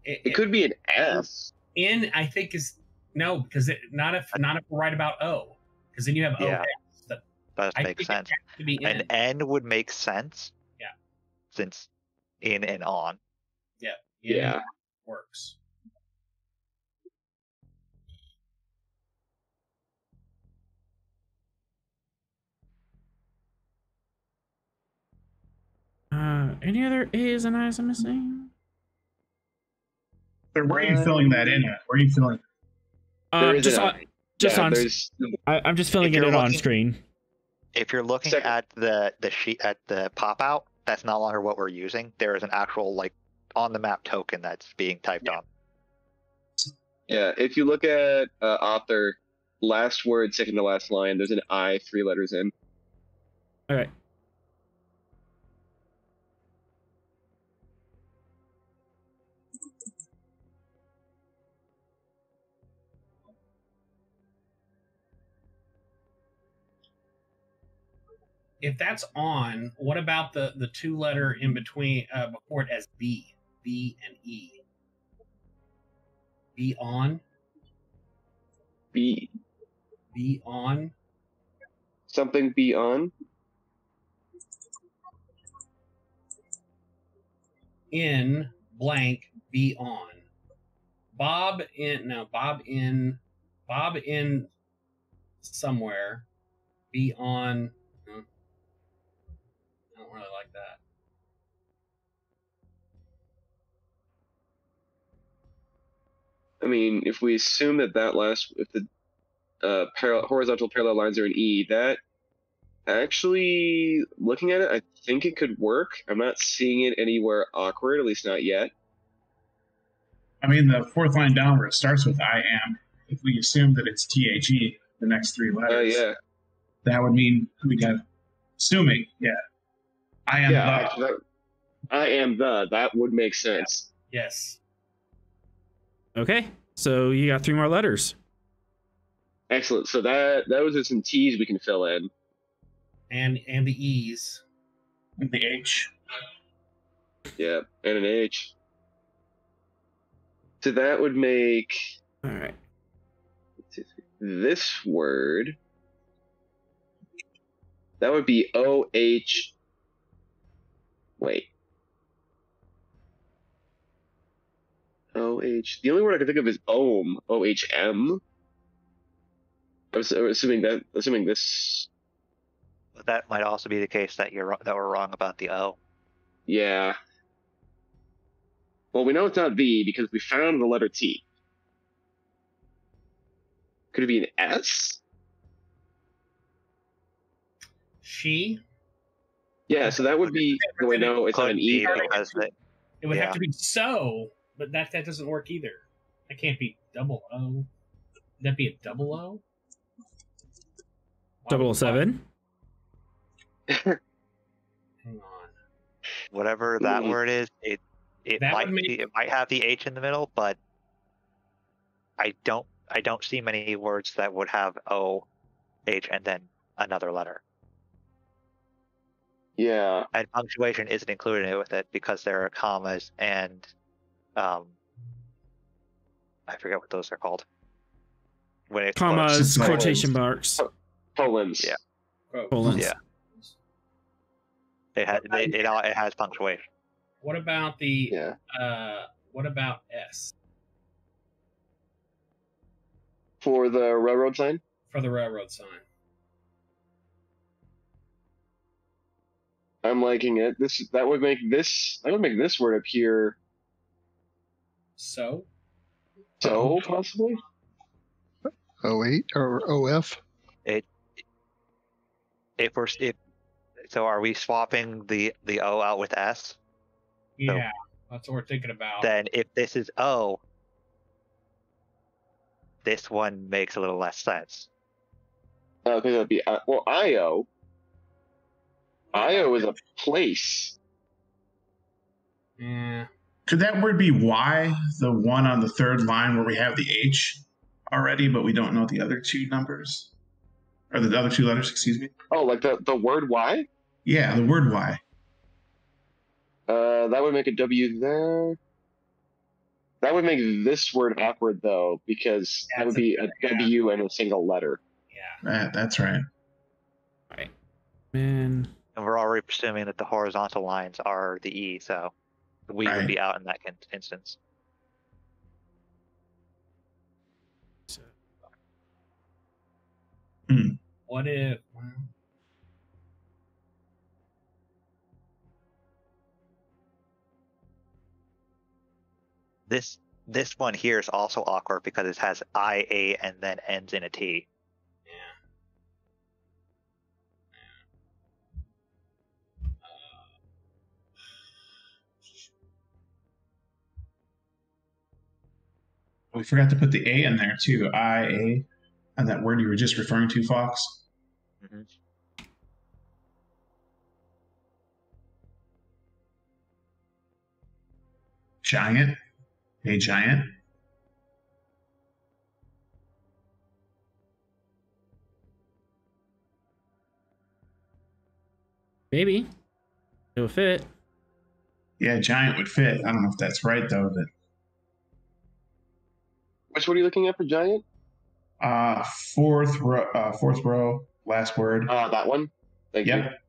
It could be an S. N, I think, is no, because not if we're right about O, because then you have yeah. O. That does make sense. An N would make sense. Yeah. Since in and on. Yeah. Yeah. Works. Any other A's and I's I'm missing? Where are you filling that in at? Where are you filling? I'm just filling it in on screen. If you're looking at the sheet at the pop out, that's no longer what we're using. There is an actual on the map token that's being typed on. Yeah, if you look at author, last word, second to last line, there's an I, 3 letters in. All right. if that's on, what about the two letter in between before it as B? B and E. Be on. Be Be on. something be on. In blank be on. Bob in somewhere. Be on. I don't really like that. I mean, if we assume that if the horizontal parallel lines are in E, that actually, looking at it, I think it could work. I'm not seeing it anywhere awkward, at least not yet. I mean, the fourth line down where it starts with I am, if we assume that it's THE, the next three letters, that would mean we got, assuming, I am the. Actually, I am the. That would make sense. Yes. Okay, so you got 3 more letters. Excellent. So those are some T's we can fill in. And the E's. And the H. Yeah, and an H. So that would make All right. this word. That would be OH. Wait. OH. The only word I can think of is ohm. OHM. I was assuming this. But that might also be the case that we're wrong about the O. Yeah. Well, we know it's not V because we found the letter T. Could it be an S? She. Yeah, so that would be. Wait, no, it's not an E. It would have to be so, but that doesn't work either. That can't be double O. Would that be a double O? 007. Hang on. Whatever that word is, it might have the H in the middle, but I don't see many words that would have O, H, and then another letter. Yeah. And punctuation isn't included with it because there are commas and I forget what those are called. When it's Commas, close. quotation marks. Colons. Yeah. Colons. Yeah. It has punctuation. What about what about S For the railroad sign? for the railroad sign? I'm liking it. That would make this word appear So possibly? 08 or OF? So are we swapping the O out with S? yeah, that's what we're thinking about. Then if this is O, this one makes a little less sense. Because that'd be IO. IO is a place. Yeah. Could that word be Y, the one on the third line where we have the H already, but we don't know the other 2 numbers? Or the other 2 letters, excuse me? Oh, like the word Y? Yeah, the word Y. That would make a W there. That would make this word awkward, though, because that would be a W and a single letter. Yeah. That's right. Right. Man. And we're already presuming that the horizontal lines are the E, so we would be out in that instance. What if? This one here is also awkward because it has IA and then ends in a T. We forgot to put the A in there too. IA, and that word you were just referring to, Fox. Mm-hmm. Giant. A giant. Maybe. It'll fit. Yeah, giant would fit. I don't know if that's right though. Which one are you looking at for giant? Fourth row, last word. That one. Thank you. Yep.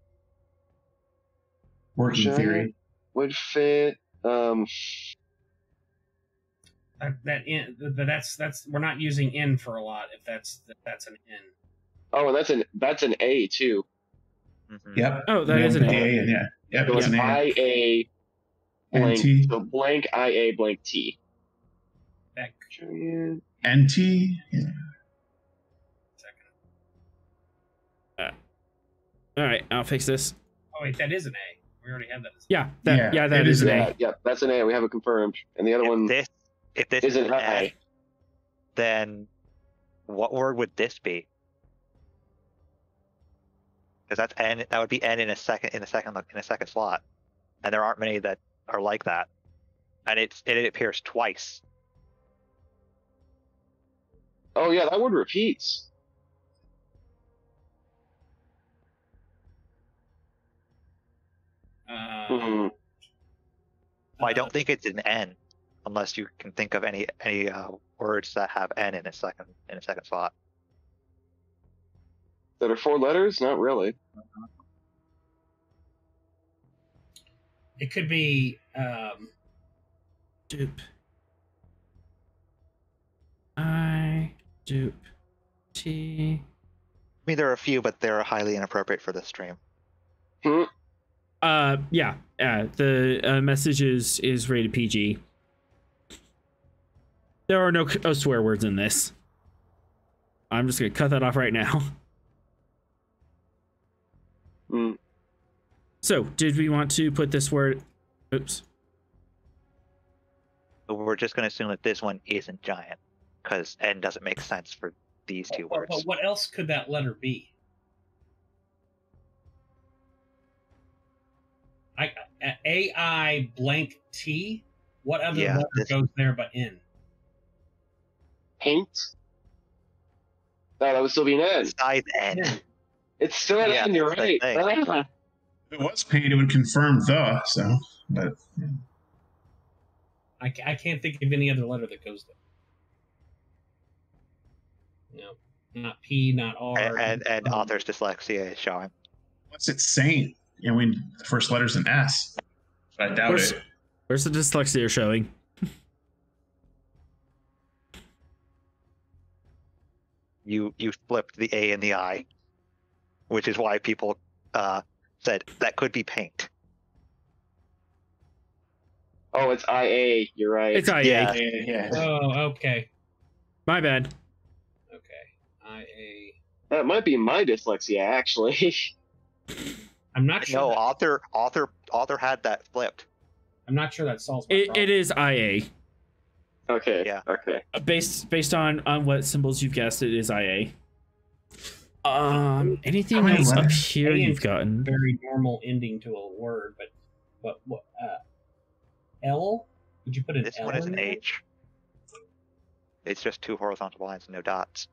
Working Giant theory. would fit. That's we're not using in for a lot. If that's an in. Oh, and that's an A too. Mhm. Yep. Oh, that is an A. And yeah. Yep, So it's it's an A. IA blank. NT. So blank IA blank T. That Giant. NT. Yeah. second. All right, I'll fix this. Oh wait, that is an A. We already had that. Yeah, Yeah, that it is is an Yeah, A. yep, that's an A. We have it confirmed. And the other one If this is an an I. F, then what word would this be? Because that's N. That would be N in a second slot, and there aren't many that are like that. And it appears twice. Oh yeah, that word repeats. Hmm. Well, I don't think it's an N, unless you can think of any words that have N in a second slot. That are 4 letters? Not really. It could be Dupe. I dupe T. I mean, there are a few, but they're highly inappropriate for this stream. Yeah. The message is rated PG. There are no swear words in this. I'm just gonna cut that off right now. So, did we want to put this word? Oops. But we're just going to assume that this one isn't giant, because N doesn't make sense for these two words. But what else could that letter be? AI blank T. What other letter goes there but in? Paint? No, that would still be an N. Besides N. It's still an N, you're right. If it was paid, it would confirm the, so, but. Yeah. I can't think of any other letter that goes there. No, not P, not R. And author's dyslexia is showing. What's it saying? I mean, the first letter's an S. But I doubt it. Where's the dyslexia showing? You flipped the A and the I, which is why people said that could be paint. Oh, it's IA. You're right. It's IA. Yeah. Oh, okay. My bad. Okay. IA. That might be my dyslexia, actually. I'm not sure. No, that, author had that flipped. I'm not sure that solves my problem. It is IA. Okay. Yeah. Okay. Based on what symbols you've guessed, it is IA. Anything How many else up letters? here A you've is gotten? Very normal ending to a word, but what? L? Would you put an This L one is in an there? H. It's just 2 horizontal lines and no dots.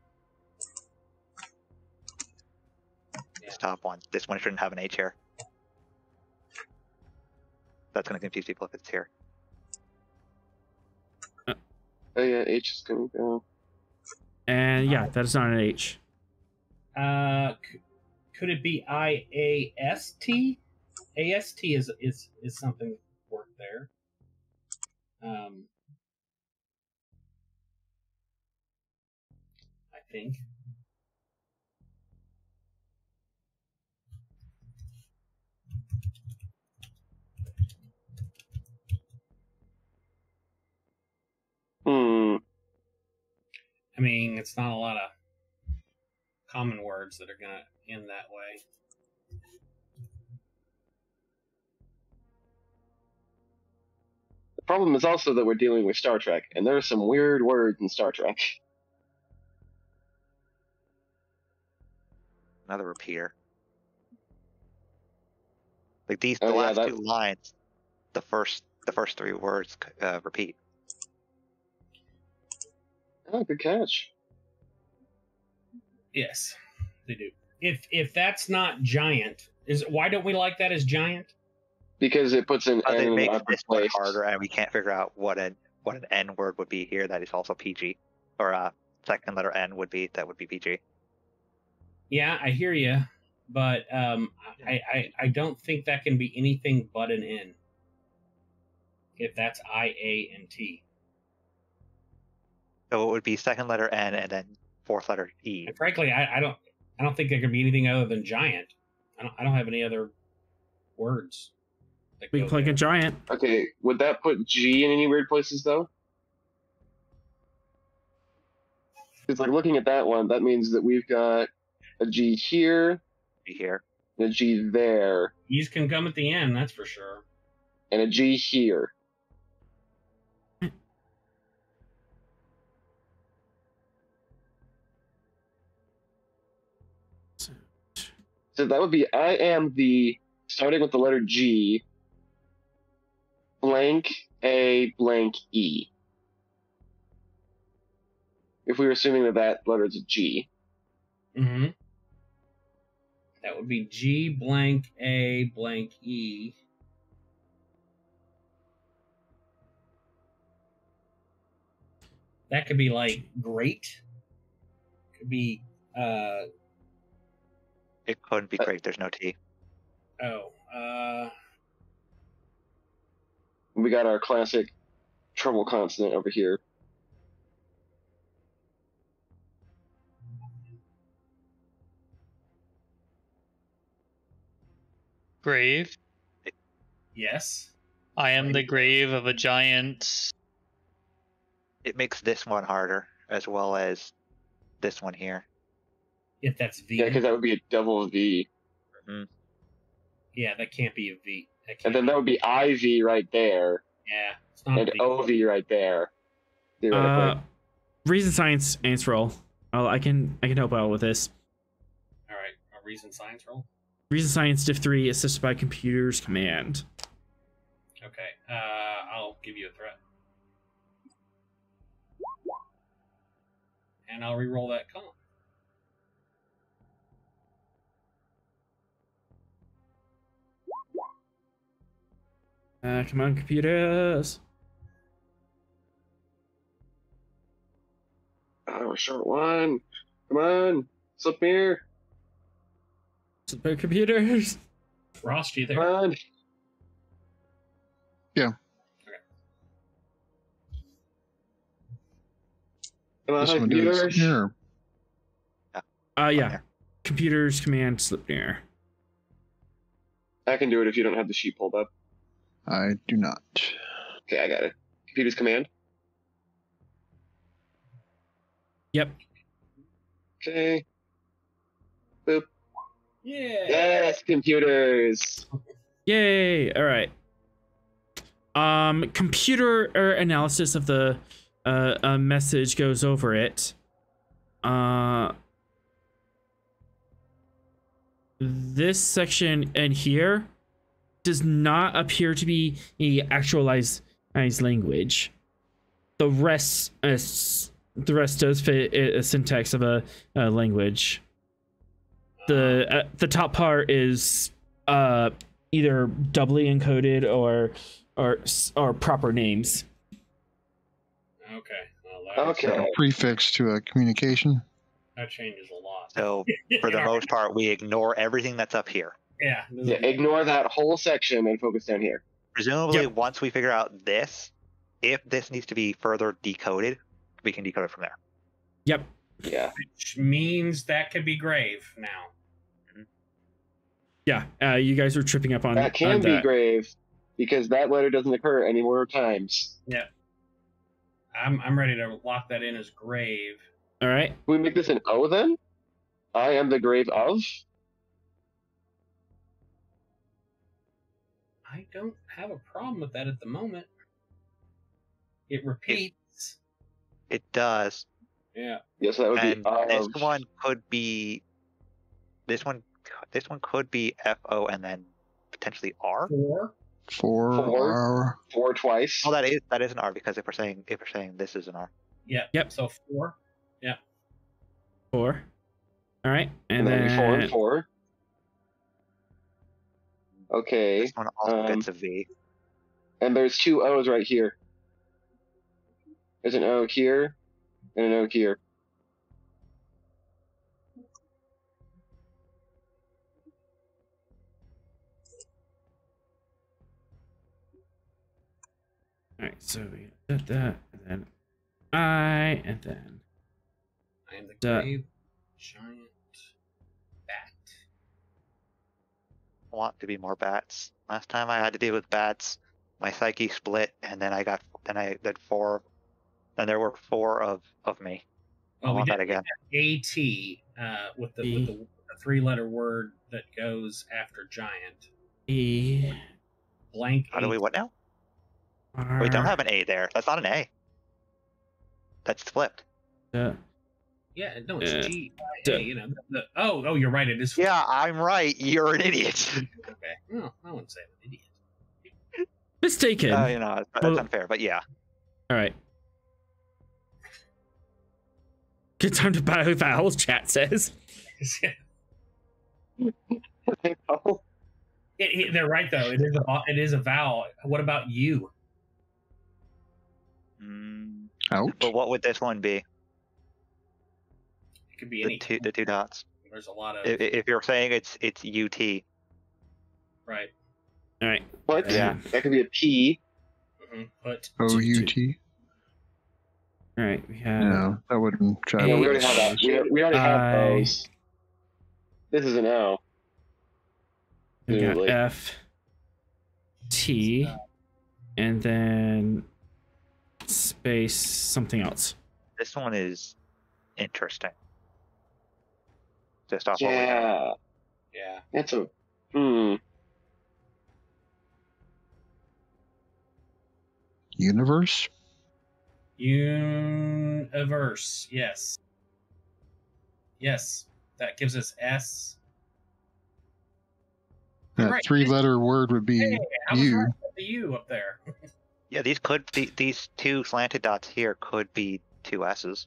This top one. This one shouldn't have an H here. That's going to confuse people if it's here. Oh yeah, H is gonna go. And yeah, that is not an H. Could it be IAST? AST is something that worked there. I think. I mean, it's not a lot of common words that are gonna end that way. The problem is also that we're dealing with Star Trek, and there are some weird words in Star Trek. Another repeater. Like the Oh, yeah, last that- 2 lines, the first 3 words repeat. Oh, good catch. Yes, they do. If that's not giant, Why don't we like that as giant? Because it puts an N It in an makes upper this one place. harder, and we can't figure out what an N word would be here. That is also PG, or a second letter N would be. That would be PG. Yeah, I hear you, but I don't think that can be anything but an N. If that's I, A, and T. So it would be second letter N and then fourth letter E. And frankly, I don't think there can be anything other than giant. I don't have any other words. We can click a giant. Okay, would that put G in any weird places though? It's like looking at that one. That means that we've got a G here, Here. and a G there, E's can come at the end, that's for sure. and a G here. So that would be I am the, starting with the letter G, blank A blank E. If we were assuming that that letter is a G. Mm-hmm. That would be G blank A blank E. That could be like great. Could be It couldn't be great. There's no T. We got our classic trouble consonant over here. Grave. yes. I am the grave of a giant. It makes this one harder, as well as this one here. If that's V. Yeah, because that would be a double V. Mm-hmm. Yeah, that can't be a V. And then that would be IV right there. Yeah, it's not And a V. OV right there. Theoretically. Reason science answer roll. I can help out with this. All right, a reason science roll. Reason science diff 3 assisted by computers command. Okay, I'll give you a threat. And I'll re-roll that column. Come on, computers. Oh, short one. Come on. Slip here. Super computers. Ross, you Come there? on. Yeah. Okay. Come on, This one does computers. here. Yeah. Computers command slip near. I can do it if you don't have the sheet pulled up. I do not. Okay, I got it. Computers command. Yep. Okay. Boop. Yeah. Yes, computers. Yay! All right. Computer analysis of the message goes over it. This section in here does not appear to be a actualized language. The rest does fit a syntax of a language. The top part is either doubly encoded or proper names. Okay. Well, Okay. A prefix to a communication. that changes a lot. So for the most part, we ignore everything that's up here. Yeah. Yeah, ignore that whole section and focus down here. Presumably, Yep. once we figure out this, if this needs to be further decoded, we can decode it from there. Yep. Yeah. Which means that could be grave now. Yeah. You guys are tripping up on That can on be that. grave because that letter doesn't occur any more times. Yeah. I'm ready to lock that in as grave. All right. Can we make this an O then? I am the grave of? I don't have a problem with that at the moment. It repeats. It does. Yeah. Yes, that would And be of. this one could be. This one could be FO and then potentially R. 4. For Four twice. Oh, that is an R because if we're saying this is an R. Yeah. Yep. So 4. 4. All right. And and then then 4 and 4. Okay. This one also gets a V. And there's 2 O's right here. There's an O here and an O here. Alright, so we did that, and then I, and then I am the Duh. grave giant bat. I want to be more bats. Last time I had to deal with bats, my psyche split, and then I did 4. Then there were 4 of me. I Oh, we want did that again. AT with the 3-letter word that goes after giant. E, Blank. How do we AT. what now? R, We don't have an A there. That's not an A. That's flipped. Yeah, no, it's G. duh. You know. Oh, you're right. It is. Yeah, I'm right. You're an idiot. Okay. No, I wouldn't say I'm an idiot. mistaken. You know, that's Well- unfair, but yeah. Alright. Good time to buy vowels, chat says. Oh, They're right though. It is a vowel. What about you? Mm, Out. but what would this one be? It could be The any. the 2 dots. There's a lot of If you're saying it's UT. right. Alright. what? Yeah. That could be a P. But O-U-T. Alright, we have No, that wouldn't try. No, we H. already have that. We already have I- O's. This is an O. we got Presumably. F, T, and then space something else. This one is interesting. Just off what we have. Yeah. yeah. That's a. Universe. Universe. Yes. Yes. That gives us S. That Right. 3-letter word would be Hey, I was U. right about the U up there. Yeah, these 2 slanted dots here could be 2 S's.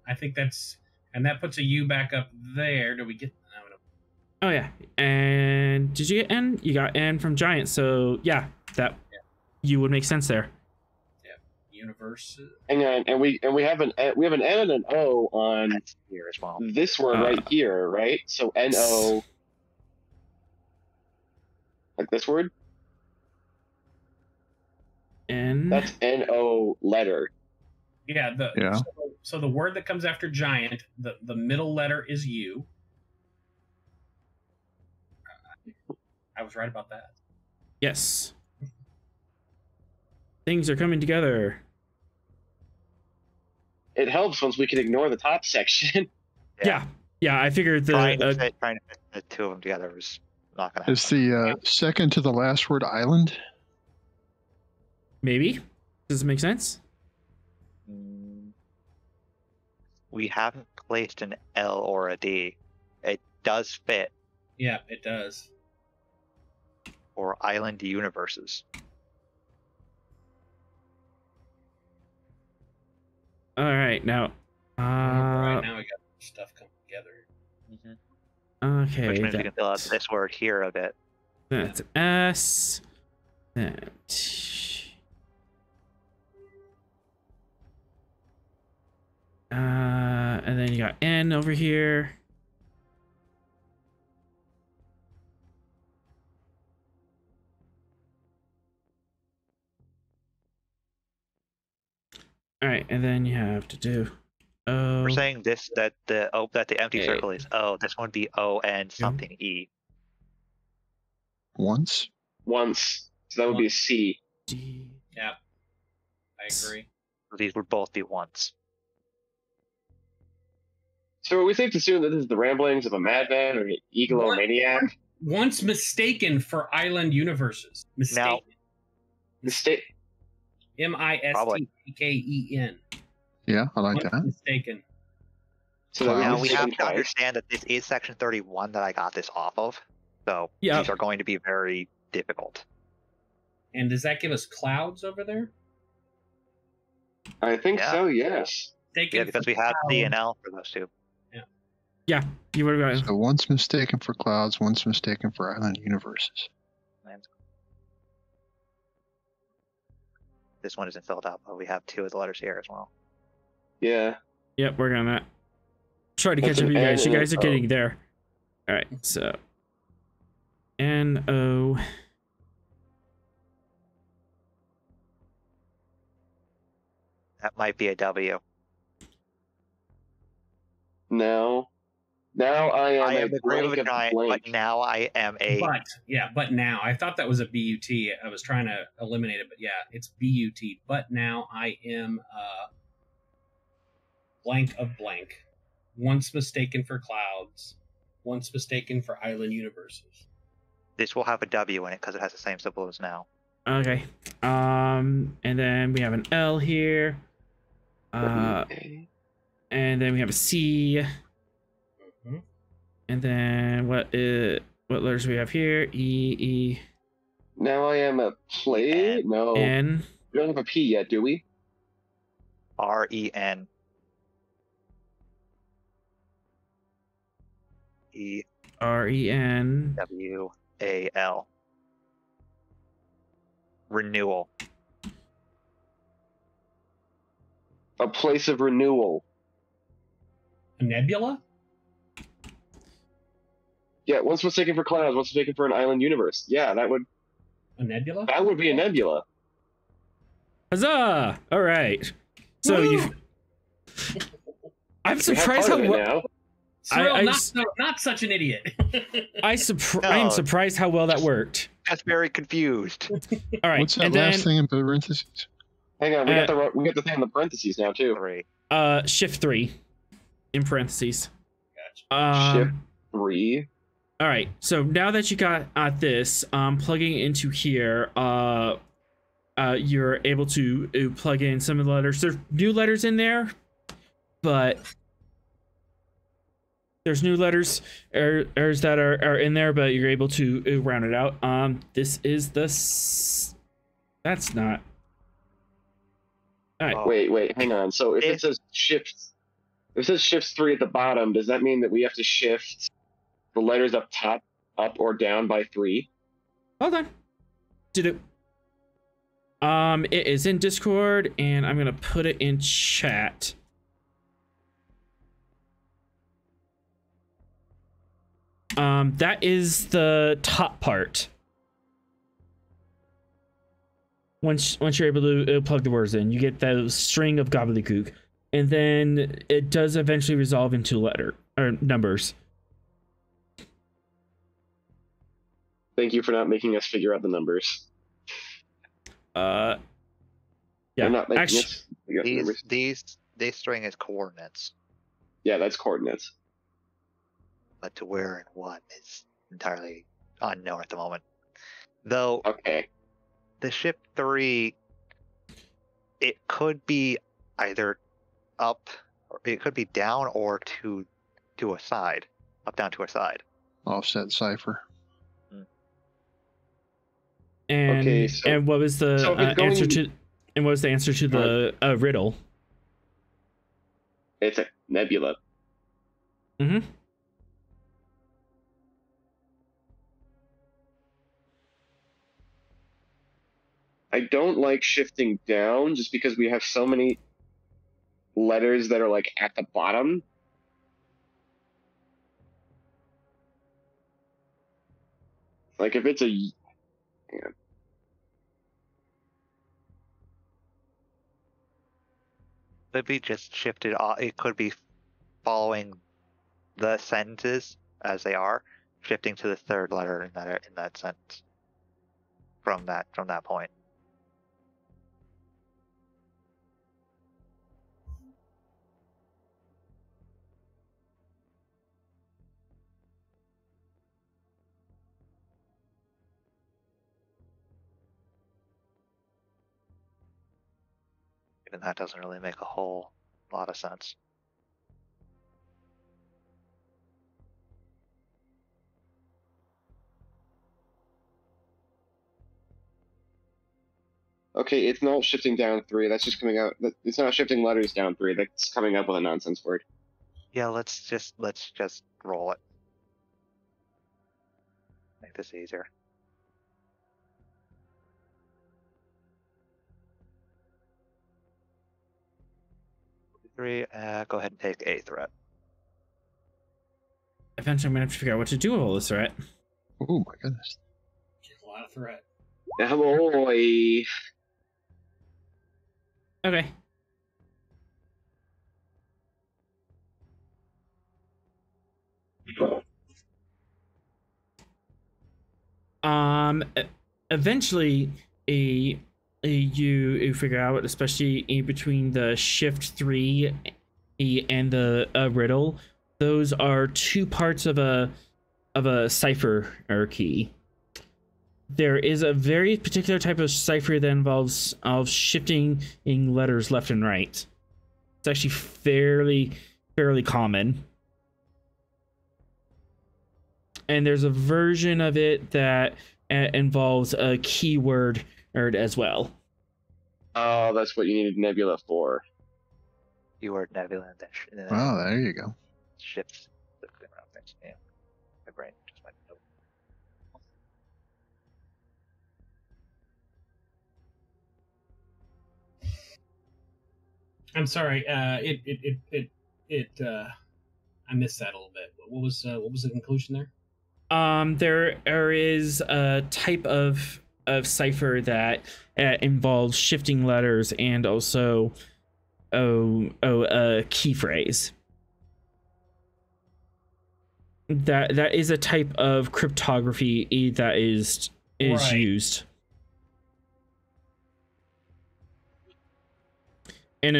I think and that puts a U back up there. Do we get? I don't know. Oh yeah. And did you get N? You got N from giant, so yeah, that you would make sense there. Universe. Hang on, and we have an N and an O on That's here as well. this word right here, right? So N-O. Like this word? N. That's N-O letter. Yeah. Yeah. So the word that comes after giant, the middle letter is U. I was right about that. Yes. Things are coming together. It helps once we can ignore the top section. Yeah. Yeah, I figured Trying to the fit the 2 of them together was not going to Is happen. the second to the last word island? maybe. Does it make sense? We haven't placed an L or a D. It does fit Yeah, it does. for island universes. All right, now. Right now we got stuff coming together. Okay. Which means we can fill out this word here a bit. That's an S. That. And then you got N over here. All right, and then you have to do. O. We're saying that the empty Okay. circle is O. This one would be O and something E. Once. Once. So that would be a C. D. Yeah, I agree. So these would both be once. So are we safe to assume that this is the ramblings of a madman or an egomaniac? Once mistaken for island universes. Mistaken. Mistake. Mistaken. Yeah, I like Once that. mistaken. So that Now we're we have mistaken to twice. understand that this is section 31 that I got this off of. So Yeah. these are going to be very difficult. And does that give us clouds over there? I think Yeah. so, yes. Taken Yeah, because for we have C cloud. and L for those 2. Yeah, you would have got. So one's mistaken for clouds, one's mistaken for island universes. This one isn't filled out, but we have 2 of the letters here as well. Yeah. Yep, we're gonna try to That's catch up an with you guys. N You and guys are an O. getting there. All right, so N-O. That might be a W. Now I am I am a the grave of blank a of giant, blank. but now I am a. But now I thought that was a BUT. I was trying to eliminate it, but yeah, it's BUT. But now I am blank of blank. Once mistaken for clouds, once mistaken for island universes. This will have a W in it because it has the same symbol as now. Okay. And then we have an L here. Okay. And then we have a C. Mm-hmm. And then what letters do we have here? E, Now I am a play. No, N. we don't have a P yet, do we? R-E-N. E R-E-N. W-A-L. Renewal. A place of renewal. A nebula? Yeah, once mistaken for clouds, once mistaken for an island universe. Yeah, A nebula? that would be a nebula. Huzzah! All right. So Woo! you. I'm We have surprised part how of it well. now. Cyril, not such an idiot. I am surprised how well that worked. Just very confused. All right, What's that and last then thing in parentheses? Hang on, we got the thing in the parentheses now too. 3. shift 3 in parentheses. Gotcha. Shift 3. All right, so now that you got this, plugging into here, you're able to plug in some of the letters. There's new letters in there, but there's new letters errors that are in there, but you're able to round it out. This is that's not. All right. Oh. Wait, hang on. So if it says shift 3 at the bottom, does that mean that we have to shift the letters up top, up or down by 3? Hold on. It is in Discord, and I'm gonna put it in chat. That is the top part. Once you're able to plug the words in, you get that string of gobbledygook, and then it does eventually resolve into letter or numbers. Thank you for not making us figure out the numbers. Yeah. They're not making Actually, us figure out the numbers. This string is coordinates, Yeah, that's coordinates. but to where and what is entirely unknown at the moment. Though Okay. the shift 3, it could be either up, or it could be down or to a side, up, down, to a side. Offset cipher. And Okay, so- and what was the so if it's answer going- to? And what was the answer to the riddle? It's a nebula. Mm-hmm. I don't like shifting down just because we have so many letters that are like at the bottom. Like if it's a hang on. Could be just shifted. It could be following the sentences as they are, shifting to the third letter in that sentence. From that point. Even that doesn't really make a whole lot of sense. Okay, it's not shifting down 3. That's just coming out. It's not shifting letters down 3. That's coming up with a nonsense word. Yeah, let's just roll it. Make this easier. 3. Go ahead and take a threat. Eventually, I'm gonna have to figure out what to do with all this threat. Oh my goodness. A lot of threat. Ahoy! Okay. Eventually, you figure out, especially in between the shift 3 and the riddle, those are two parts of a cipher or key. There is a very particular type of cipher that involves shifting in letters left and right. It's actually fairly common. And there's a version of it that involves a keyword as well. Oh, that's what you needed Nebula for. Keyword nebula and then Wow, there you go. shifts around things. Yeah. My brain just went nope. I'm sorry. I missed that a little bit. What was the conclusion there? There is a type of cipher that involves shifting letters and also a key phrase. That is a type of cryptography that is Right. used. And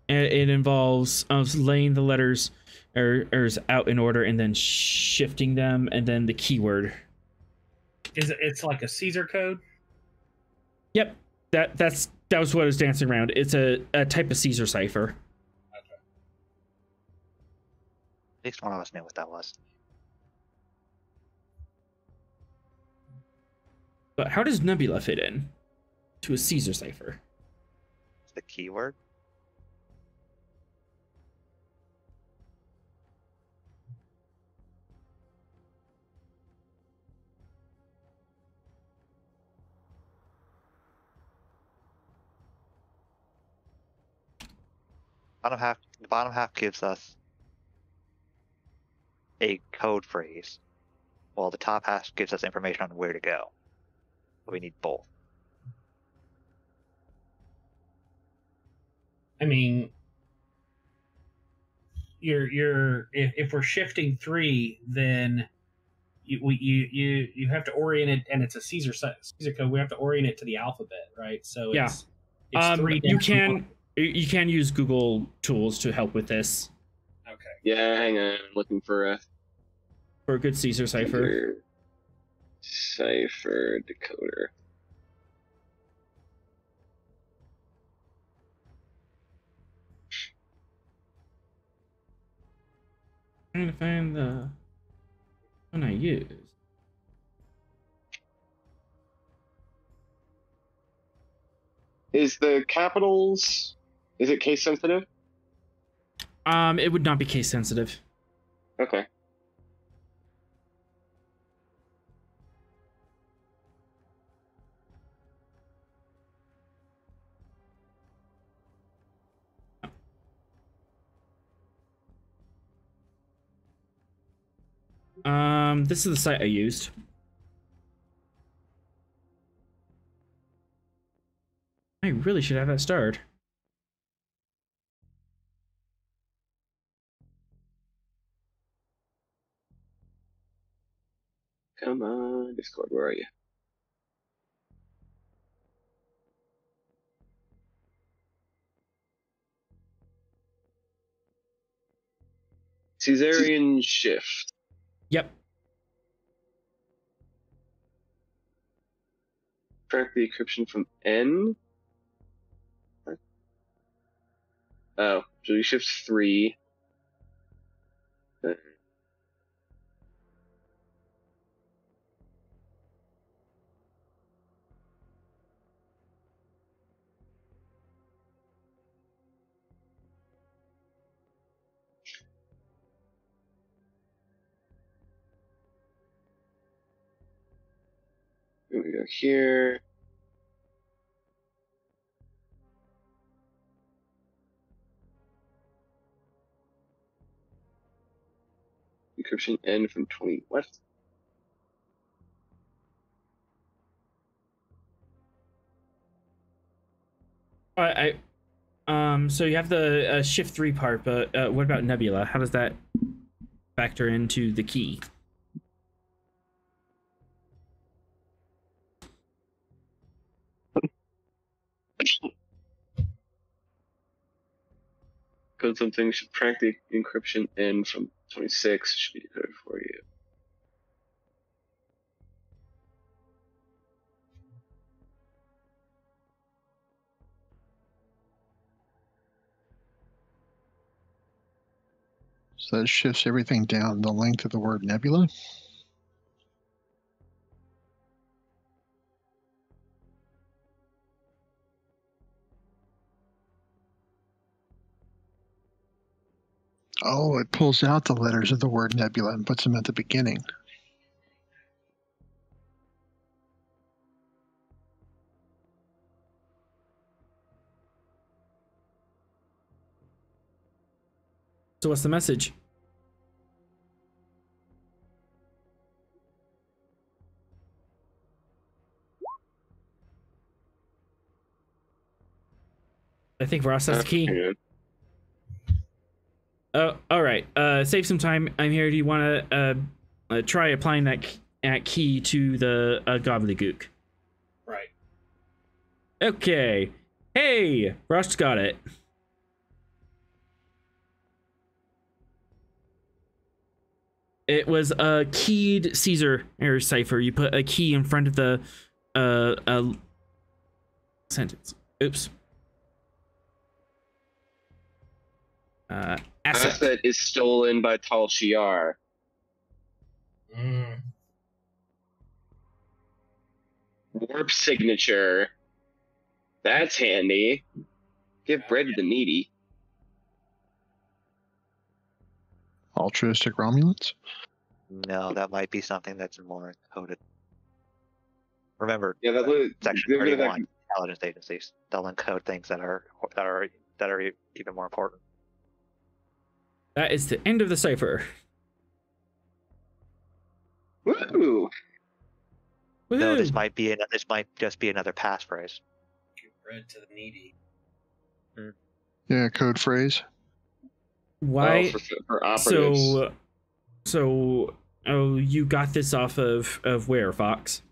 it involves laying the letters out in order and then shifting them, and then the keyword. It's like a Caesar code? Yep, that was what I was dancing around. It's a type of Caesar cipher. At least one of us knew what that was. But how does Nebula fit in to a Caesar cipher? It's the keyword. The bottom half gives us a code phrase, while the top half gives us information on where to go. But we need both. I mean, if we're shifting 3, then you have to orient it, and it's a Caesar code. We have to orient it to the alphabet, right? So Yeah. it's 3. You can use Google tools to help with this Okay. Yeah, hang on. I'm looking for for a good Caesar cipher. Cipher decoder. Trying to find the one I use. Is the capitals? Is it case sensitive? It would not be case sensitive. Okay. This is the site I used. I really should have that starred. Come on, Discord, where are you? Caesarian shift. Yep. Track the encryption from N. Oh, so we shift 3. we go here. Encryption end from 20. What? So you have the shift 3 part, but what about Nebula? How does that factor into the key? Code something, subtract the encryption end from 26, should be decoded for you. So that shifts everything down the length of the word nebula. Oh, it pulls out the letters of the word nebula and puts them at the beginning. So what's the message? I think Ross has the key. Oh, all right. Save some time. I'm here. Do you want to try applying that key to the gobbledygook? Right. Okay. Hey, Ross got it. It was a keyed Caesar error cipher. You put a key in front of the sentence. Oops. Asset is stolen by Tal Shiar. Warp signature. That's handy. Give bread to the needy. Altruistic Romulans? No, that might be something that's more encoded. Remember, Yeah, that Section 31 intelligence agencies. They'll encode things that are even more important. That is the end of the cipher. Woo! No, this might just be another passphrase. Give bread to the needy. Yeah, code phrase. Why? For operatives. So, you got this off of where, Fox?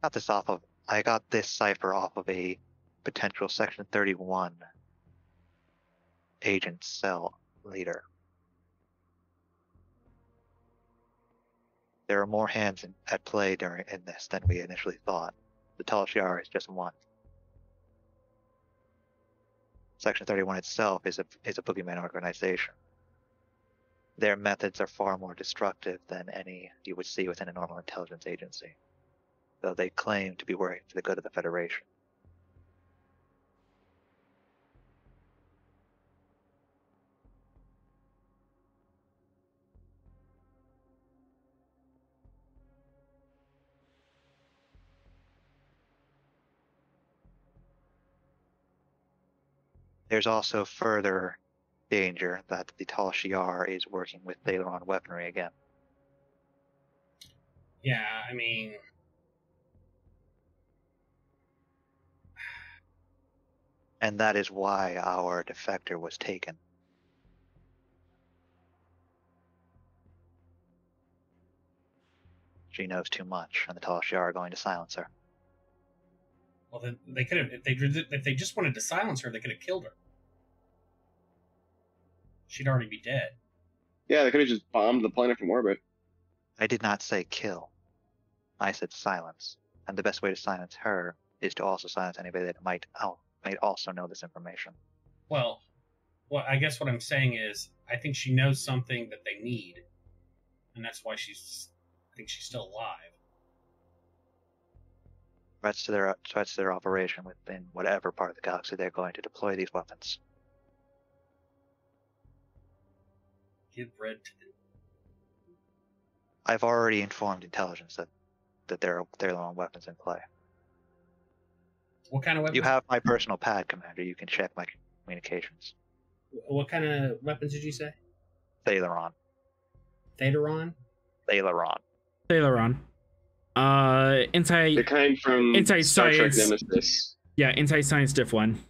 I got this cipher off of a potential Section 31 agent cell leader. There are more hands at play in this than we initially thought. The Tal Shiar is just one. Section 31 itself is a boogeyman organization. Their methods are far more destructive than any you would see within a normal intelligence agency, though they claim to be working for the good of the Federation. There's also further danger that the Tal Shiar is working with Thalaron weaponry again. Yeah, I mean... And that is why our defector was taken. She knows too much, and the Tal Shiar are going to silence her. Well, then they could have, if they just wanted to silence her, they could have killed her. She'd already be dead. Yeah, they could have just bombed the planet from orbit. I did not say kill. I said silence. And the best way to silence her is to also silence anybody that might also know this information. Well, I guess what I'm saying is, I think she knows something that they need, and that's why I think she's still alive. Threats to their operation within whatever part of the galaxy they're going to deploy these weapons. Give bread to the... I've already informed intelligence that that they're the only weapons in play. What kind of weapons? You have my personal pad, Commander. You can check my communications. What kind of weapons did you say? Thaleron. Thaleron? Thaleron. Thaleron. The Inside kind from Inside Star Trek Science. Nemesis. Yeah, Inside Science Diff 1. Okay.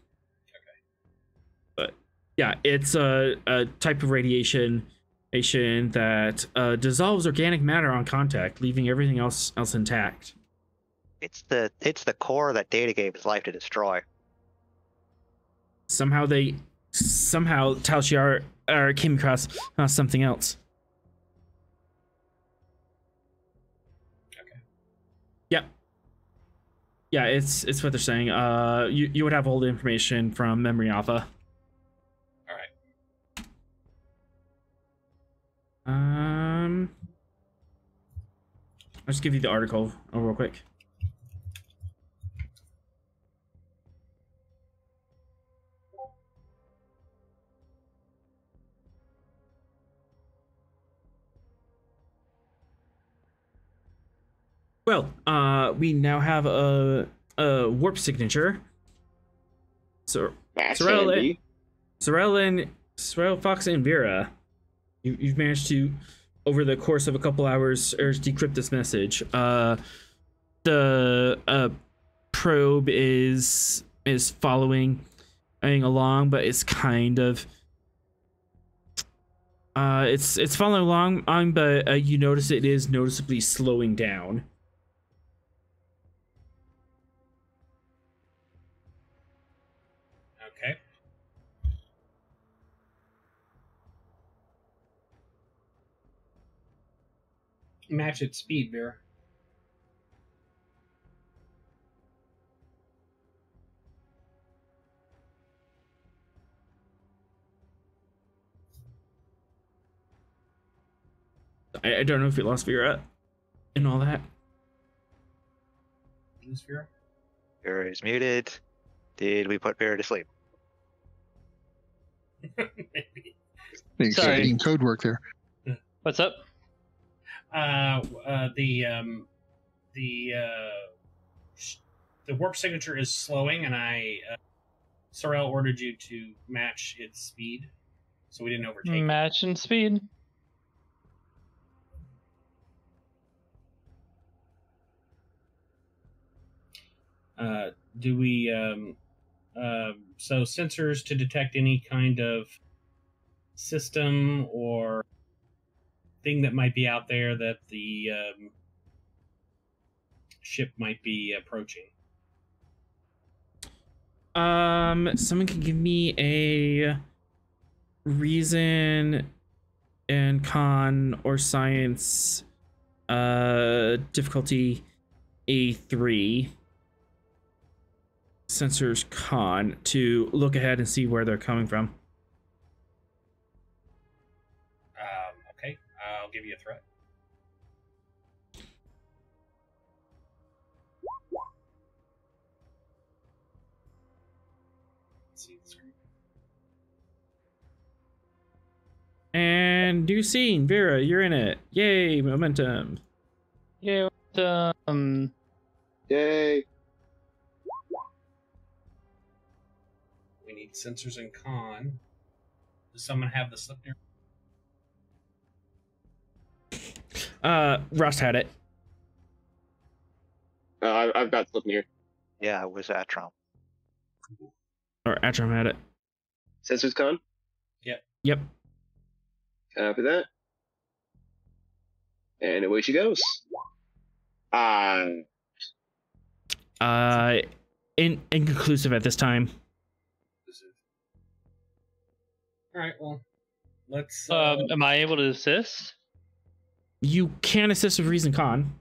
But yeah, it's a type of radiation that dissolves organic matter on contact, leaving everything else intact. It's the core that Data gave his life to destroy. Somehow Tal Shiar came across something else. Okay. Yep. Yeah, it's what they're saying. You would have all the information from Memory Alpha. All right. I'll just give you the article real quick. Well, we now have a warp signature. So That's Sorrel, handy. Fox, and Vera, you've managed to, over the course of a couple hours, decrypt this message. The probe is following along, but it's kind of it's following along, but you notice it is noticeably slowing down. Okay. Match its speed, Vera. I don't know if you lost Vera and all that. Lose Vera? Vera is muted. Did we put Vera to sleep? Maybe. Exciting code work there. What's up? The warp signature is slowing, and Sorrel ordered you to match its speed, so we didn't overtake it. Match and speed. Do we so sensors to detect any kind of system or thing that might be out there that the ship might be approaching? Someone can give me a reason and con or science difficulty A3. Sensors con to look ahead and see where they're coming from. Okay, I'll give you a threat. Let's see the screen. And new scene, Vera, you're in it. Yay, momentum. Yeah. Yay. We need sensors and con. Does someone have the slip near? Rust had it. I've got Slipnir. Yeah, it was Atrom. Or Atrom had it. Sensors con? Yep. Copy that. And away she goes. Inconclusive at this time. All right, well, let's. Am I able to assist? You can assist with reason con,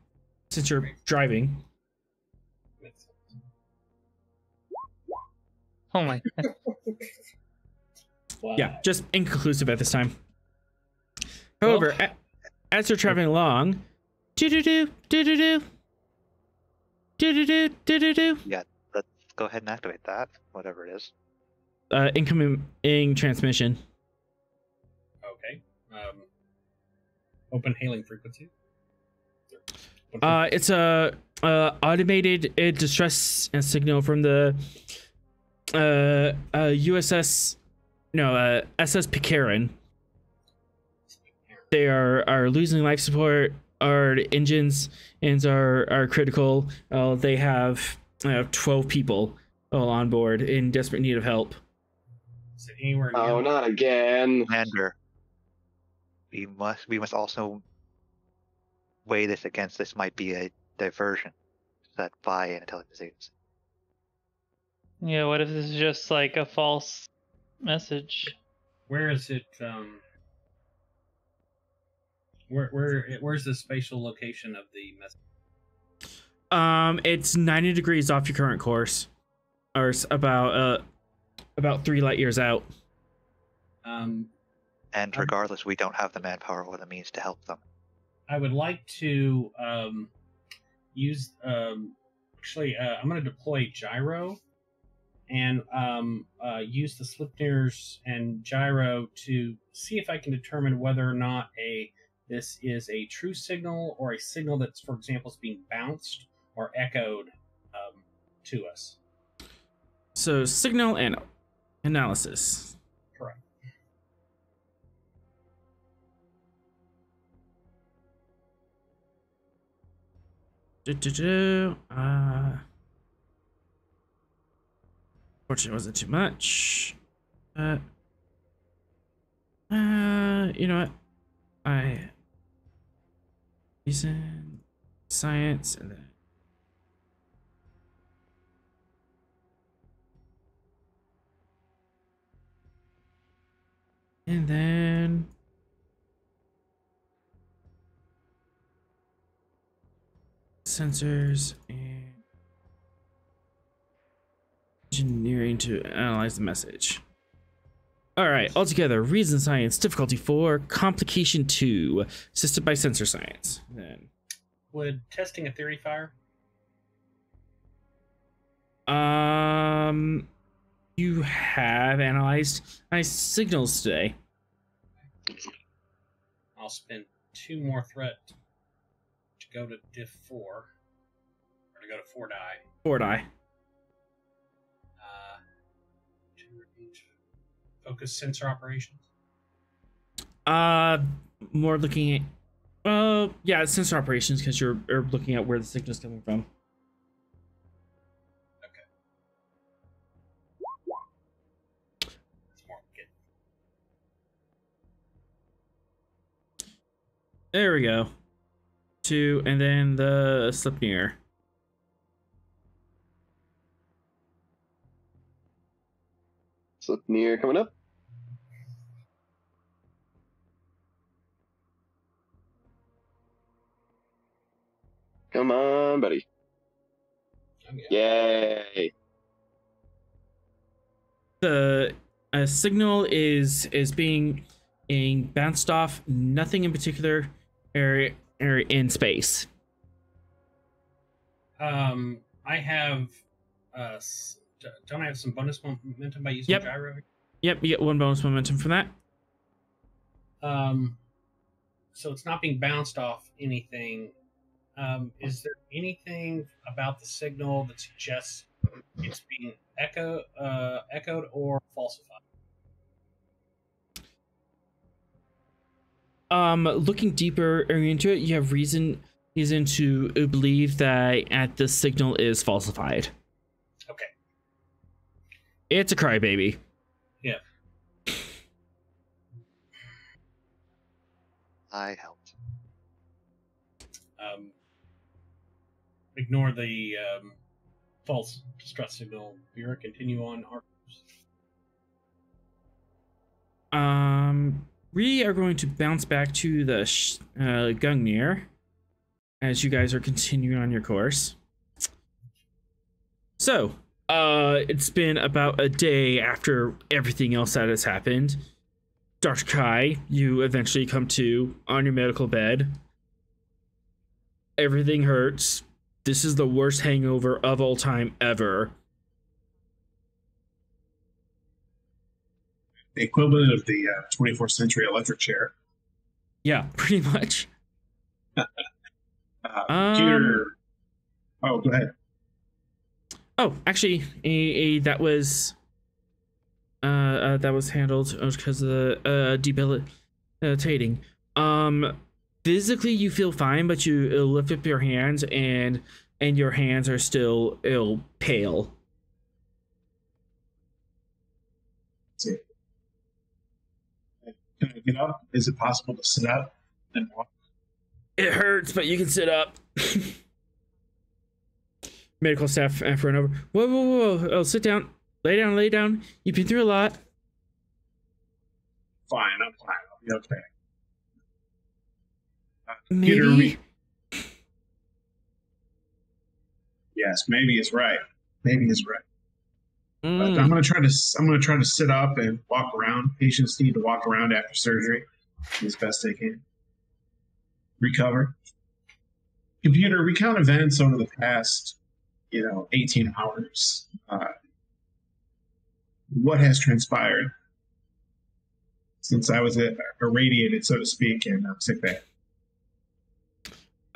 since you're driving. Oh my. Wow. Yeah, just inconclusive at this time. However, as you're traveling along, do-do-do, do-do-do, do-do-do, do-do-do. Yeah, let's go ahead and activate that, whatever it is. Incoming transmission. Okay. Open hailing frequency. It's a automated distress signal from the USS, no, SS Pitcairn. They are losing life support. Our engines are critical. They have 12 people all on board in desperate need of help. Is it anywhere near? Oh, not again. Commander, we must also weigh this against this might be a diversion set by an intelligence agency. Yeah, what if this is just like a false message? Where is it? Where's the spatial location of the message? It's 90 degrees off your current course, or about 3 light years out. And regardless, we don't have the manpower or the means to help them. I would like to use. Actually, I'm going to deploy gyro and use the Slipnir's and gyro to see if I can determine whether or not this is a true signal or a signal that's, for example, is being bounced or echoed to us. So signal and analysis. Correct. Fortunately, it wasn't too much. You know what? Reason, science, and then sensors and engineering to analyze the message. All right, altogether, reason science, difficulty 4, complication 2, assisted by sensor science. Then, would testing a theory fire? You have analyzed nice signals today. I'll spend 2 more threat to go to diff 4, or to go to 4 die. 4 die. To focus sensor operations. More looking at, yeah, sensor operations, because you're looking at where the signal's coming from. Okay. That's more good. There we go. 2, and then the Slipnir. Slipnir coming up. Come on, buddy. Yay. The signal is being bounced off. Nothing in particular area in space. I have don't I have some bonus momentum by using gyro? Yep, you get 1 bonus momentum from that. So it's not being bounced off anything. Is there anything about the signal that suggests it's being echoed or falsified? Looking deeper into it, you have reason to believe that the signal is falsified. Okay. It's a crybaby. Yeah. I helped. Ignore the false distress signal. Vera, continue on our course. We are going to bounce back to the Gungnir as you guys are continuing on your course. So, it's been about a day after everything else that has happened. Dr. Kai, you eventually come to on your medical bed. Everything hurts. This is the worst hangover of all time ever. The equivalent of the 24th century electric chair. Yeah, pretty much. Computer. Oh, go ahead. Oh, actually, that was handled because of the debilitating. Physically you feel fine, but you lift up your hands and your hands are still pale. Can I get up? Is it possible to sit up and walk? It hurts, but you can sit up. Medical staff run over. Whoa. Oh, sit down. Lay down. You've been through a lot. Fine, I'm fine. I'll be okay. Maybe. Yes, maybe is right. But I'm gonna try to sit up and walk around. Patients need to walk around after surgery as best they can. Recover. Computer, recount events over the past, 18 hours. What has transpired since I was irradiated, so to speak, in sick bay?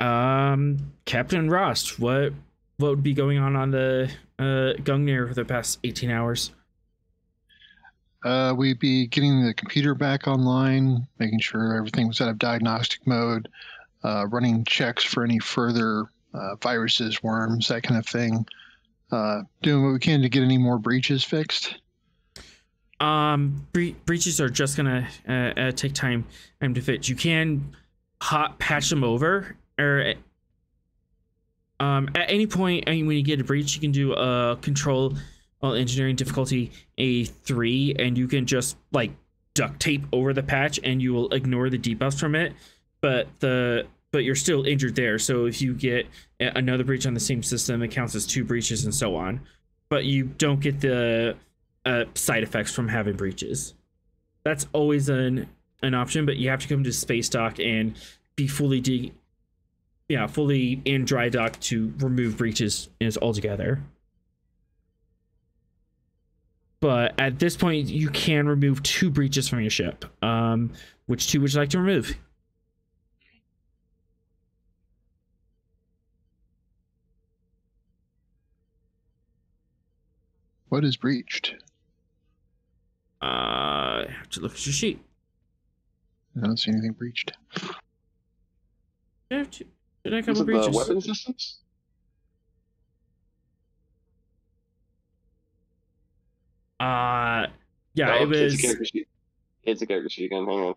Captain Rost, what would be going on the Gungnir for the past 18 hours? We'd be getting the computer back online, making sure everything was out of diagnostic mode, running checks for any further viruses, worms, that kind of thing. Doing what we can to get any more breaches fixed. Breaches are just gonna take time to fix. You can patch them over, or at any point when you get a breach, you can do a control engineering difficulty A3, and you can just like duct tape over the patch, and you will ignore the debuffs from it. But you're still injured there. So if you get another breach on the same system, it counts as 2 breaches and so on. But you don't get the side effects from having breaches. That's always an option, but you have to come to space dock and be fully in dry dock to remove breaches altogether. But at this point, you can remove 2 breaches from your ship. Which 2 would you like to remove? What is breached? Have to look at your sheet. I don't see anything breached. Yeah, did I cover breaches? The weapon systems? Yeah, No, it was. It's a character sheet again. Hang on.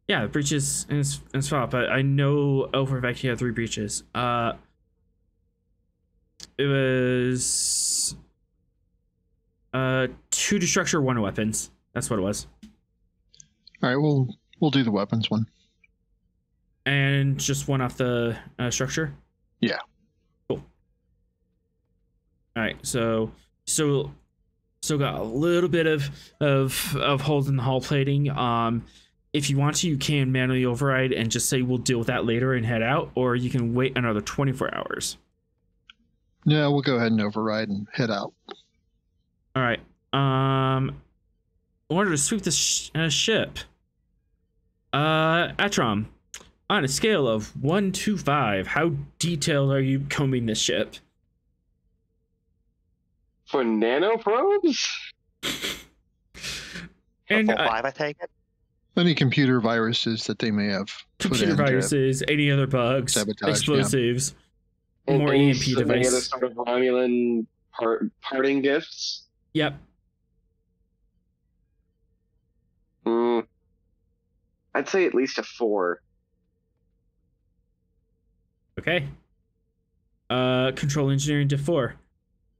Yeah, the breaches and swap, but I know over fact he had 3 breaches. It was 2 to structure, 1 weapons. That's what it was. All right, we'll do the weapons one. And just 1 off the structure? Yeah. Cool. All right, so still got a little bit of holes in the hull plating. If you want to, you can manually override and just say we'll deal with that later and head out, or you can wait another 24 hours. Yeah, we'll go ahead and override and head out. All right. In order to sweep this ship, Atrom, on a scale of 1 to 5, how detailed are you combing this ship? For nanoprobes? And 5, I take it. Any computer viruses that they may have. Computer viruses, any other bugs, sabotage, explosives, And more any EMP device. other sort of Romulan parting gifts? Yep. I'd say at least a 4. Okay. Control engineering to 4.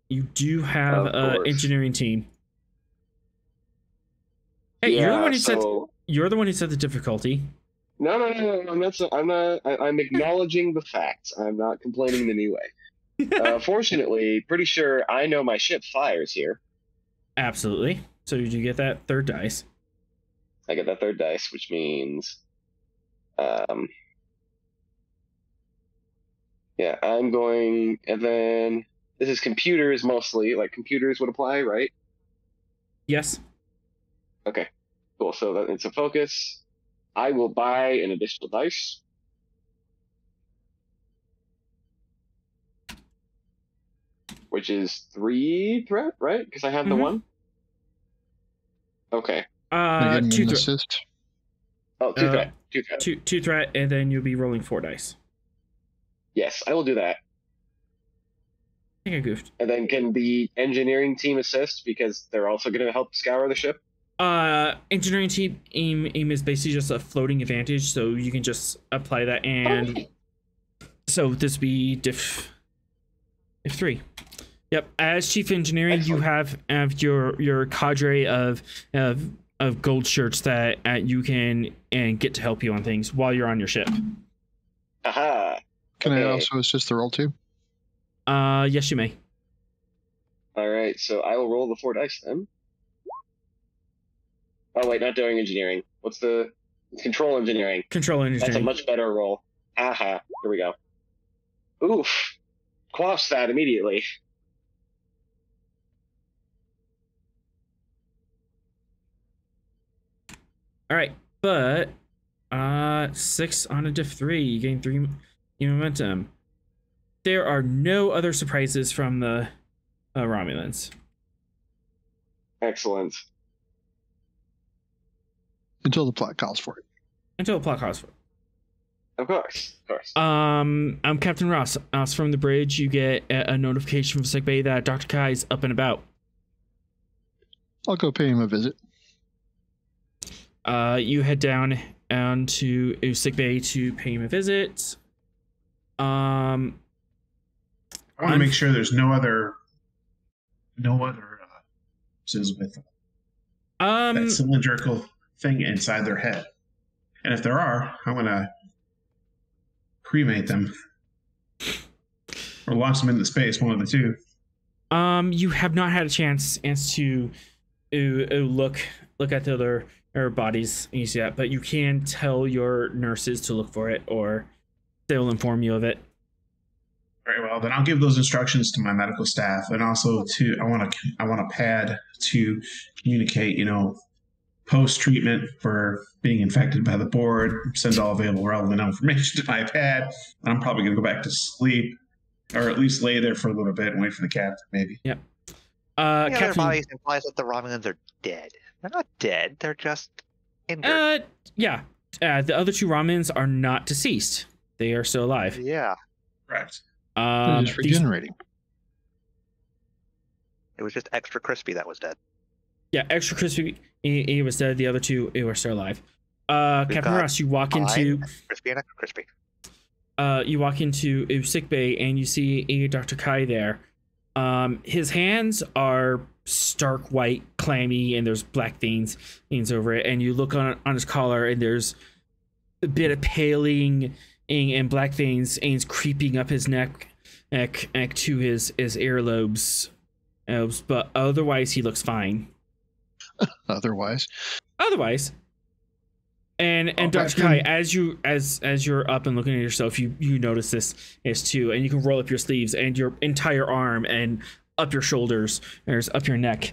You do have an engineering team. Hey, Yeah, you're the one who set the difficulty. No. I'm acknowledging the facts. I'm not complaining in any way. Fortunately, pretty sure I know my ship fires here. Absolutely. So did you get that 3rd dice? I get that 3rd dice, which means, yeah, I'm going, and then this is computers mostly. Like computers would apply, right? Yes. Okay, cool. So that it's a focus. I will buy an additional dice. which is 3 threat, right? Because I have the 1. Okay. I give him 2 an threat. assist. Oh, 2 threat. 2 threat. 2 threat, and then you'll be rolling 4 dice. Yes, I will do that. I think I goofed. And then can the engineering team assist because they're also going to help scour the ship? Engineering team aim is basically just a floating advantage, so you can just apply that, and so this be diff 3. Yep. As chief engineering, Excellent. you have your cadre of gold shirts that you can and get to help you on things while you're on your ship. Aha. Can I Okay. also assist the roll too? Yes, you may. All right, so I will roll the 4 dice then. Oh wait, not doing engineering. What's the control engineering? Control That's a engineering. much better roll. Aha, here we go. Oof. Quaffs that immediately. All right, but 6 on a diff 3. You gain 3 momentum. There are no other surprises from the Romulans. Excellent. Until the plot calls for it. Until the plot calls for it. Of course, of course. I'm Captain Ross. From the bridge, you get a notification from sickbay that Dr. Kai is up and about. I'll go pay him a visit. You head down to sickbay to pay him a visit. I want to make sure there's no other with that cylindrical thing inside their head. And if there are, I'm gonna cremate them or launch them into space, one of the two. You have not had a chance to look at the other bodies yet, but you can tell your nurses to look for it, or they'll inform you of it. Very well, then I'll give those instructions to my medical staff, and also I want a pad to communicate, post treatment for being infected by the board. Send all available relevant information to my pad, and I'm probably gonna go back to sleep, or at least lay there for a little bit and wait for the captain, maybe. Yep. The other Captain. bodies implies that the Romulans are dead. They're not dead. They're just injured. Yeah. The other 2 Romulans are not deceased. They are still alive. Yeah, Correct. They're just regenerating. it was just extra crispy that was dead. Yeah, extra crispy. He was dead. The other 2 were still alive. Captain got Ross, you walk into Crispy and extra crispy. sick bay and you see Dr. Kai there. His hands are stark white, clammy, and there's black veins over it. And you look on his collar, and there's a bit of paling and black veins creeping up his neck to his earlobes. But otherwise, he looks fine. Otherwise. And Dr. Kai, as you're up and looking at yourself, you notice this is too, and you can roll up your sleeves, and your entire arm and up your shoulders, there's up your neck,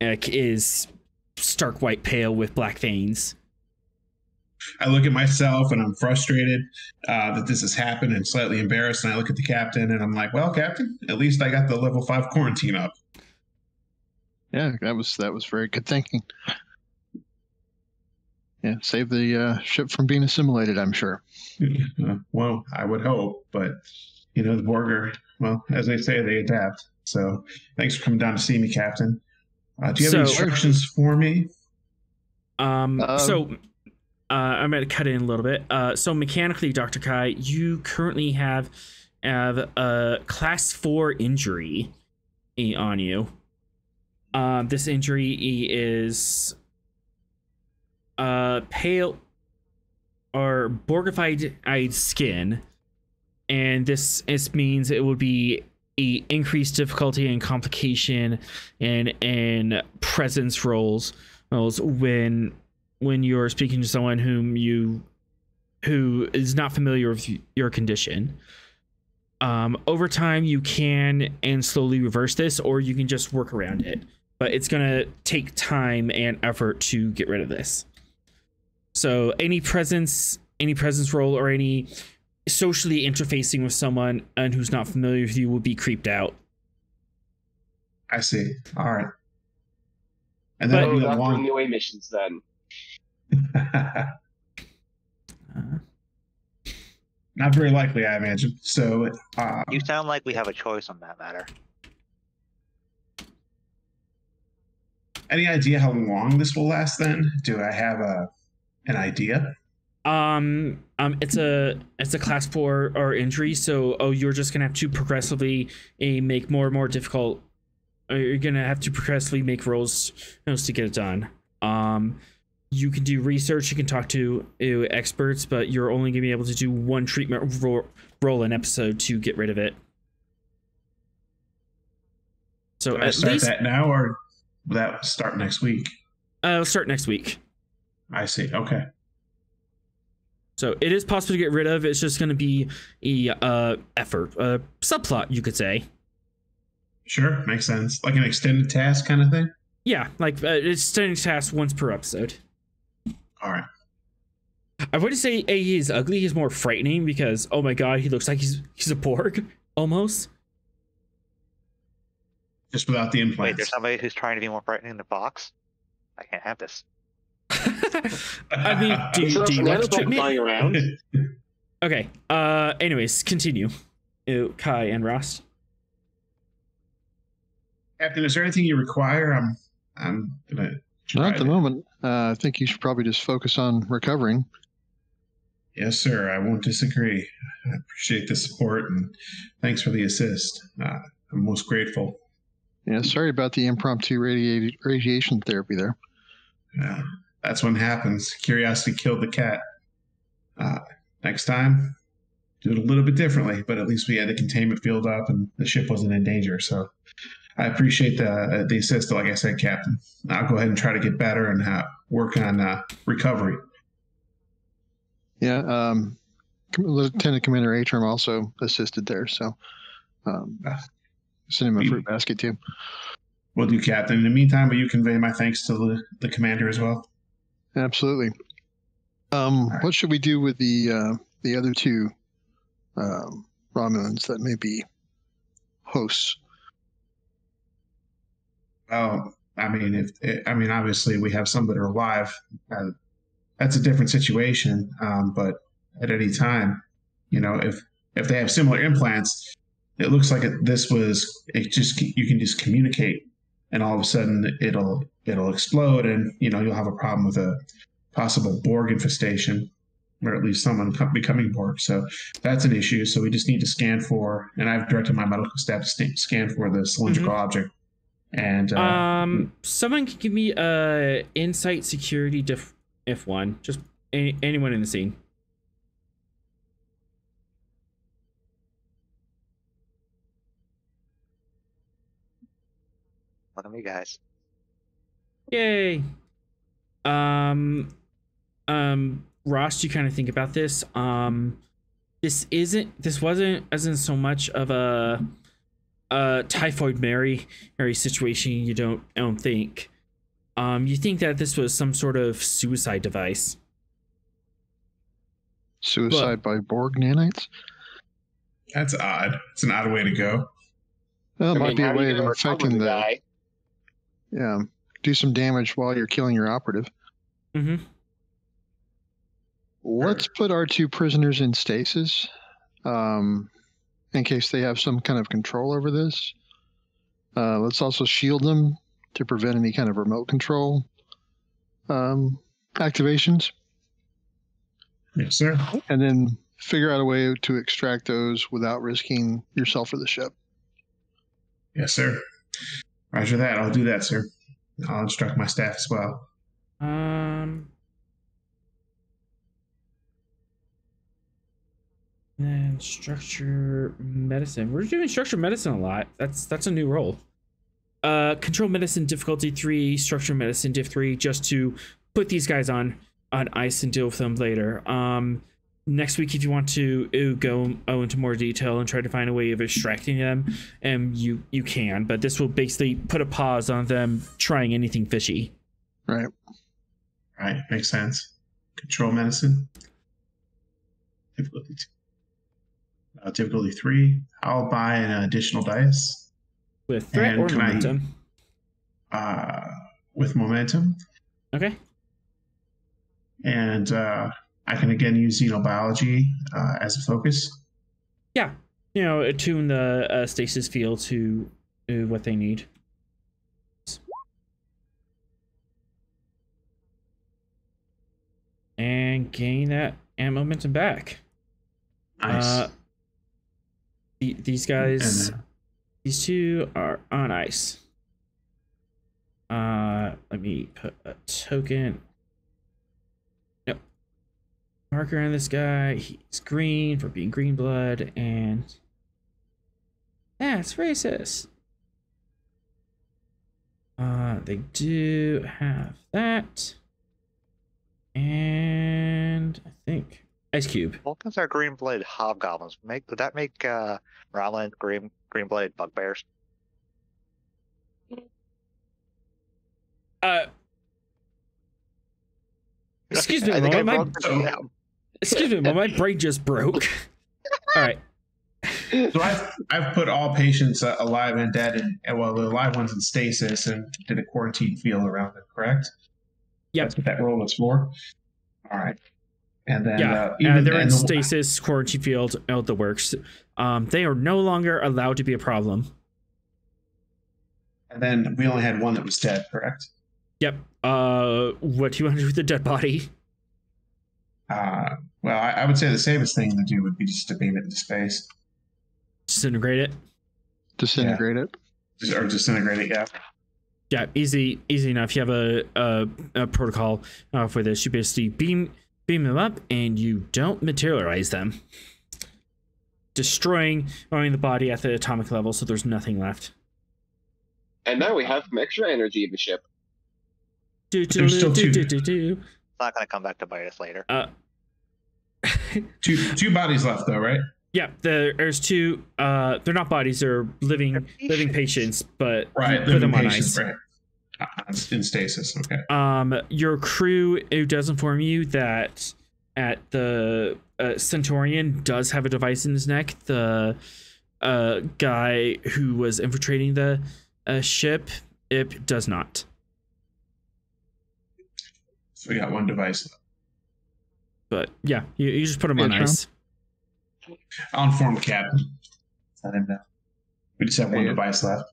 is stark white pale with black veins. I look at myself and I'm frustrated that this has happened and slightly embarrassed. And I look at the captain and I'm like, well, Captain, at least I got the level 5 quarantine up. Yeah, that was very good thinking. Yeah, save the ship from being assimilated, I'm sure. Well, I would hope, but the Borg well, as they say, they adapt. So thanks for coming down to see me, Captain. Do you have any instructions for me? I'm going to cut in a little bit. So mechanically, Dr. Kai, you currently have a class 4 injury on you. This injury is pale or Borgified skin, and this means it would be a increased difficulty and complication and presence rolls when you're speaking to someone who is not familiar with your condition. Over time, you can and slowly reverse this, or you can just work around it. But it's gonna take time and effort to get rid of this. So any presence roll or any socially interfacing with someone and who's not familiar with you will be creeped out. I see. All right. And But- that'll No be a Doctor long. New missions, then. And that'll No be a Doctor long. New missions, then. Not very likely, I imagine. So, You sound like we have a choice on that matter. any idea how long this will last? Then, do I have an idea? It's a class 4 or injury, so you're just gonna have to progressively make more and more difficult. You're gonna have to progressively make rolls to get it done. You can do research, you can talk to experts, but you're only gonna be able to do one treatment roll an episode to get rid of it. So Do I at start least that now, or will that start next week? I'll start next week. I see. Okay. So it is possible to get rid of. It's just going to be a subplot, you could say. Sure, makes sense. Like an extended task kind of thing. Yeah, like it's extending tasks once per episode. All right. I wouldn't say he's ugly. He's more frightening because oh my god, he looks like he's a Borg almost. Just without the implants. Wait, there's somebody who's trying to be more frightening than Fox? I can't have this. I mean, do you want to treat me? flying around? Okay. Anyways, continue. Kai and Ross. Captain, is there anything you require? I'm gonna try. Not at the moment. I think you should probably just focus on recovering. Yes, sir. I won't disagree. I appreciate the support and thanks for the assist. I'm most grateful. Yeah, sorry about the impromptu radiation therapy there. That's what happens. Curiosity killed the cat. Next time, do it a little bit differently, but at least we had the containment field up and the ship wasn't in danger. So I appreciate the assist, like I said, Captain. I'll go ahead and try to get better and work on recovery. Yeah, Lieutenant Commander Atrum also assisted there, so send him a fruit basket too. Will do, Captain. In the meantime, will you convey my thanks to the commander as well? Absolutely. What should we do with the other two Romulans that may be hosts? Well, I mean, obviously we have some that are alive. That's a different situation. But at any time, if they have similar implants, it looks like you can just communicate, and all of a sudden it'll explode, and you'll have a problem with a possible Borg infestation, or at least someone becoming Borg. So that's an issue. So we just need to scan for, and I've directed my medical staff to scan for the cylindrical object. And someone can give me insight security if one, just anyone in the scene. Look at me, guys. Yay. Ross, do you kind of think about this? This wasn't so much of a Typhoid Mary situation. You don't think. You think that this was some sort of suicide device. Suicide by Borg nanites? That's odd. It's an odd way to go. Well, it might be a how are way you of gonna recover infecting the guy? Yeah, do some damage while you're killing your operative. Mm-hmm. Let's put our two prisoners in stasis, in case they have some kind of control over this. Let's also shield them to prevent any kind of remote control activations. Yes, sir. And then figure out a way to extract those without risking yourself or the ship. Yes, sir. Roger that. I'll do that, sir. I'll instruct my staff as well. And structure medicine. We're doing structure medicine a lot. That's a new role. Control medicine difficulty 3, structure medicine diff 3, just to put these guys on ice and deal with them later. Next week, if you want to go into more detail and try to find a way of extracting them, you can. But this will basically put a pause on them trying anything fishy. Right. Right. Makes sense. Control medicine. Difficulty 2. Difficulty 3. I'll buy an additional dice. With threat And or can momentum? With momentum. Okay. And I can again use xenobiology as a focus. Yeah. You know, attune the stasis field to what they need. And gain that and momentum back. Nice. These guys, And, these two are on ice. Let me put a token. Yep. Marker on this guy. He's green for being green blood, and that's racist. They do have that, and I think ice cube. Vulcans are green-blooded hobgoblins. Would that make Romulan green-blooded bugbears? Excuse me a I think moment. Excuse me a moment. My brain just broke. All right. So I've put all patients alive and dead, and well, the alive ones in stasis, and did a quarantine field around them. Correct? Yep. That's what that roll was for. All right. And then they're in stasis, quarantine field, out the works. They are no longer allowed to be a problem. And then we only had one that was dead. Correct? Yep. What do you want to do with the dead body? Well, I would say the safest thing to do would be just to beam it into space. Disintegrate it. Disintegrate it. Or disintegrate it, yeah. Yeah, easy enough. You have a protocol for this. You basically beam them up, and you don't materialize them, destroying the body at the atomic level, so there's nothing left. And now we have some extra energy in the ship. There's still two. It's not going to come back to bite us later. Two bodies left, though, right? Yeah, there's two. They're not bodies; they're living patients, but right, put them on ice. Right. In stasis. Okay. Your crew, it does inform you that at the Centaurian does have a device in his neck. The guy who was infiltrating the ship, it does not. So we got one device left. But yeah, you just put them on ice. I'll inform the captain. Let him know. We just have one device left.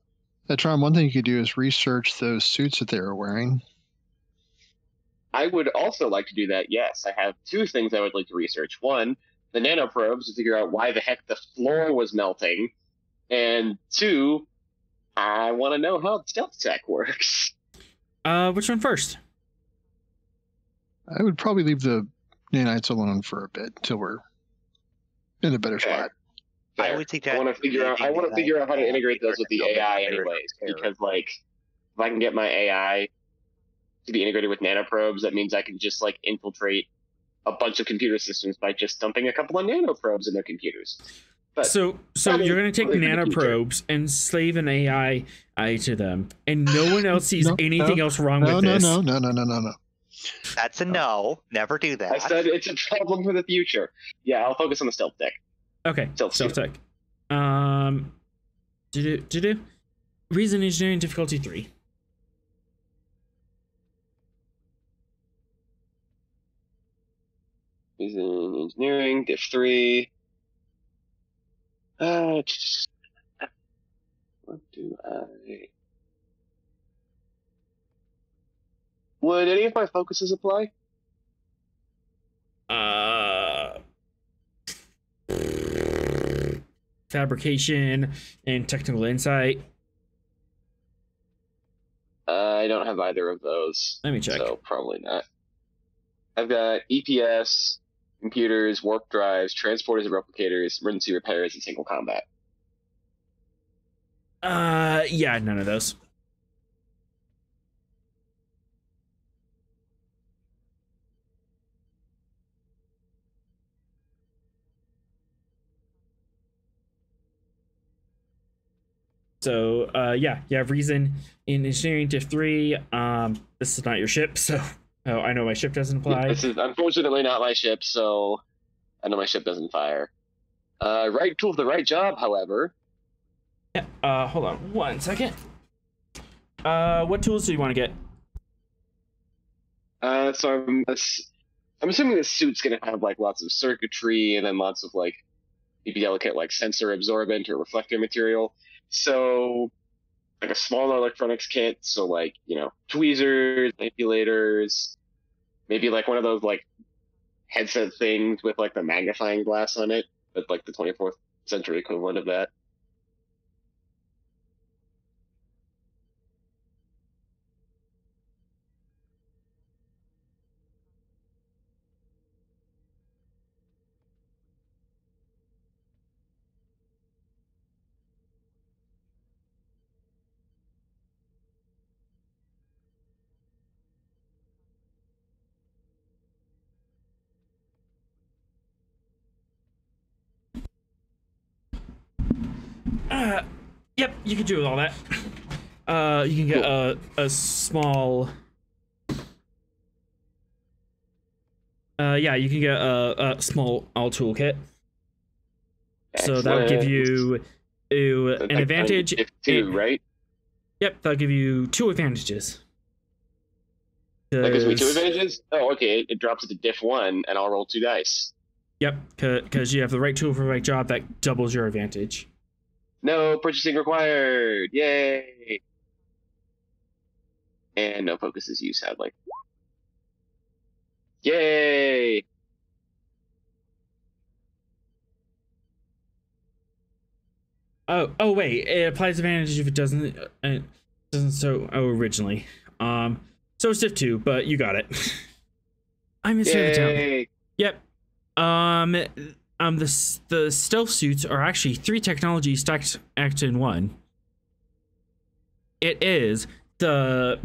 Tron, one thing you could do is research those suits that they were wearing. I would also like to do that, yes. I have two things I would like to research. One, the nanoprobes to figure out why the heck the floor was melting. And two, I want to know how stealth tech works. Which one first? I would probably leave the nanites alone for a bit until we're in a better spot. I would suggest. I want to figure out how to integrate those with the AI, anyways. Because, like, if I can get my AI to be integrated with nanoprobes, that means I can just like infiltrate a bunch of computer systems by just dumping a couple of nanoprobes in their computers. But so you're going to take nanoprobes and slave an AI to them, and no one else sees anything else wrong with this. No. That's a no. Never do that. I said it's a problem for the future. Yeah, I'll focus on the stealth tech. Okay, stealth tech. Reason engineering difficulty 3. Reason engineering diff 3. What do I? Would any of my focuses apply? Fabrication and technical insight. I don't have either of those. Let me check. So probably not. I've got EPS, computers, warp drives, transporters and replicators, emergency repairs, and single combat. Yeah, none of those. So, yeah, you have reason in engineering diff 3. This is not your ship, so I know my ship doesn't apply. This is unfortunately not my ship, so I know my ship doesn't fire. Right tool for the right job, however. Yeah. Hold on 1 second. What tools do you want to get? So I'm assuming this suit's gonna have like lots of circuitry and then lots of like maybe delicate like sensor absorbent or reflector material. So like a small electronics kit, so like, tweezers, manipulators, maybe like one of those like headset things with like the magnifying glass on it, but like the 24th century equivalent of that. Yep, you can do all that. You can get a small. Yeah, you can get a small all toolkit. So that'll give you an advantage. Two, right? Yep, that'll give you 2 advantages. That gives me 2 advantages? Oh, okay. It drops it to diff 1, and I'll roll 2 dice. Yep, because you have the right tool for the right job that doubles your advantage. No purchasing required. Yay! And no focus is used, sadly. Yay! Oh wait, it applies advantage if it doesn't originally. So it's diff 2, but you got it. I misread it down. Yep. The stealth suits are actually 3 technologies stacked in 1. It is the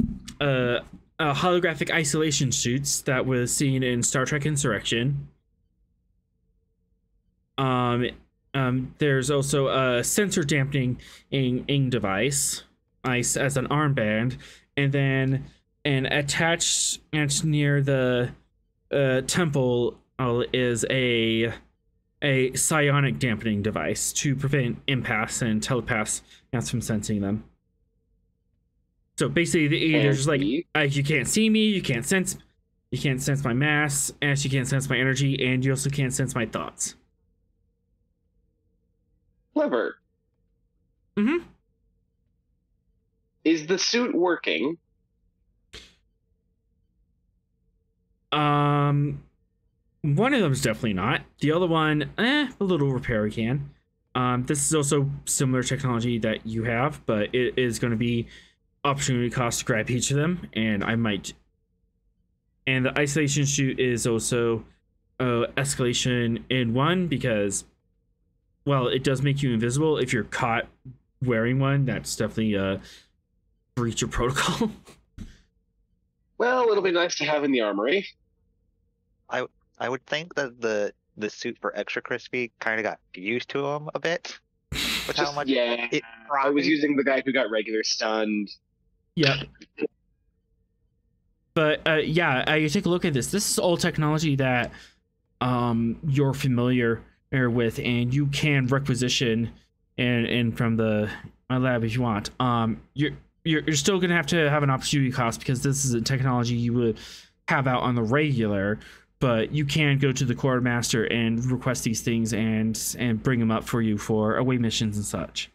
holographic isolation suits that was seen in Star Trek Insurrection. There's also a sensor dampening device, ICE, as an armband, and then attached near the temple is a psionic dampening device to prevent empaths and telepaths from sensing them. So basically, there's like you can't see me, you can't sense my mass, and you can't sense my energy, and you also can't sense my thoughts. Clever. Mm-hmm. Is the suit working? One of them is definitely not. The other one, a little repair can. This is also similar technology that you have, but it is going to be opportunity cost to grab each of them, and I might. And the isolation shoot is also escalation in 1 because, well, it does make you invisible if you're caught wearing one. That's definitely a breach of protocol. Well, it'll be nice to have in the armory. I would think that the suit for Extra Crispy kind of got used to him a bit. With how much I was using the guy who got regular stunned. Yep. But you take a look at this. This is all technology that you're familiar with, and you can requisition and from my lab if you want. You're still gonna have to have an opportunity cost because this is a technology you would have out on the regular. But you can go to the quartermaster and request these things and bring them up for you for away missions and such.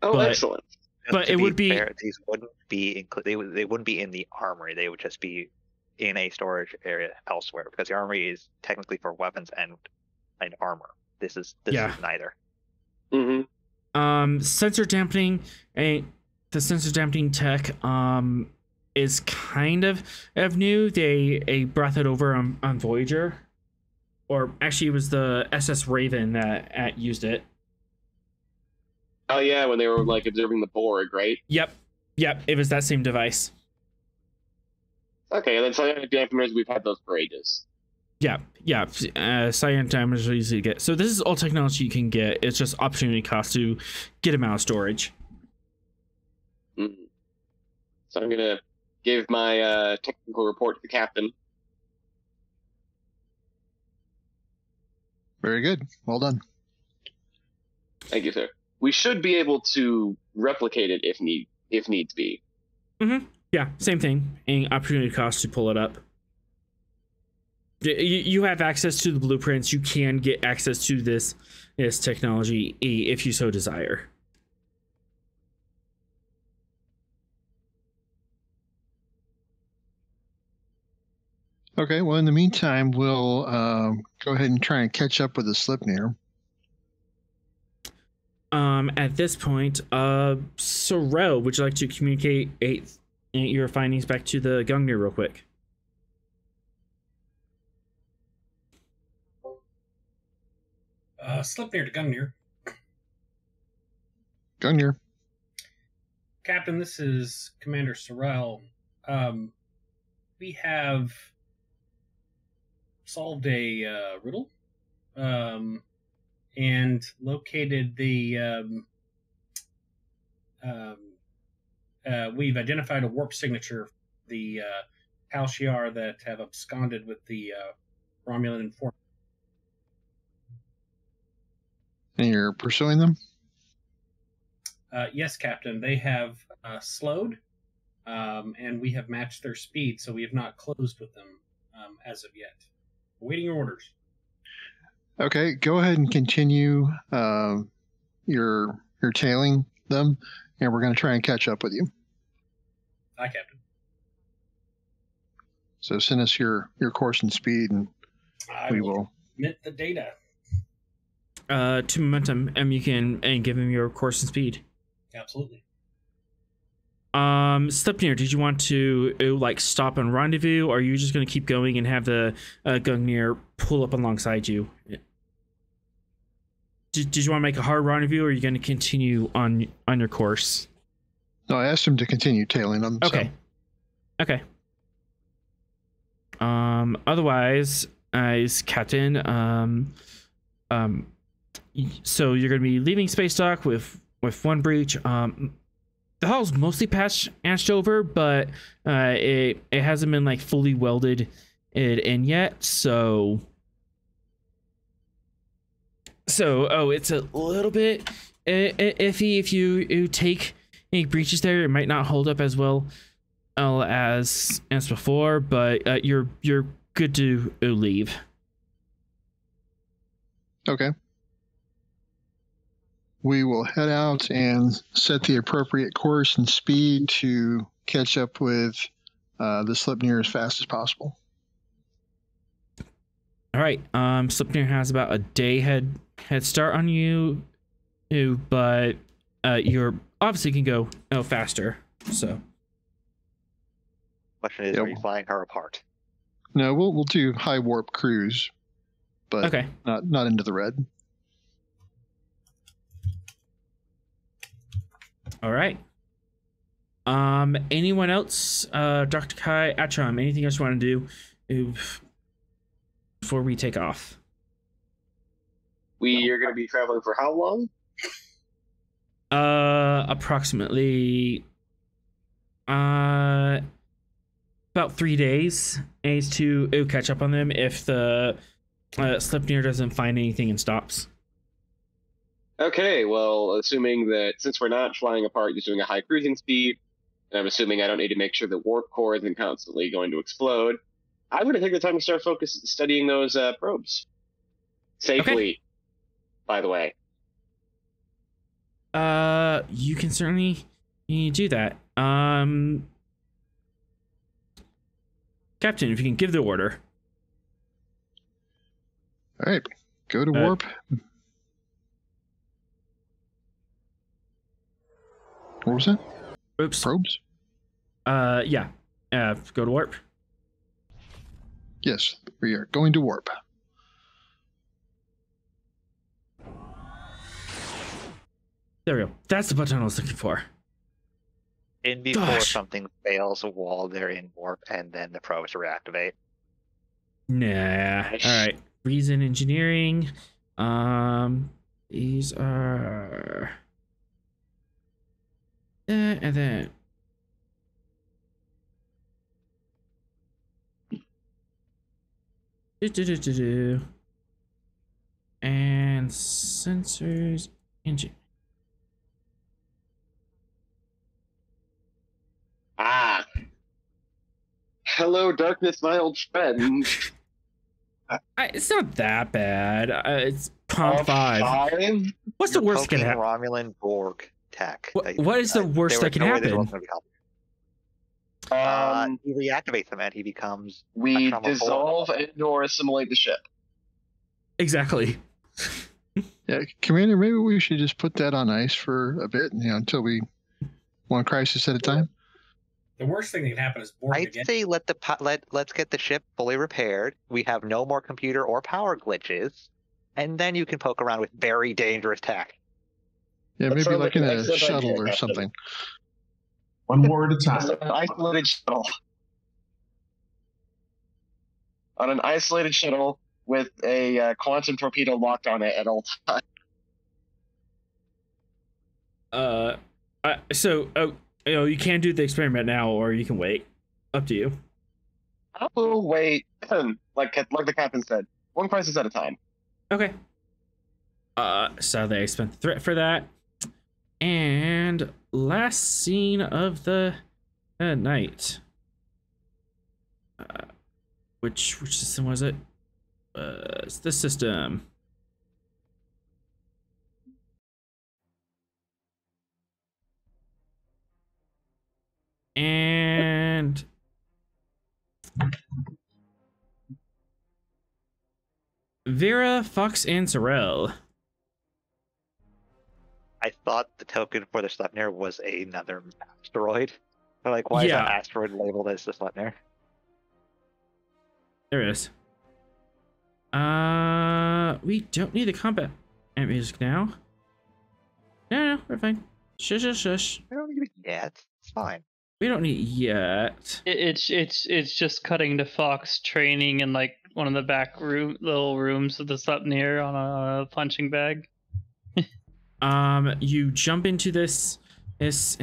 Oh, excellent! But it would be fair, these wouldn't be they wouldn't be in the armory. They would just be in a storage area elsewhere because the armory is technically for weapons and armor. This is neither. Mm-hmm. Sensor dampening the sensor dampening tech is kind of new. They brought that over on Voyager, or actually it was the SS Raven that used it. Oh yeah, when they were like observing the Borg, right? Yep, it was that same device. Okay, and then psionic dampeners, we've had those for ages. Yeah. Psionic dampeners are easy to get. So this is all technology you can get. It's just opportunity cost to get them out of storage. Mm-hmm. So I'm gonna give my technical report to the captain. Very good. Well done. Thank you, sir. we should be able to replicate it if needs be. Mm-hmm. Yeah, same thing. Any opportunity cost to pull it up. You have access to the blueprints. You can get access to this technology if you so desire. Okay, well, in the meantime, we'll go ahead and try and catch up with the Slipnir. At this point, Sorrel, would you like to communicate your findings back to the Gungnir real quick? Slipnir to Gungnir. Gungnir. Captain, this is Commander Sorrel. We have solved a riddle and located the we've identified a warp signature for the Halshiar that have absconded with the Romulan informant. And you're pursuing them? Yes, Captain. They have slowed, and we have matched their speed, so we have not closed with them as of yet. Awaiting your orders. Okay, go ahead and continue your tailing them, and we're going to try and catch up with you. Aye, Captain. So send us your course and speed, and we will Submit the data. To Momentum, and you can give him your course and speed. Absolutely. Slipnir, did you want to like stop and rendezvous, or are you just going to keep going and have the Gungnir pull up alongside you? Did you want to make a hard rendezvous, or are you going to continue on your course? No, I asked him to continue tailing them. Okay. So. Okay. Otherwise, as Captain, so you're going to be leaving space dock with one breach. The hull's mostly patched over, but it hasn't been like fully welded in yet. So it's a little bit iffy if you take any breaches there. It might not hold up as well as before, but you're good to leave. Okay. We will head out and set the appropriate course and speed to catch up with the Slipnir as fast as possible. All right. Slipnir has about a day head start on you, but you're obviously can go faster. So. Question is, are you flying her apart? No, we'll do high warp cruise, but okay. not into the red. All right. Anyone else? Dr. Kai, Atram, anything else you want to do before we take off? We are going to be traveling for how long? Approximately about 3 days. Aids to catch up on them if the Slipnir doesn't find anything and stops. Okay, well, assuming that since we're not flying apart, just doing a high cruising speed, and I'm assuming I don't need to make sure the warp core isn't constantly going to explode, I'm going to take the time to start studying those probes. Safely, okay. By the way. You can certainly do that. Captain, if you can give the order. All right, go to warp. What was that? Oops. Probes? Yeah. Go to warp. Yes, we are going to warp. There we go. That's the button I was looking for. In before something fails while they're in warp, and then the probes reactivate. Nah. All right. Reason engineering. These are. And then. And sensors engine. Hello, darkness, my old friend. It's not that bad. It's Pomp 5. Five? What's the worst that can Poking happen? Romulan Borg tech. What is the worst that can happen? He reactivates them and he becomes We Trauma 4. dissolve and or assimilate the ship. Exactly. Yeah, Commander, maybe we should just put that on ice for a bit, until we one crisis at a time. The worst thing that can happen is Borg I'd again. say let's get the ship fully repaired. We have no more computer or power glitches, and then you can poke around with very dangerous tech. Yeah, That maybe sounds like like in an a excellent shuttle idea, or Captain. something. One war at a Just time. an isolated shuttle. On an isolated shuttle with a quantum torpedo locked on it at all times. You can do the experiment now, or you can wait. Up to you. I will wait, like the captain said, one crisis at a time. Okay. So they spent the threat for that. And last scene of the night. Which system was it? It's this system. And Vera, Fox, and Sorrel. I thought the token for the Sleipnir was another asteroid. But like, why is that asteroid labeled as the Sleipnir? There it is. We don't need the combat music now. No, we're fine. Shush. I don't need it yet. It's fine. We don't need it yet. It's just cutting to Fox training in like one of the back little rooms of the Sleipnir on a punching bag. You jump into this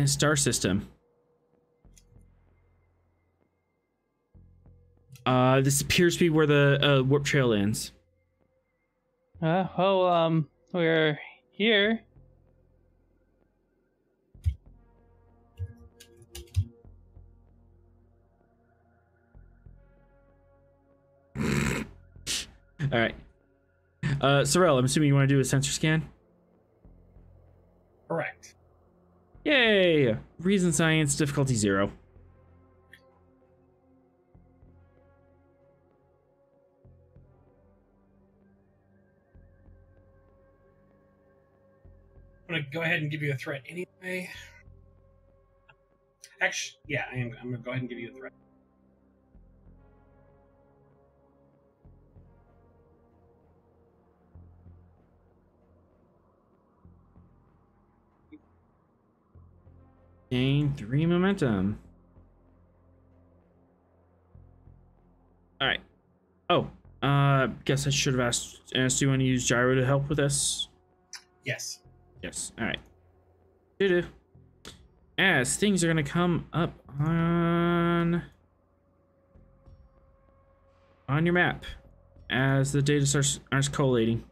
star system. This appears to be where the warp trail ends. We're here. All right. Sorrel, I'm assuming you want to do a sensor scan? Correct. Yay! Reason science, difficulty 0. I'm gonna go ahead and give you a threat anyway. Actually, yeah, I'm gonna go ahead and give you a threat. Gain 3 momentum. Alright. Oh, guess I should have asked, do you want to use Gyro to help with this? Yes. Yes, alright. Doo-doo. As things are gonna come up on your map as the data starts collating.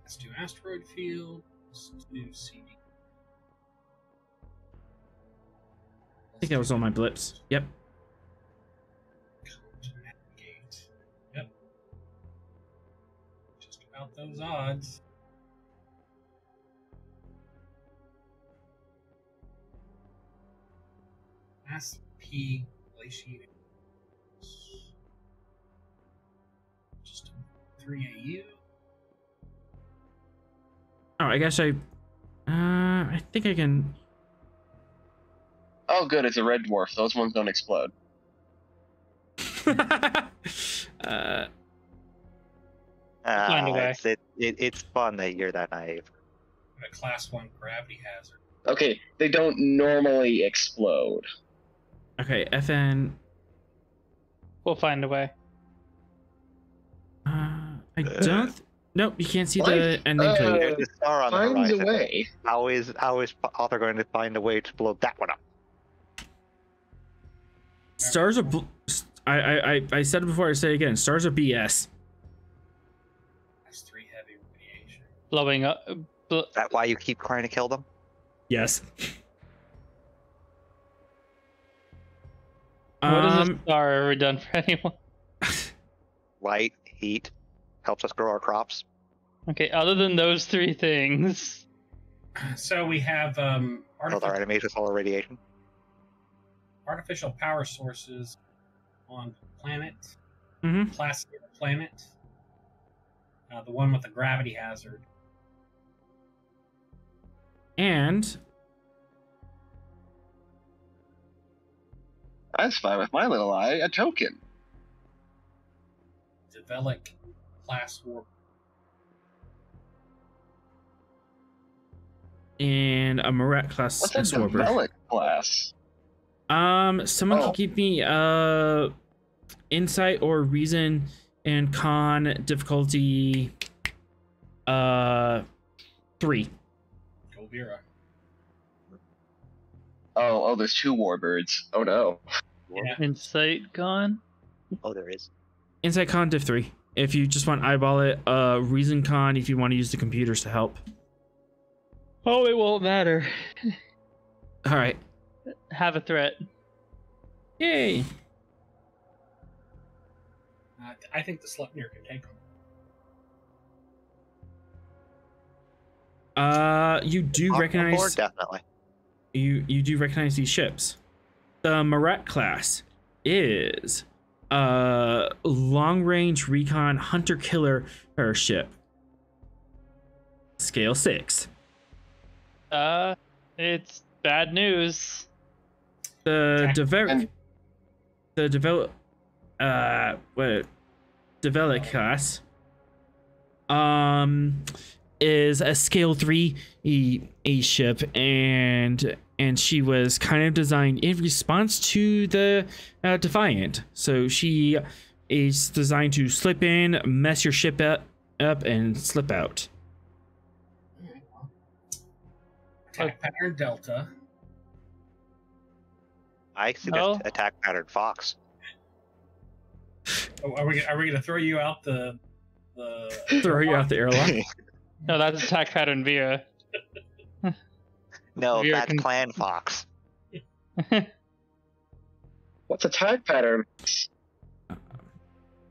Let's do asteroid field. Let's do CD. I think that was all my blips. Yep. Navigate. Yep. Just about those odds. Mass P glaciating. Just 3 AU. Oh, I guess I think I can. Oh, good, it's a red dwarf. Those ones don't explode. Find a way. It's fun that you're that naive. A class 1 gravity hazard. Okay, they don't normally explode. Okay, FN. We'll find a way. I don't. Nope, you can't see the Life, ending plate. There's a star on the Finds a horizon. way. How is author going to find a way to blow that one up? Stars are. I said it before. I say it again. Stars are BS. That's 3 heavy radiation. Blowing up. Is that why you keep trying to kill them? Yes. What has a star ever done for anyone? Light, heat, helps us grow our crops. Okay, other than those three things. So we have Build our enemies with solar radiation. artificial power sources on the planet. Mm-hmm. Plastic planet. The one with the gravity hazard. And I spy with my little eye a token. Develop class warp. and a Marat class What's a Swarber. Develop class? Someone can give me insight or reason and con difficulty 3. Go Vera. Oh, there's 2 warbirds. Oh no. Yeah. Insight gone. Oh, there is. Insight con diff 3. If you just want to eyeball it, reason con if you want to use the computers to help. Oh, it won't matter. All right. Have a threat. Yay. I think the Sleipnir can take them. You do On recognize board, definitely. you do recognize these ships. The Marat class is a long-range recon hunter-killer ship. Scale 6. It's bad news. The And- develop class is a scale 3 a ship, and she was kind of designed in response to the Defiant. So she is designed to slip in, mess your ship up and slip out. Attack pattern Delta. I suggest attack pattern Fox. Oh, are we gonna throw you out the Throw you out the airlock. No, that's attack pattern Vera. No, Vera that's can- Clan Fox. What's attack pattern?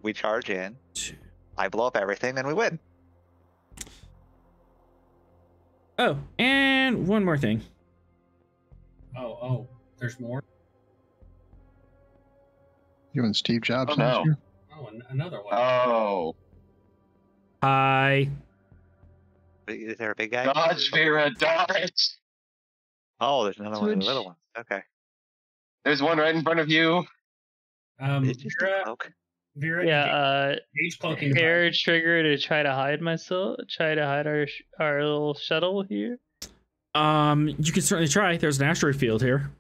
We charge in, I blow up everything, then we win. Oh, and one more thing. Oh, there's more. You and Steve Jobs. Oh, no. last year? Oh, another one. Oh. Hi. Is there a big guy? Dodge, Vera, dodge! Oh, there's another one of the Switch. little ones. Okay. There's one right in front of you. It's just a Vera, cloak. Vera, Yeah, engage cloaking. air trigger to try to hide our little shuttle here. You can certainly try. There's an asteroid field here.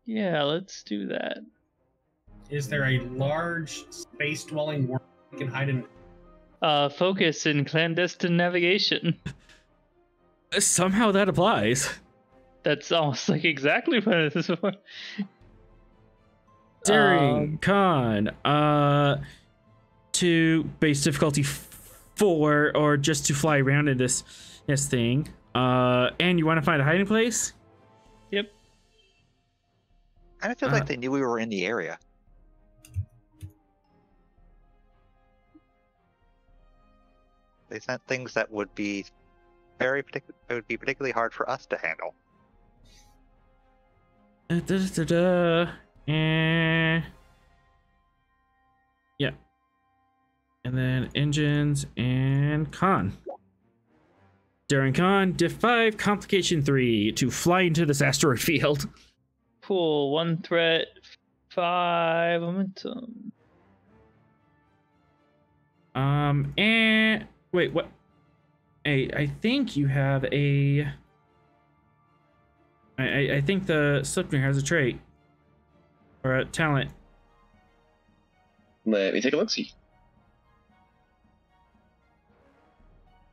Yeah, let's do that. Is there a large space-dwelling worm we can hide in? Focus in clandestine navigation. Somehow that applies. That's almost like exactly what it is for. Daring con to base difficulty 4, or just to fly around in this thing. And you want to find a hiding place? Yep. Kind of feels like they knew we were in the area. They sent things that would be particularly hard for us to handle. Yeah. And then engines and con. Daring con, diff 5, complication 3, to fly into this asteroid field. Cool. 1 threat, 5 momentum. And wait, what? Hey, I think you have a. I think the Sleipnir has a trait or a talent. Let me take a look-see.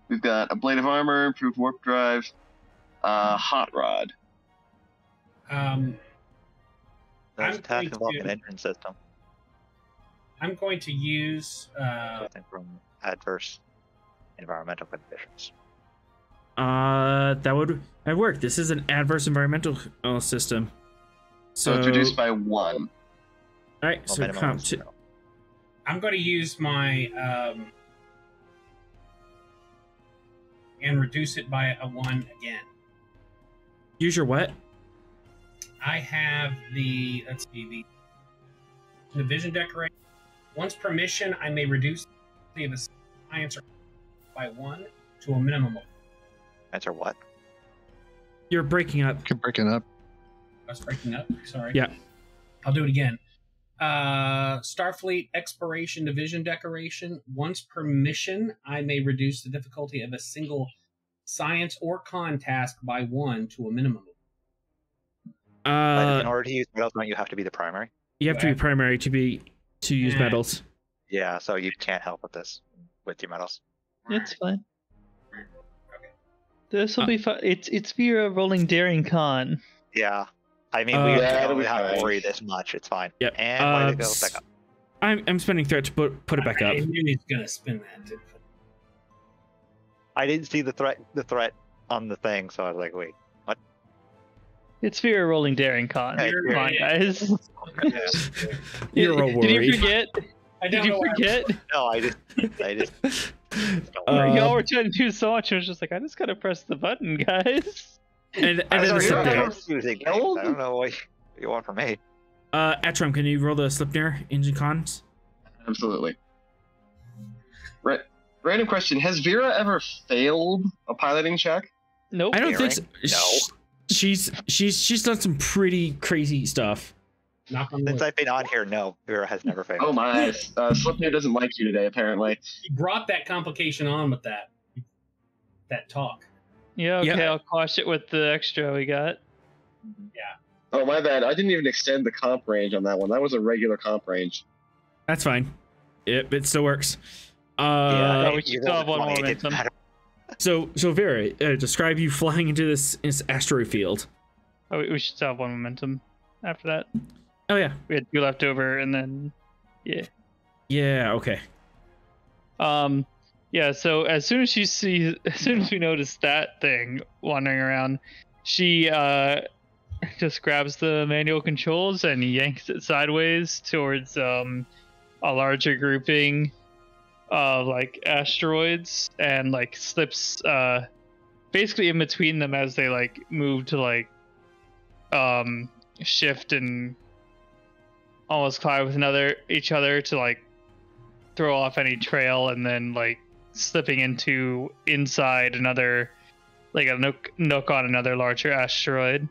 We've got a blade of armor, improved warp drive, hot rod. I'm Those going attacks involve to- an engine system. I'm going to use. I think from adverse environmental conditions. That would work. This is an adverse environmental system. So it's reduced by 1. All right, Well, so minimum comp is to, 0. I'm going to use my and reduce it by a 1 again. use your what? I have the the vision decoration. Once per mission, I may reduce the science by 1 to a minimum of. Enter what? You're breaking up. Keep breaking up. I was breaking up. Sorry. Yeah. I'll do it again. Starfleet Exploration Division Decoration. Once per mission, I may reduce the difficulty of a single science or con task by 1 to a minimum. But in order to use medals, don't you have to be the primary? You have to be primary to use medals. Yeah, so you can't help with this with your medals. It's fine. This will be fun. It's Vera rolling Daring Con. Yeah. I mean, we don't have to worry this much. It's fine. Yep. And why to go back up? I'm spending threat to put it back up. I knew he was going to spin that. I didn't see the threat on the thing, so I was like, wait, what? It's Vera rolling Daring Con. Hey, Come on, guys. You're all Did you worried. forget? Did you forget? No, I just Y'all were trying to do so much. I was just like, I just gotta press the button, guys. And I then the slip near. confusing things. I don't know what you want from me. Atrum, can you roll the slip near engine cons? Absolutely. Random question: has Vera ever failed a piloting check? Nope. I don't think so. No. She's done some pretty crazy stuff. Since I've been on here, no, Vera has never failed. Oh my! Slipnir doesn't like you today, apparently. He brought that complication on with that talk. Yeah, okay, Yeah. I'll quash it with the extra we got. Oh my bad! I didn't even extend the comp range on that one. That was a regular comp range. That's fine. It still works. Yeah, we you should still have one won't more want it to momentum. So Vera, describe you flying into this asteroid field. Oh, we should still have one momentum after that. Oh yeah. We had 2 left over, and then yeah. Yeah. Okay. Yeah. So as soon as we notice that thing wandering around, she just grabs the manual controls and yanks it sideways towards a larger grouping of like asteroids, and like slips basically in between them as they like move to like shift and almost collide with each other to like throw off any trail, and then like slipping inside another, like a nook on another larger asteroid.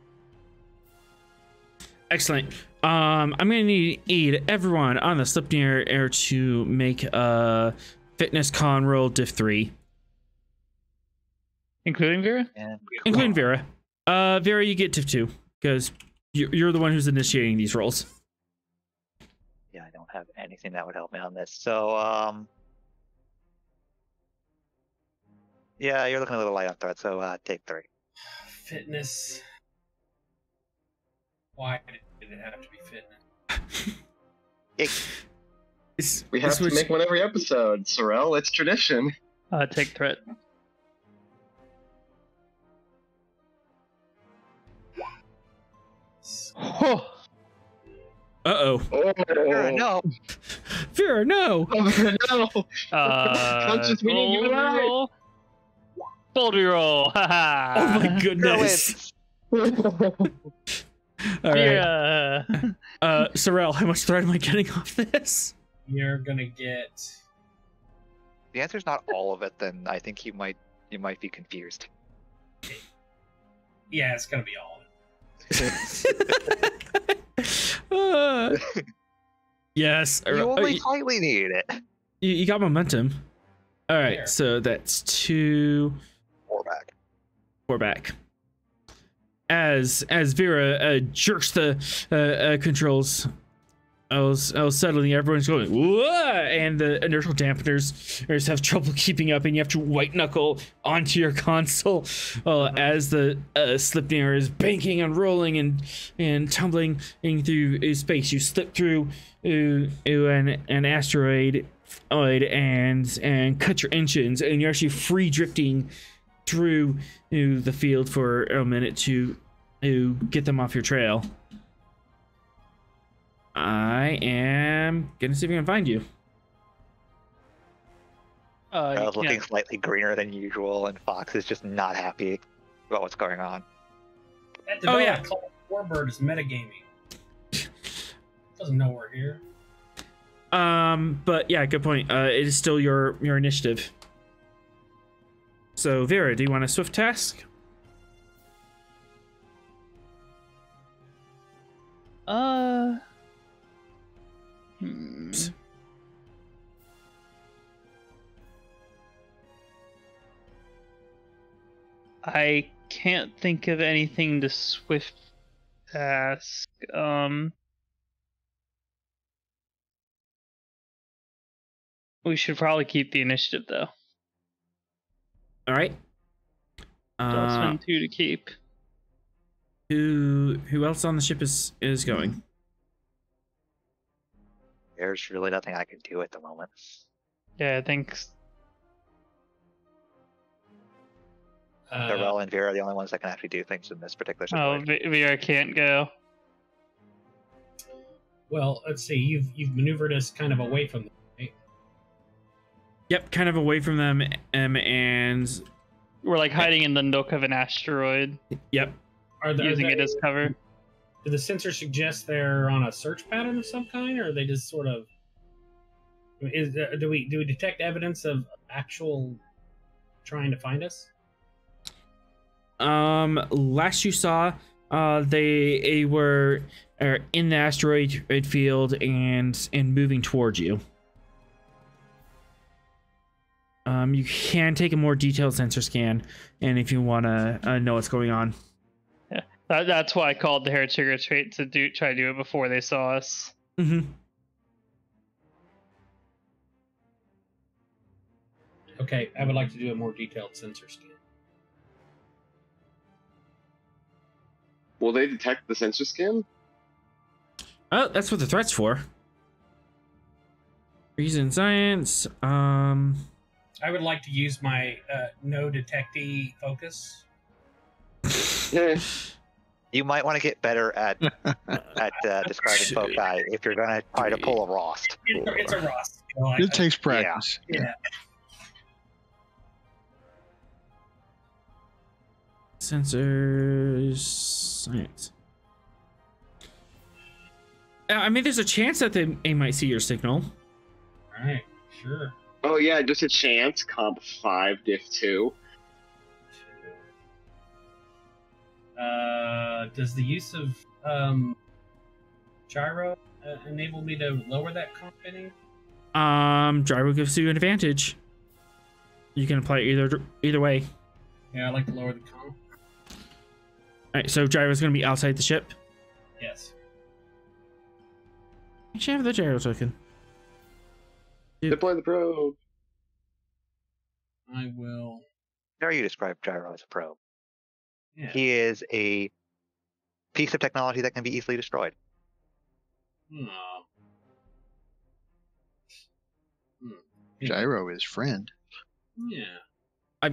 Excellent. I'm gonna need everyone on the slip near air to make a fitness con roll diff 3, Including Vera? And including Vera. Vera, you get diff 2 because you're the one who's initiating these rolls. yeah, I don't have anything that would help me on this. So, yeah, you're looking a little light on threat. So, take 3. Fitness. Why did it have to be fitness? We have to make one every episode, Sorrel. It's tradition. Take threat. Oh, Uh-oh. Vera, no. Vera, no. No. Conscious meaning you and I. roll. Boulder roll. Haha. Oh my goodness. All right. Yeah. Sorrel, how much threat am I getting off this? You're gonna get. The answer's not all of it. Then I think you might be confused. Yeah, it's gonna be all of it. Yes. You only slightly needed it. You got momentum. All right, There. so that's 2. 4 back. As Vera jerks the controls, I was settling. Everyone's going, whoa, and the inertial dampeners have trouble keeping up, and you have to white knuckle onto your console as the Slipnir is banking and rolling and tumbling through space. You slip through an asteroid and cut your engines, and you're actually free drifting through the field for a minute to get them off your trail. I am gonna see if I can find you. Charles Yeah. looking slightly greener than usual, and Fox is just not happy about what's going on. That Oh, yeah. development called Warbird is metagaming. Doesn't know we're here. But yeah, good point. It is still your initiative. So Vera, do you want a swift task? I can't think of anything to swift task. We should probably keep the initiative though. All right. I'll spend 2 to keep. Who else on the ship is going? There's really nothing I can do at the moment. Yeah, I think. Darrell and Vera are the only ones that can actually do things in this particular Oh, situation. Vera can't go. Well, let's see. You've maneuvered us kind of away from them, right? Yep, kind of away from them, and We're like hiding in the nook of an asteroid, yep. using it as cover. Do the sensors suggest they're on a search pattern of some kind, or are they just sort of? Do we detect evidence of actual trying to find us? Last you saw, they were in the asteroid field and moving towards you. You can take a more detailed sensor scan, and if you want to know what's going on. Yeah, that's why I called the hair trigger trait to try to do it before they saw us. Mm-hmm. Okay, I would like to do a more detailed sensor scan. Will they detect the sensor scan? Oh, that's what the threat's for. Reason science. I would like to use my no detectee focus. Yeah. You might want to get better at describing foci if you're going to try to pull a Rost. It's a Ross. It takes practice. Yeah. Sensors science. I mean, there's a chance that they might see your signal. All right. Sure. Oh yeah, just a chance. Comp 5, diff 2. Does the use of gyro enable me to lower that comp any? Gyro gives you an advantage. You can apply it either way. Yeah, I'd like to lower the comp. Alright, so gyro's gonna be outside the ship. Yes. You should have the gyro token. Deploy the probe. I will. How you describe Gyro as a probe? Yeah. He is a piece of technology that can be easily destroyed. Aw. Gyro is friend. Yeah. I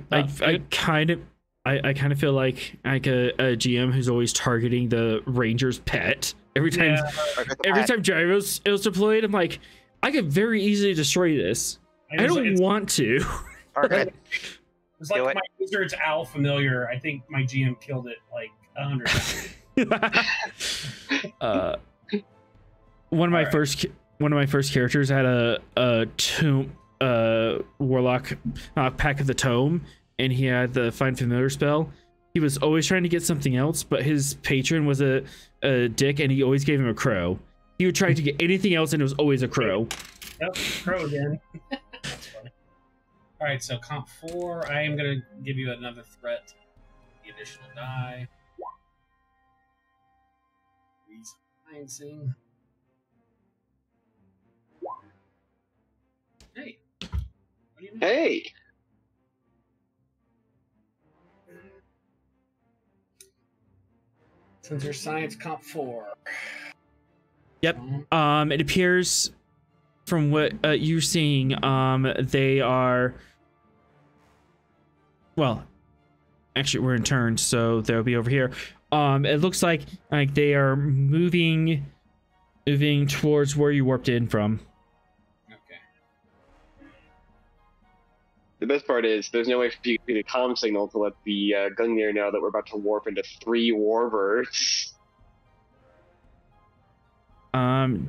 kind of feel like a GM who's always targeting the Ranger's pet. Every time Gyro's is deployed, I'm like, I could very easily destroy this. I don't want to. Okay. It's like Do it. my wizard's owl familiar. I think my GM killed it like 100 times. One of my first characters had a tomb warlock pack of the tome, and he had the find familiar spell. He was always trying to get something else, but his patron was a dick, and he always gave him a crow. He would try to get anything else, and it was always a crow. Yep, crow again. That's funny. All right, so comp 4. I am going to give you another threat. The additional die. Resizing. Hey. What do you mean? Hey! Sensor science comp 4. Yep. It appears from what you're seeing, they are. Well, actually, we're in turn, so they'll be over here. It looks like they are moving moving towards where you warped in from. Okay. The best part is there's no way for you to get a comm signal to let the Gungnir know that we're about to warp into 3 warverts.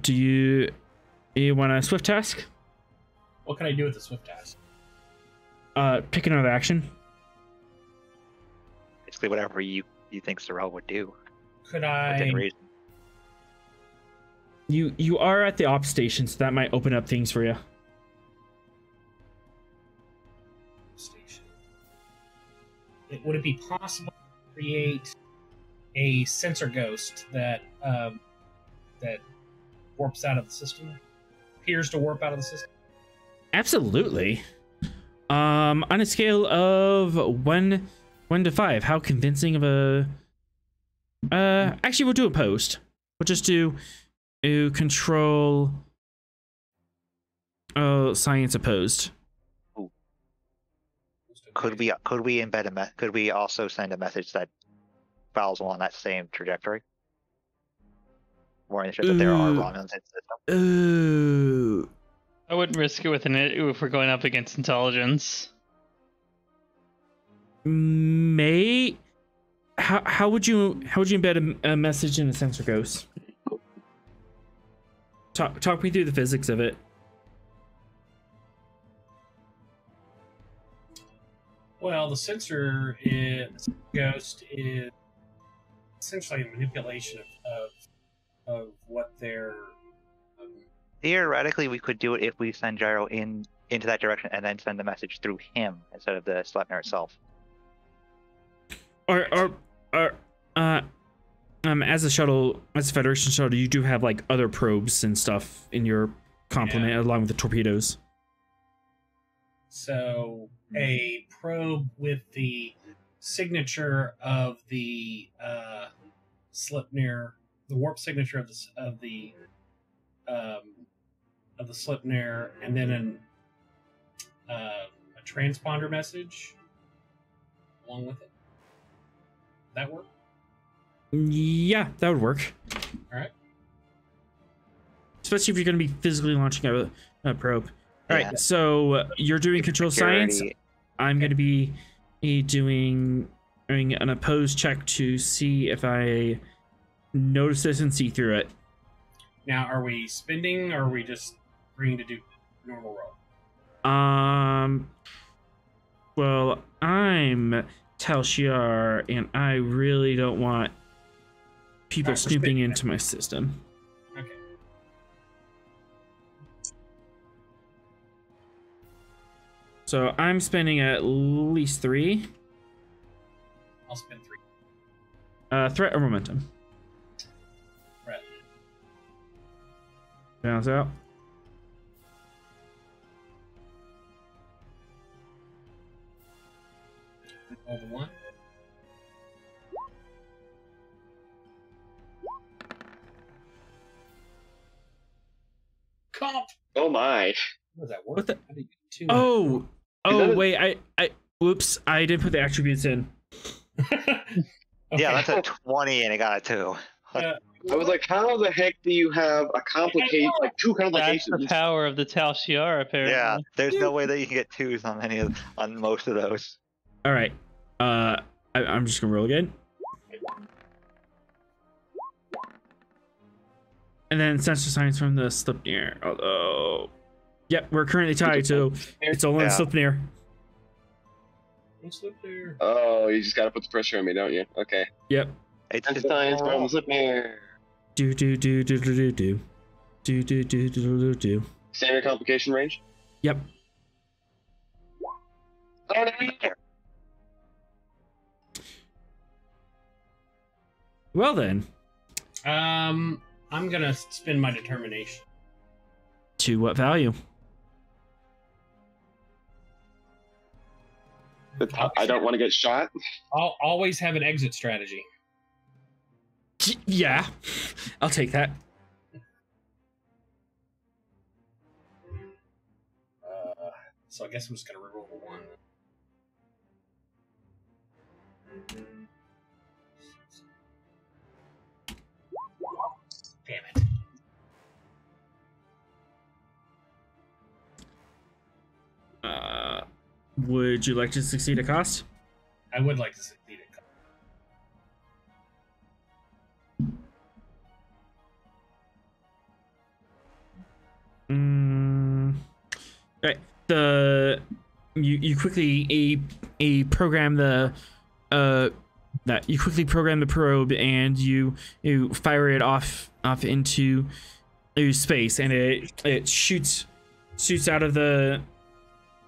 Do you want a swift task? What can I do with the swift task? Pick another action. Basically, whatever you think Sorrel would do. Could Within I? reason. You are at the op station, so that might open up things for you. Station. Would it be possible to create a sensor ghost that that warps out of the system? Appears to warp out of the system. Absolutely. On a scale of 1 to 5, how convincing of a... actually, we'll do a post. We'll just do control... Oh, science opposed. Could we embed could we also send a message that follows along that same trajectory? Warning the ship that there are Romulans in the system. Ooh. I wouldn't risk it with if we're going up against intelligence. How would you embed a message in a sensor ghost? Talk me through the physics of it. Well, the sensor ghost is essentially a manipulation of what they're. Theoretically, we could do it if we send Gyro into that direction and then send the message through him instead of the Sleipnir itself. As a shuttle, as a Federation shuttle, you do have like other probes and stuff in your complement, along with the torpedoes. So a probe with the signature of the Sleipnir, the warp signature of the Sleipnir, and then a transponder message along with it. That work? Yeah, that would work. All right. Especially if you're going to be physically launching a probe. All right, so you're doing control science. I'm going to be doing an opposed check to see if I notice this and see through it. Now, are we spending, or are we just agreeing to do normal roll? Well, I'm Tal Shiar, and I really don't want people snooping into my system. Okay. So I'm spending at least 3. I'll spend 3. Threat or momentum? Threat. Balance out. Roll the 1. Comp. Oh my. What does that work? What the? I didn't get 2. Oh, wait, I whoops, I didn't put the attributes in. Okay. Yeah, that's a 20 and it got a 2. I was like, how the heck do you have a complicate, like 2 That's complications? the power of the Tal Shiar, apparently. Yeah, there's no way that you can get 2s on most of those. All right, I'm just gonna roll again. And then sensor science from the Sleipnir. Although, yep, we're currently tied, so it's all in Sleipnir. What's up there? Oh, you just gotta put the pressure on me, don't you? Okay. Yep. It's That's just science from Sleipnir. Do. Standard complication range? Yep. Well then. I'm gonna spend my determination. To what value? I don't want to get shot. I'll always have an exit strategy. Yeah, I'll take that. So I guess I'm just gonna reroll the 1. Damn it. Would you like to succeed at cost? I would like to succeed at cost. Right. You quickly program the that you quickly program the probe, and you fire it off into space, and it shoots out of the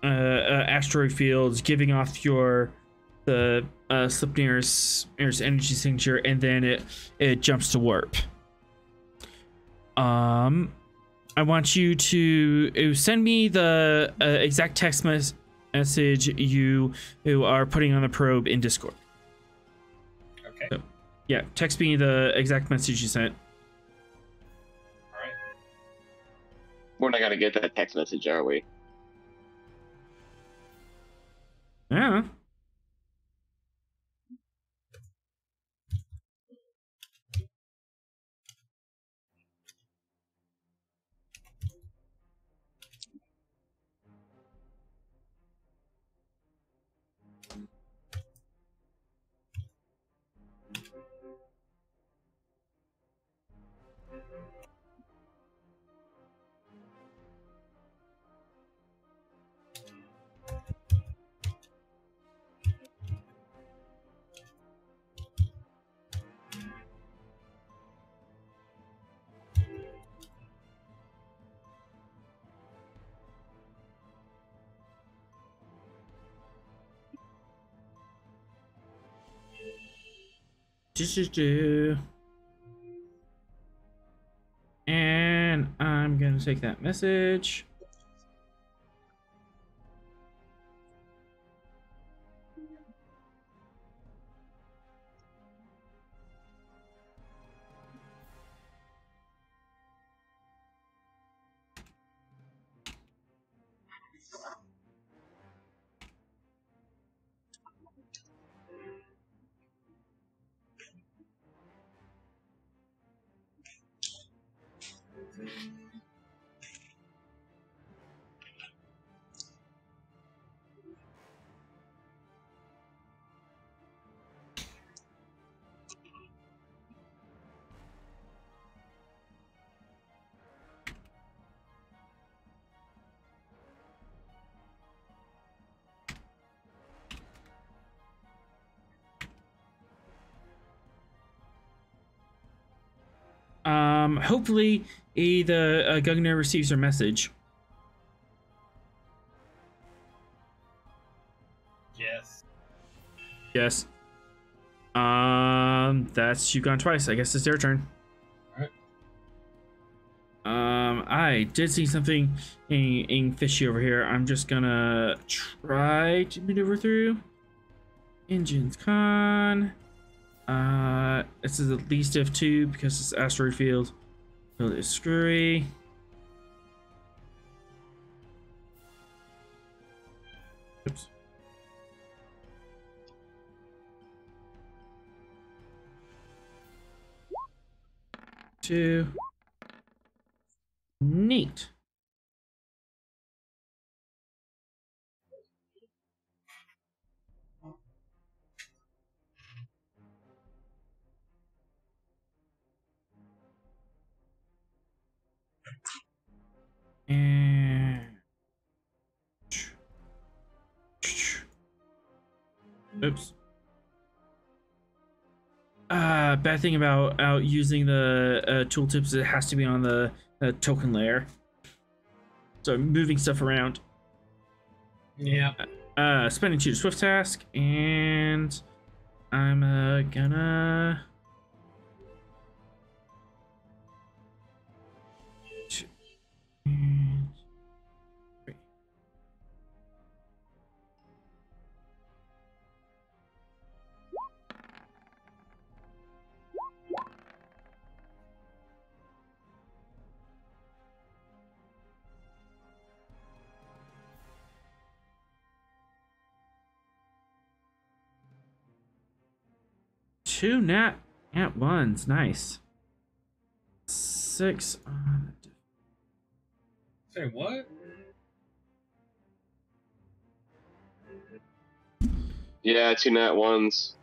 asteroid field, giving off the Slipnir's energy signature, and then it jumps to warp. I want you to send me the exact text message you are putting on the probe in Discord. Okay. So, yeah, text me the exact message you sent. All right. We're not gonna get that text message, are we? Yeah. And I'm gonna take that message. Hopefully the Gungnir receives your message. Yes. Yes. That's you gone twice. I guess it's their turn. Alright. I did see something in fishy over here. I'm just gonna try to maneuver through. Engines con. This is at least F2 because it's asteroid field. Field is screwy. Oops. Two. Neat. And oops. Bad thing about using the tooltips, it has to be on the token layer. So moving stuff around. Yeah. Spending 2 to swift task, and I'm gonna and three. Two nat ones, nice. 6 on. Say what? Yeah, 2 nat 1s.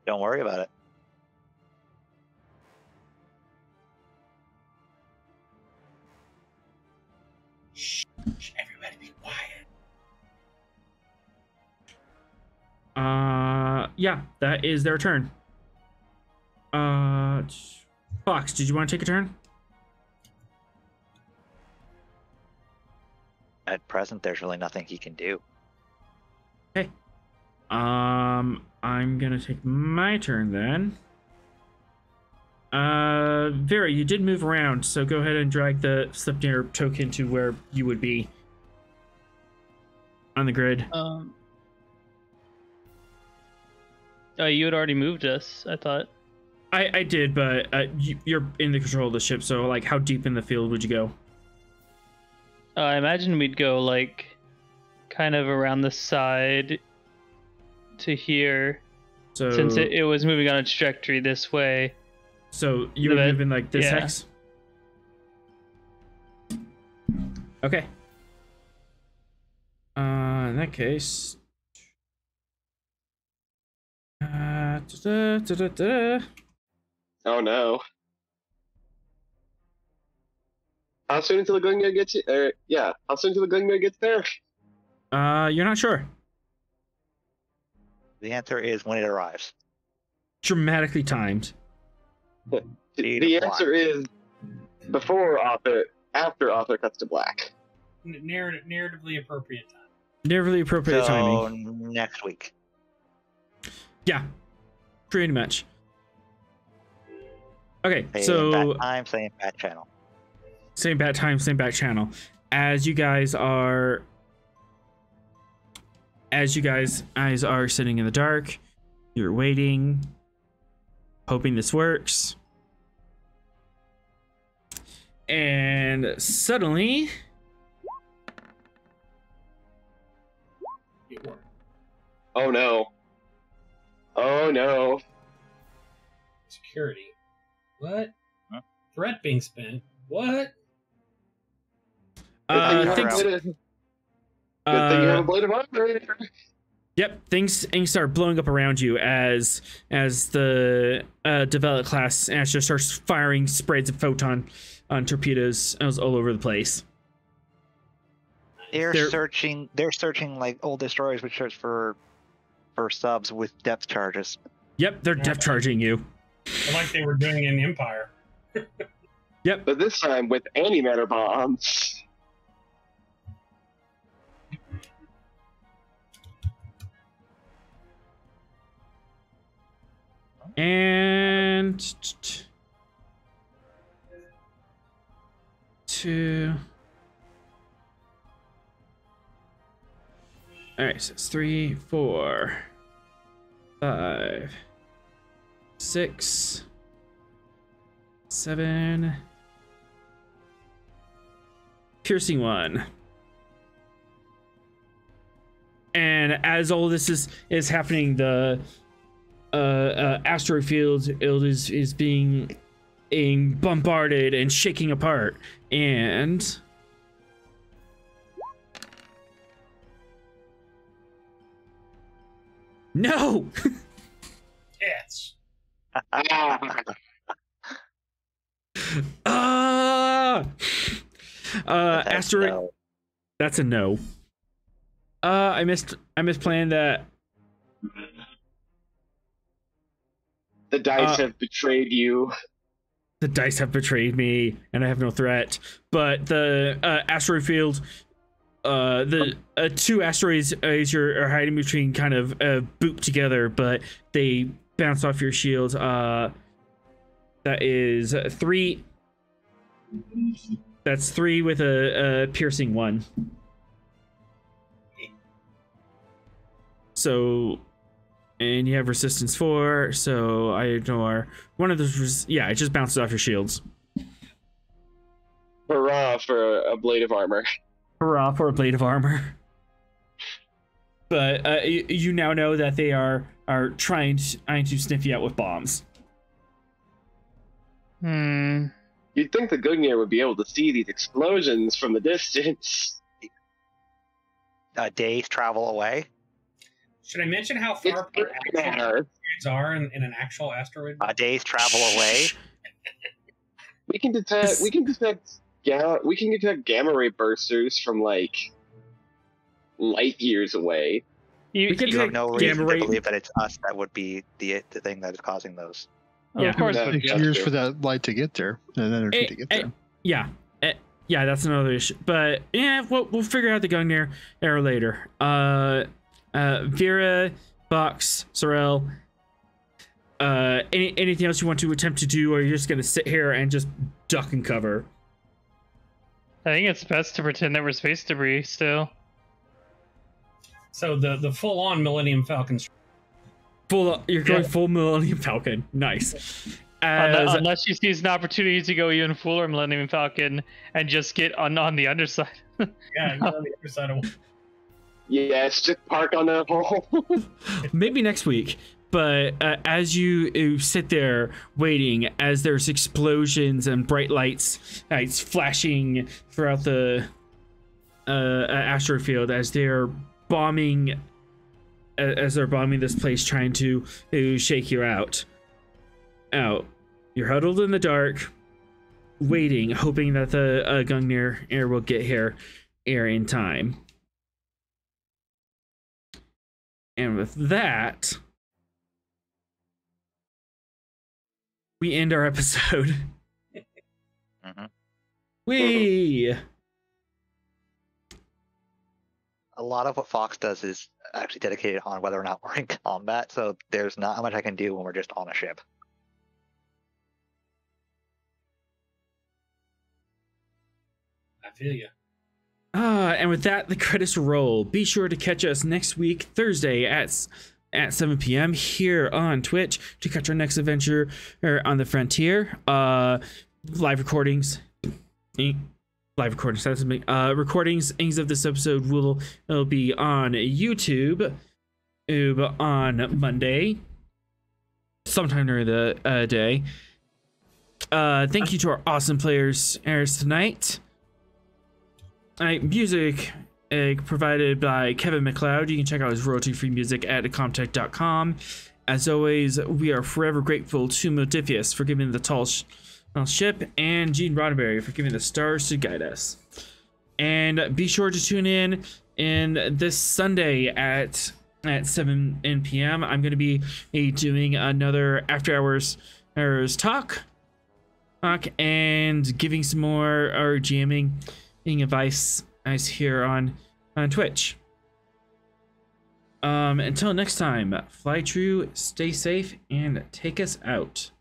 Don't worry about it. Shh, everybody be quiet. Yeah, that is their turn. Fox, did you want to take a turn? At present, there's really nothing he can do. Okay. I'm gonna take my turn then. Vera, you did move around, so go ahead and drag the Slipnir token to where you would be on the grid. Oh, you had already moved us, I thought. I did, but you're in the control of the ship, so like, how deep in the field would you go? I imagine we'd go like kind of around the side to here, So since it was moving on a trajectory this way. So you would move in like this yeah. hex? Okay. In that case. Oh no. How soon until the Gungnir gets here? Yeah, how soon until the Gungnir gets there? You're not sure. The answer is when it arrives. Dramatically timed. The answer is before author, after author cuts to black. Narratively appropriate time. Nearly appropriate So, timing. next week. Yeah, pretty much. Okay, Same so bat time, same bat channel. same bat time, same bat channel. As you guys are sitting in the dark, you're waiting, hoping this works. And suddenly, It worked. Oh no. Oh no. Security. What? Huh? Threat being spent. What? Good thing things, you have a blade of operator. yep, things start blowing up around you as the developed class Astra starts firing sprays of photon on torpedoes all over the place. They're searching like old destroyers which search for subs with depth charges. Yep, they're depth charging you. Like they were doing in Empire. Yep. But this time with antimatter bombs. And two. All right, so it's 3, 4, 5, 6, 7. Piercing 1. And as all this is happening, the asteroid field is being bombarded and shaking apart, and no. Yes. Asteroid. No. That's a no. I misplanned that. The dice have betrayed you. The dice have betrayed me, and I have no threat. But the asteroid field, the 2 asteroids you're hiding between kind of boop together, but they bounce off your shield. That is 3. That's 3 with a piercing 1. So, and you have resistance 4, so I ignore one of those. Yeah, it just bounces off your shields. Hurrah for a blade of armor. Hurrah for a blade of armor. But you now know that they are trying to sniff you out with bombs. You'd think the Gungnir would be able to see these explosions from the distance. A day's travel away. Should I mention how far apart actual asteroids are in an actual asteroid? A day's travel away. We can detect gamma ray bursters from like light years away. You have no reason to ray. believe that it's us that would be the thing that is causing those. Oh, of course. It But takes years for that light to get there, and energy to get there. Yeah. Yeah, that's another issue. But yeah, we'll figure out the Gungnir error later. Vera, Box, Sorel, anything else you want to attempt to do, or you're just gonna sit here and just duck and cover? I think it's best to pretend that we're space debris still. So the full-on Millennium Falcon. You're going full Millennium Falcon. Nice. Unless she sees an opportunity to go even fuller Millennium Falcon and just get on the underside. Yeah, go on the other side of. Yes, just park on that hole. Maybe next week. But as you sit there waiting, as there's explosions and bright lights flashing throughout the asteroid field, as they're bombing this place, trying to shake you out. You're huddled in the dark, waiting, hoping that the Gungnir air will get here in time. And with that, we end our episode. A lot of what Fox does is actually dedicated on whether or not we're in combat, so there's not much I can do when we're just on a ship. I feel you. And with that, the credits roll. Be sure to catch us next week, Thursday at 7 p.m. here on Twitch to catch our next adventure on the Frontier. Live recordings. Recordings of this episode will be on YouTube on Monday, sometime during the day. Thank you to our awesome players tonight. Music provided by Kevin Macload. You can check out his royalty-free music at comtech.com. As always, we are forever grateful to Modifius for giving the tall ship, and Gene Roddenberry for giving the stars to guide us. And be sure to tune in this Sunday at 7 p.m. I'm going to be doing another After Hours talk and giving some more jamming advice here on Twitch. Until next time, fly true, stay safe, and take us out.